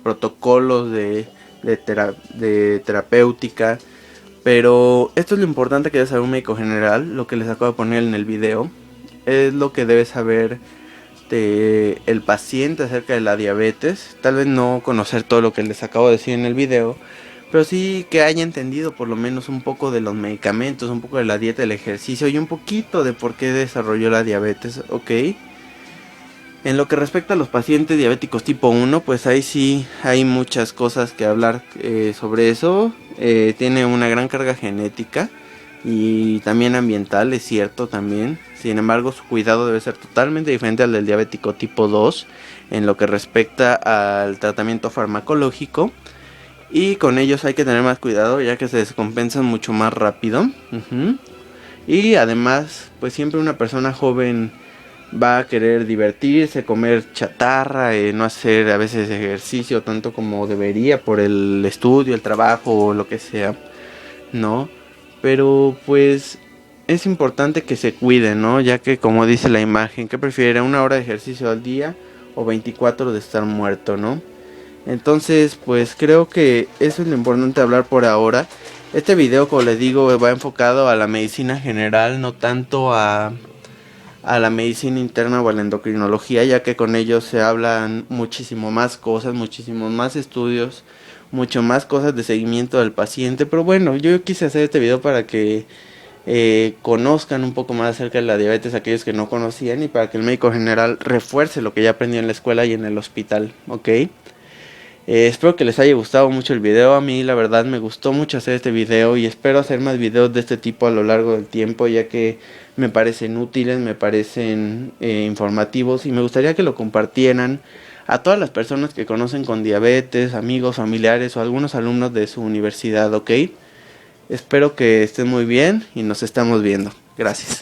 protocolos de terapéutica. Pero esto es lo importante que debe saber un médico general, lo que les acabo de poner en el video. Es lo que debe saber el paciente acerca de la diabetes. Tal vez no conocer todo lo que les acabo de decir en el video, pero sí que haya entendido por lo menos un poco de los medicamentos, un poco de la dieta, el ejercicio y un poquito de por qué desarrolló la diabetes, ¿ok? En lo que respecta a los pacientes diabéticos tipo 1, pues ahí sí hay muchas cosas que hablar sobre eso. Tiene una gran carga genética y también ambiental, es cierto también. Sin embargo, su cuidado debe ser totalmente diferente al del diabético tipo 2 en lo que respecta al tratamiento farmacológico. Y con ellos hay que tener más cuidado ya que se descompensan mucho más rápido. Y además, pues siempre una persona joven va a querer divertirse, comer chatarra, no hacer a veces ejercicio tanto como debería por el estudio, el trabajo o lo que sea, ¿no? Pero pues es importante que se cuiden, ¿no? Ya que como dice la imagen, ¿qué prefiere? ¿1 hora de ejercicio al día o 24 de estar muerto, ¿no? Entonces pues creo que eso es lo importante hablar por ahora. Este video, como les digo, va enfocado a la medicina general, no tanto a la medicina interna o a la endocrinología, ya que con ellos se hablan muchísimo más cosas, muchísimos más estudios, mucho más cosas de seguimiento del paciente. Pero bueno, yo quise hacer este video para que conozcan un poco más acerca de la diabetes aquellos que no conocían y para que el médico general refuerce lo que ya aprendió en la escuela y en el hospital, ¿ok? Espero que les haya gustado mucho el video. A mí la verdad me gustó mucho hacer este video y espero hacer más videos de este tipo a lo largo del tiempo, ya que me parecen útiles, me parecen informativos y me gustaría que lo compartieran a todas las personas que conocen con diabetes, amigos, familiares o algunos alumnos de su universidad, ¿ok? Espero que estén muy bien y nos estamos viendo. Gracias.